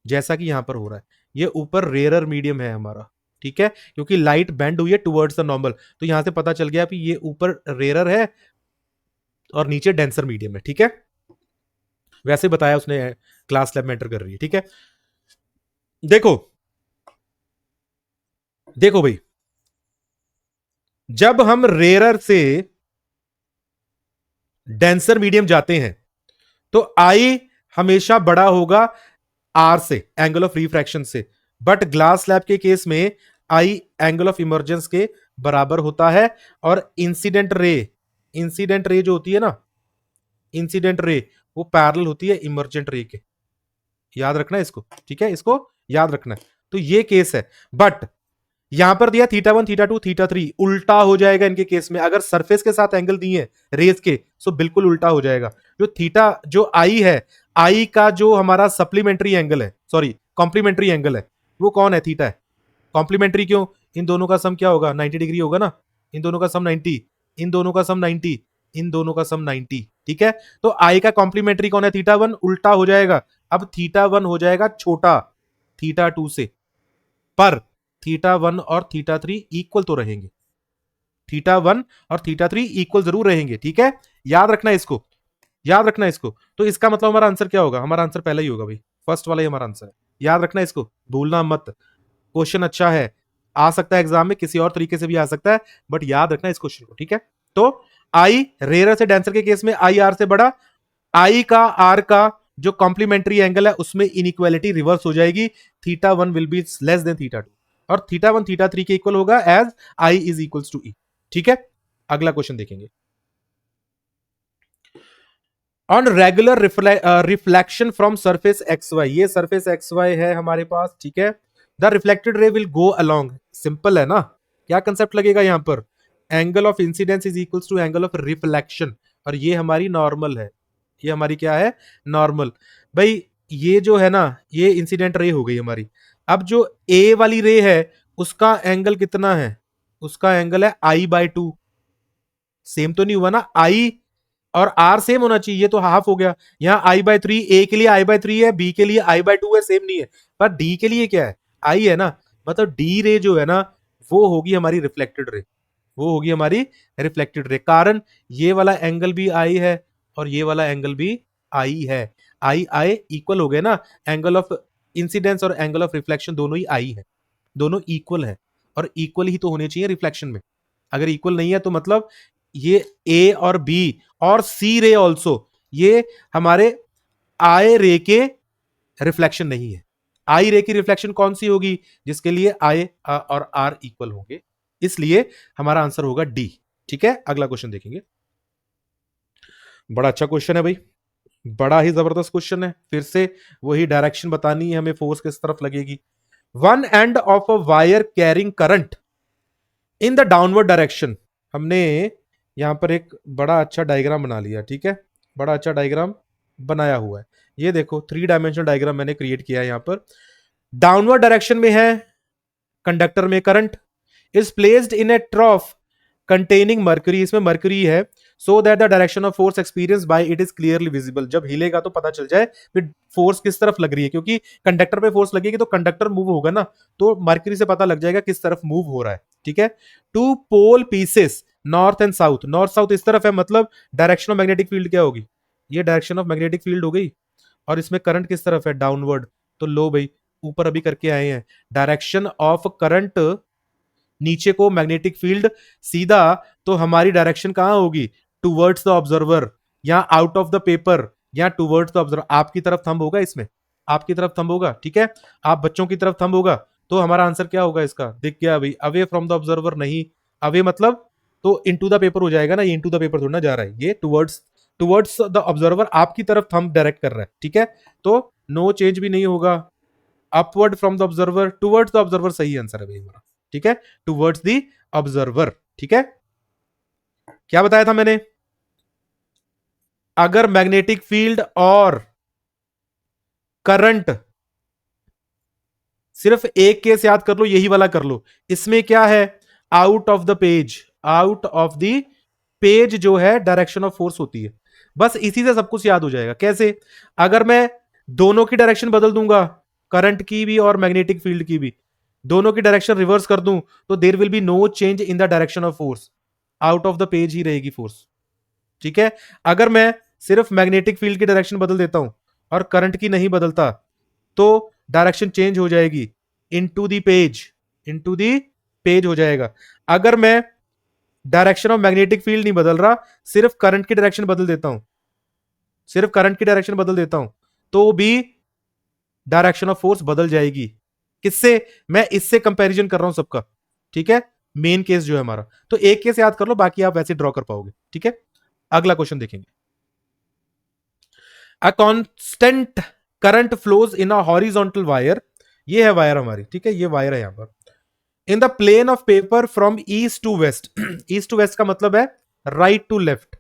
जैसा कि यहां पर हो रहा है। ये ऊपर रेयर मीडियम है हमारा, ठीक है, क्योंकि लाइट बेंड हुई है टुवर्ड्स द नॉर्मल, तो यहां से पता चल गया कि ये ऊपर रेयर है और नीचे डेंसर मीडियम है। ठीक है, वैसे बताया उसने, क्लास लैब में एंटर कर रही है। ठीक है, देखो देखो भाई, जब हम रेयर से डेंसर मीडियम जाते हैं तो आई हमेशा बड़ा होगा आर से, एंगल ऑफ रिफ्रैक्शन से। बट ग्लास स्लैब के केस में आई एंगल ऑफ इमर्जेंस के बराबर होता है। और इंसिडेंट रे जो होती है ना, इंसिडेंट रे वो पैरेलल होती है इमर्जेंट रे के। याद रखना है इसको, ठीक है, इसको याद रखना है। तो ये केस है। बट यहां पर दिया theta one, theta two, theta three, उल्टा हो जाएगा इनके केस में। अगर सरफेस के साथ एंगल दिए रेस के, तो बिल्कुल उल्टा हो जाएगा। जो थीटा, जो आई है, आई का जो हमारा सप्लीमेंट्री एंगल है, सॉरी कॉम्प्लीमेंट्री एंगल है, वो कौन है? थीटा है। कॉम्प्लीमेंट्री क्यों? इन दोनों का सम क्या होगा? 90 डिग्री होगा ना। इन दोनों का सम 90, इन दोनों का सम 90, इन दोनों का सम 90। ठीक है, तो आई का कॉम्प्लीमेंट्री कौन है? Theta one. उल्टा हो जाएगा, अब थीटा वन हो जाएगा छोटा थीटा टू से। पर थीटा वन और थीटा थ्री इक्वल तो रहेंगे, थीटा वन और थीटा थ्री इक्वल जरूर रहेंगे। ठीक है, याद रखना इसको, याद रखना इसको। तो इसका मतलब हमारा आंसर क्या होगा? हमारा आंसर पहला ही होगा भाई, फर्स्ट वाला ही हमारा आंसर है। याद रखना इसको, भूलना मत। क्वेश्चन अच्छा है, आ सकता है एग्जाम में, किसी और तरीके से भी आ सकता है, बट याद रखना इस क्वेश्चन को। ठीक है, तो आई रेयर से डेंसर के केस में आई आर से बड़ा, आई का आर का जो कॉम्प्लीमेंट्री एंगल है उसमें इनइक्वालिटी रिवर्स हो जाएगी, theta one will be less than theta two, और थीटा वन थीटा थ्री के इक्वल होगा as I is equals to E. ठीक है, अगला क्वेश्चन देखेंगे। On regular reflection from surface X Y, ये सरफेस एक्स वाई है हमारे पास। ठीक है, the reflected ray will go along, simple है ना। क्या कंसेप्ट लगेगा यहां पर? Angle of incidence is equals to angle of reflection, और ये हमारी नॉर्मल है, ये हमारी क्या है? नॉर्मल। भाई ये जो है ना, ये इंसिडेंट रे हो गई हमारी। अब जो ए वाली रे है उसका एंगल कितना है? उसका एंगल है आई बाय टू। सेम तो नहीं हुआ ना, आई और आर सेम होना चाहिए, ये तो हाफ हो गया। यहाँ आई बाय थ्री, ए के लिए आई बाय थ्री है, बी के लिए आई बाय टू है, सेम नहीं है। पर डी के लिए क्या है? आई है ना, मतलब डी रे जो है ना वो होगी हमारी रिफ्लेक्टेड रे, वो होगी हमारी रिफ्लेक्टेड रे। कारण ये वाला एंगल भी आई है और ये वाला एंगल भी आई है, आई आई इक्वल हो गए ना। एंगल ऑफ इंसिडेंस और एंगल ऑफ रिफ्लेक्शन दोनों ही आई है, दोनों इक्वल है, और इक्वल ही तो होने चाहिए रिफ्लेक्शन में। अगर इक्वल नहीं है तो मतलब ये ए और बी और सी रे ऑल्सो, ये हमारे आई रे के रिफ्लेक्शन नहीं है। आई रे की रिफ्लेक्शन कौन सी होगी? जिसके लिए आई और आर इक्वल होंगे, इसलिए हमारा आंसर होगा डी। ठीक है, अगला क्वेश्चन देखेंगे। बड़ा अच्छा क्वेश्चन है भाई, बड़ा ही जबरदस्त क्वेश्चन है। फिर से वही डायरेक्शन बतानी है हमें, फोर्स किस तरफ लगेगी। One end of a wire carrying current in the downward direction, हमने यहां पर एक बड़ा अच्छा डायग्राम बना लिया। ठीक है, बड़ा अच्छा डायग्राम बनाया हुआ है। ये देखो, थ्री डायमेंशनल डायग्राम मैंने क्रिएट किया है। यहां पर डाउनवर्ड डायरेक्शन में है कंडक्टर में current, is placed in A ट्रॉफ containing mercury, इसमें मर्क्यूरी है, सो that the direction of force experience by it is clearly visible. जब हिलेगा तो पता चल जाए फिर फोर्स किस तरफ लग रही है, क्योंकि कंडक्टर पे फोर्स लगेगी तो कंडक्टर मूव होगा ना, तो मर्क्यूरी से पता लग जाएगा किस तरफ मूव हो रहा है। ठीक है, two pole pieces north and south, north south इस तरफ है, मतलब डायरेक्शन ऑफ मैग्नेटिक फील्ड क्या होगी? ये डायरेक्शन ऑफ मैग्नेटिक फील्ड हो गई। और इसमें करंट किस तरफ है? डाउनवर्ड। तो लो भाई, ऊपर अभी करके आए हैं, डायरेक्शन ऑफ करंट नीचे को मैग्नेटिक फील्ड सीधा, तो हमारी डायरेक्शन कहां होगी? टुवर्ड्स द ऑब्जर्वर, या आउट ऑफ द पेपर, या टुवर्ड्स द ऑब्जर्वर। आपकी तरफ थंब होगा, इसमें आपकी तरफ थंब होगा। ठीक है, आप बच्चों की तरफ थंब होगा, तो हमारा आंसर क्या होगा इसका? दिख गया अभी, अवे फ्रॉम द ऑब्जर्वर नहीं, अवे मतलब तो इनटू द पेपर हो जाएगा ना, ये इनटू द पेपर थोड़ा ना जा रहा है, ये टुवर्ड्स, टुवर्ड्स द ऑब्जर्वर, आपकी तरफ थंब डायरेक्ट कर रहा है। ठीक है, तो नो चेंज भी नहीं होगा, upward from the observer, towards the observer सही आंसर है भाई हमारा। ठीक है, टुवर्ड्स द ऑब्जर्वर। ठीक है, क्या बताया था मैंने? अगर मैग्नेटिक फील्ड और करंट, सिर्फ एक केस याद कर लो, यही वाला कर लो, इसमें क्या है? Out of the page, out of the page जो है डायरेक्शन ऑफ फोर्स होती है। बस इसी से सब कुछ याद हो जाएगा। कैसे? अगर मैं दोनों की डायरेक्शन बदल दूंगा, करंट की भी और मैग्नेटिक फील्ड की भी, दोनों की डायरेक्शन रिवर्स कर दूं, तो there will be no change in the direction of force, out of the page ही रहेगी फोर्स। ठीक है, अगर मैं सिर्फ मैग्नेटिक फील्ड की डायरेक्शन बदल देता हूं और करंट की नहीं बदलता, तो डायरेक्शन चेंज हो जाएगी, into the page, into the page हो जाएगा। अगर मैं डायरेक्शन ऑफ मैग्नेटिक फील्ड नहीं बदल रहा, सिर्फ करंट की डायरेक्शन बदल देता हूं, सिर्फ करंट की डायरेक्शन बदल देता हूं, तो भी डायरेक्शन ऑफ फोर्स बदल जाएगी। किससे? मैं इससे कंपैरिजन कर रहा हूं सबका, ठीक है, मेन केस जो है हमारा। तो एक केस याद कर लो, बाकी आप वैसे ड्रॉ कर पाओगे, ठीक है। अगला क्वेश्चन देखेंगे। A constant current flows in a horizontal wire, ये है वायर हमारी, ठीक है, ये वायर है यहां पर, in the plane of paper from east to west. East to west का मतलब है right to left,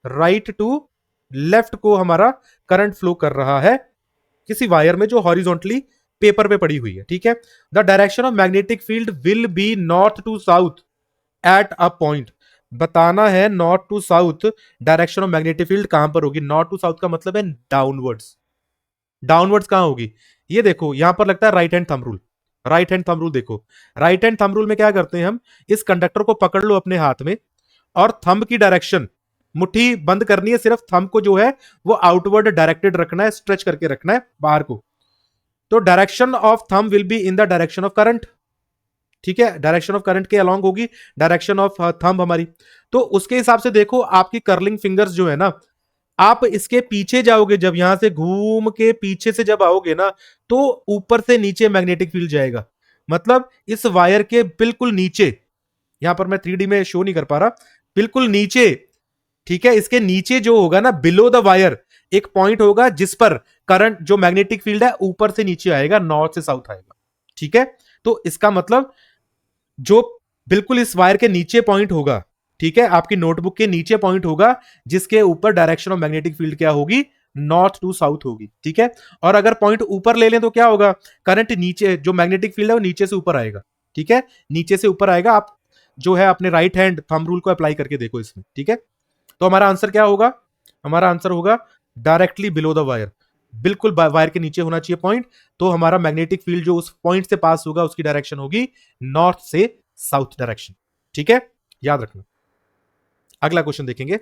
right to left को हमारा करंट फ्लो कर रहा है किसी वायर में जो हॉरिजॉन्टली पेपर पे पड़ी हुई है, ठीक है। The direction of magnetic field will be north to south at a point. बताना है north to south direction of magnetic field कहां पर होगी। नॉर्थ टू साउथ का मतलब है डाउनवर्ड्स, डाउनवर्ड्स कहां होगी? ये देखो यहां पर लगता है right hand thumb rule, right hand thumb rule देखो, राइट हैंड थंब रूल में क्या करते हैं हम, इस कंडक्टर को पकड़ लो अपने हाथ में और थंब की डायरेक्शन, मुट्ठी बंद करनी है, सिर्फ थंब को जो है वो आउटवर्ड डायरेक्टेड रखना है, स्ट्रेच करके रखना है बाहर को। तो direction of thumb will be in the direction of current, ठीक है, डायरेक्शन ऑफ करंट के अलोंग होगी डायरेक्शन ऑफ थंब हमारी। तो उसके हिसाब से देखो आपकी कर्लिंग फिंगर्स जो है ना, आप इसके पीछे जाओगे, जब यहां से घूम के पीछे से जब आओगे ना, तो ऊपर से नीचे मैग्नेटिक फील्ड जाएगा। मतलब इस वायर के बिल्कुल नीचे, यहां पर मैं 3D में शो नहीं कर पा रहा, बिल्कुल नीचे, ठीक है, इसके नीचे जो होगा ना, बिलो द वायर एक पॉइंट होगा जिस पर करंट, जो मैग्नेटिक फील्ड है ऊपर से नीचे आएगा, नॉर्थ से साउथ आएगा, ठीक है। तो इसका मतलब जो बिल्कुल इस वायर के नीचे पॉइंट होगा, ठीक है, आपकी नोटबुक के नीचे पॉइंट होगा जिसके ऊपर डायरेक्शन ऑफ मैग्नेटिक फील्ड क्या होगी, नॉर्थ टू साउथ होगी, ठीक है। और अगर पॉइंट ऊपर ले लें तो क्या होगा, करंट नीचे, जो मैग्नेटिक फील्ड है वो नीचे से ऊपर आएगा, ठीक है, नीचे से ऊपर आएगा। आप जो है अपने राइट हैंड थंब रूल को अप्लाई करके देखो इसमें, ठीक है। तो हमारा आंसर क्या होगा, हमारा आंसर होगा डायरेक्टली बिलो द वायर, बिल्कुल वायर के नीचे होना चाहिए पॉइंट। तो हमारा मैग्नेटिक फील्ड जो उस पॉइंट से पास होगा उसकी डायरेक्शन होगी नॉर्थ से साउथ डायरेक्शन, ठीक है, याद रखना। अगला क्वेश्चन देखेंगे।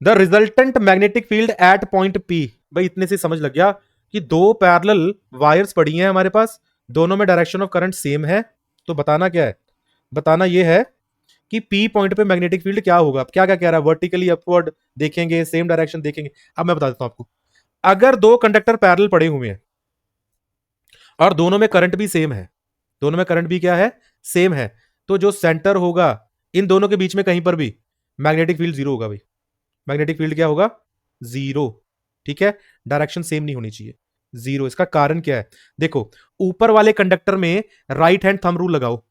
The resultant magnetic field eight point P, भाई इतने से समझ लग गया कि दो पैरेलल वायर्स पड़ी हैं हमारे पास, दोनों में डायरेक्शन ऑफ करंट सेम है। तो बताना क्या है, बताना यह है कि पी पॉइंट पे मैग्नेटिक फील्ड क्या होगा। क्या क्या कह रहा है, वर्टिकली अपवर्ड देखेंगे, सेम डायरेक्शन देखेंगे। अब मैं बता देता हूं आपको, अगर दो कंडक्टर पैरेलल पड़े हुए हैं और दोनों में करंट भी सेम है, दोनों में करंट भी क्या है, सेम है, तो जो सेंटर होगा इन दोनों के बीच में कहीं पर भी मैग्नेटिक फील्ड जीरो होगा भाई, मैग्नेटिक फील्ड क्या होगा, जीरो, ठीक है, डायरेक्शन सेम नहीं होनी चाहिए, जीरो। इसका कारण क्या है, देखो ऊपर वाले कंडक्टर में राइट हैंड थंब रूल लगाओ,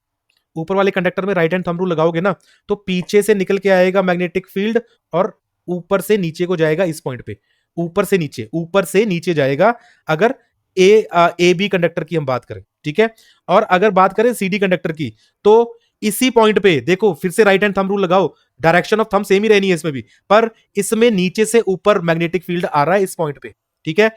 ऊपर वाले कंडक्टर में राइट हैंड थंब रूल लगाओगे ना, तो पीछे से निकल के आएगा मैग्नेटिक फील्ड और ऊपर से नीचे को जाएगा इस पॉइंट पे, ऊपर से नीचे, ऊपर से नीचे जाएगा अगर ए बी कंडक्टर की हम बात करें, ठीक है। और अगर बात करें सी डी कंडक्टर की, तो इसी पॉइंट पे देखो फिर से राइट हैंड थंब रूल लगाओ, डायरेक्शन ऑफ थंब सेम ही रहनी है इसमें भी, पर इसमें नीचे से ऊपर मैग्नेटिक फील्ड आ रहा है इस पॉइंट पे, ठीक है।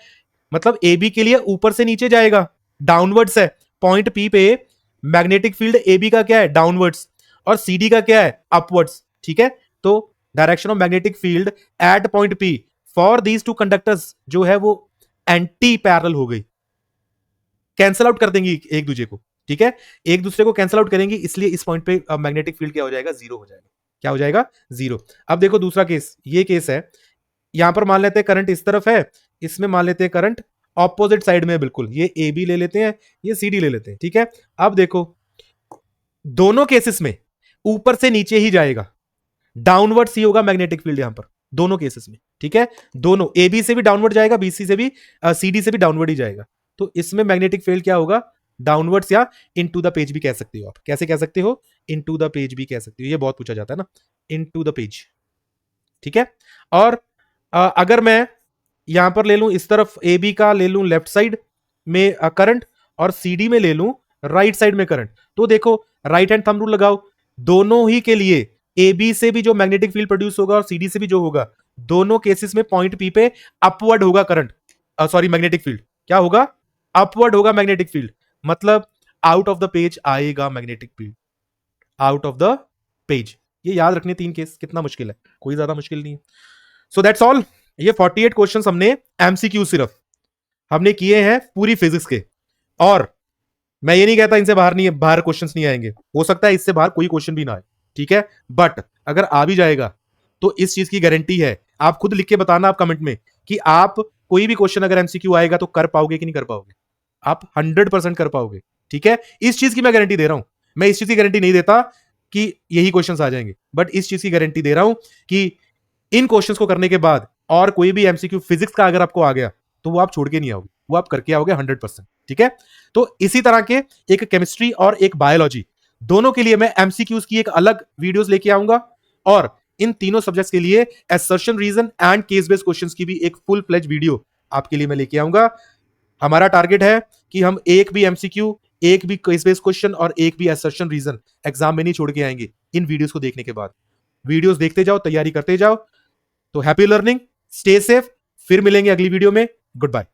मतलब ए बी के लिए ऊपर से नीचे जाएगा, डाउनवर्ड्स है, पॉइंट पी पे मैग्नेटिक फील्ड ए बी का क्या है, डाउनवर्ड्स, और सी डी का क्या है, अपवर्ड्स, ठीक है। तो direction of magnetic field eight point P for these two conductors जो है वो एंटी पैरेलल हो गई, कैंसल आउट कर देंगी एक दूसरे को, ठीक है, एक दूसरे को कैंसल आउट करेंगी, इसलिए इस पॉइंट पे मैग्नेटिक फील्ड क्या हो जाएगा, जीरो हो जाएगा। क्या हो जाएगा, जीरो। अब देखो दूसरा केस, ये केस है, यहां पर मान लेते हैं करंट इस तरफ है, इसमें मान लेते हैं करंट ऑपोजिट साइड में है बिल्कुल, ये ए बी ले लेते हैं, ये सी डी ले लेते हैं, ठीक है। अब देखो दोनों केसेस में ऊपर से नीचे ही जाएगा, डाउनवर्ड सी होगा मैग्नेटिक फील्ड यहां पर, दोनों केसेस में, ठीक है, दोनों ए बी से भी डाउनवर्ड जाएगा, बी सी से भी, सी डी से भी डाउनवर्ड ही जाएगा। तो इसमें मैग्नेटिक फील्ड क्या होगा, डाउनवर्ड्स, या इनटू द पेज भी कह सकते हो आप, कैसे कह सकते हो, इनटू द पेज भी कह सकते हो, ये बहुत पूछा जाता है ना, इनटू द पेज, ठीक है। और अगर मैं यहां पर ले लूं इस तरफ ए बी का ले लूं लेफ्ट साइड में करंट, और सी डी में ले लूं राइट साइड में करंट, तो देखो राइट हैंड थंब रूल लगाओ, दोनों ही के लिए ए बी से भी जो मैग्नेटिक फील्ड प्रोड्यूस होगा और सी डी से भी जो होगा, दोनों केसेस में पॉइंट पी पे अपवर्ड होगा करंट, सॉरी मैग्नेटिक फील्ड क्या होगा, अपवर्ड होगा मैग्नेटिक फील्ड, मतलब आउट ऑफ द पेज आएगा magnetic field, out of the page. ये याद रखने तीन केस, कितना मुश्किल है, कोई ज्यादा मुश्किल नहीं है। सो दैट्स ऑल, ये 48 क्वेश्चंस हमने एमसीक्यू सिर्फ, हमने किए हैं पूरी फिजिक्स के, और मैं ये नहीं कहता इनसे बाहर क्वेश्चंस नहीं आएंगे, हो सकता है इससे बाहर कोई क्वेश्चन भी ना आए, ठीक है, बट अगर आ भी जाएगा तो इस चीज की गारंटी है, आप खुद लिख के बताना आप कमेंट में कि आप कोई भी क्वेश्चन अगर एमसीक्यू आएगा तो कर पाओगे कि नहीं कर पाओगे, आप 100% कर पाओगे, ठीक है, इस चीज की मैं गारंटी दे रहा हूं। मैं इस चीज की गारंटी नहीं देता कि यही क्वेश्चंस आ जाएंगे, बट इस चीज की गारंटी दे रहा हूं कि इन क्वेश्चंस को करने के बाद और कोई भी एमसीक्यू फिजिक्स का अगर आपको आ गया तो वो आप छोड़ के नहीं आओगे, वो आप करके आओगे 100%, ठीक है। तो इसी तरह के एक केमिस्ट्री और एक बायोलॉजी, दोनों के लिए मैं एमसीक्यूज की एक अलग वीडियोस लेके आऊंगा, और इन तीनों सब्जेक्ट्स के लिए assertion reason and case based questions की भी एक फुल फ्लेज वीडियो आपके लिए मैं लेके आऊंगा। हमारा टारगेट है कि हम एक भी एमसीक्यू, एक भी केस बेस्ड क्वेश्चन और एक भी असर्शन रीजन एग्जाम में नहीं छोड़ के आएंगे इन वीडियोस को देखने के बाद। वीडियोस देखते जाओ, तैयारी करते जाओ। तो हैप्पी लर्निंग, स्टे सेफ, फिर मिलेंगे अगली वीडियो में। Good bye.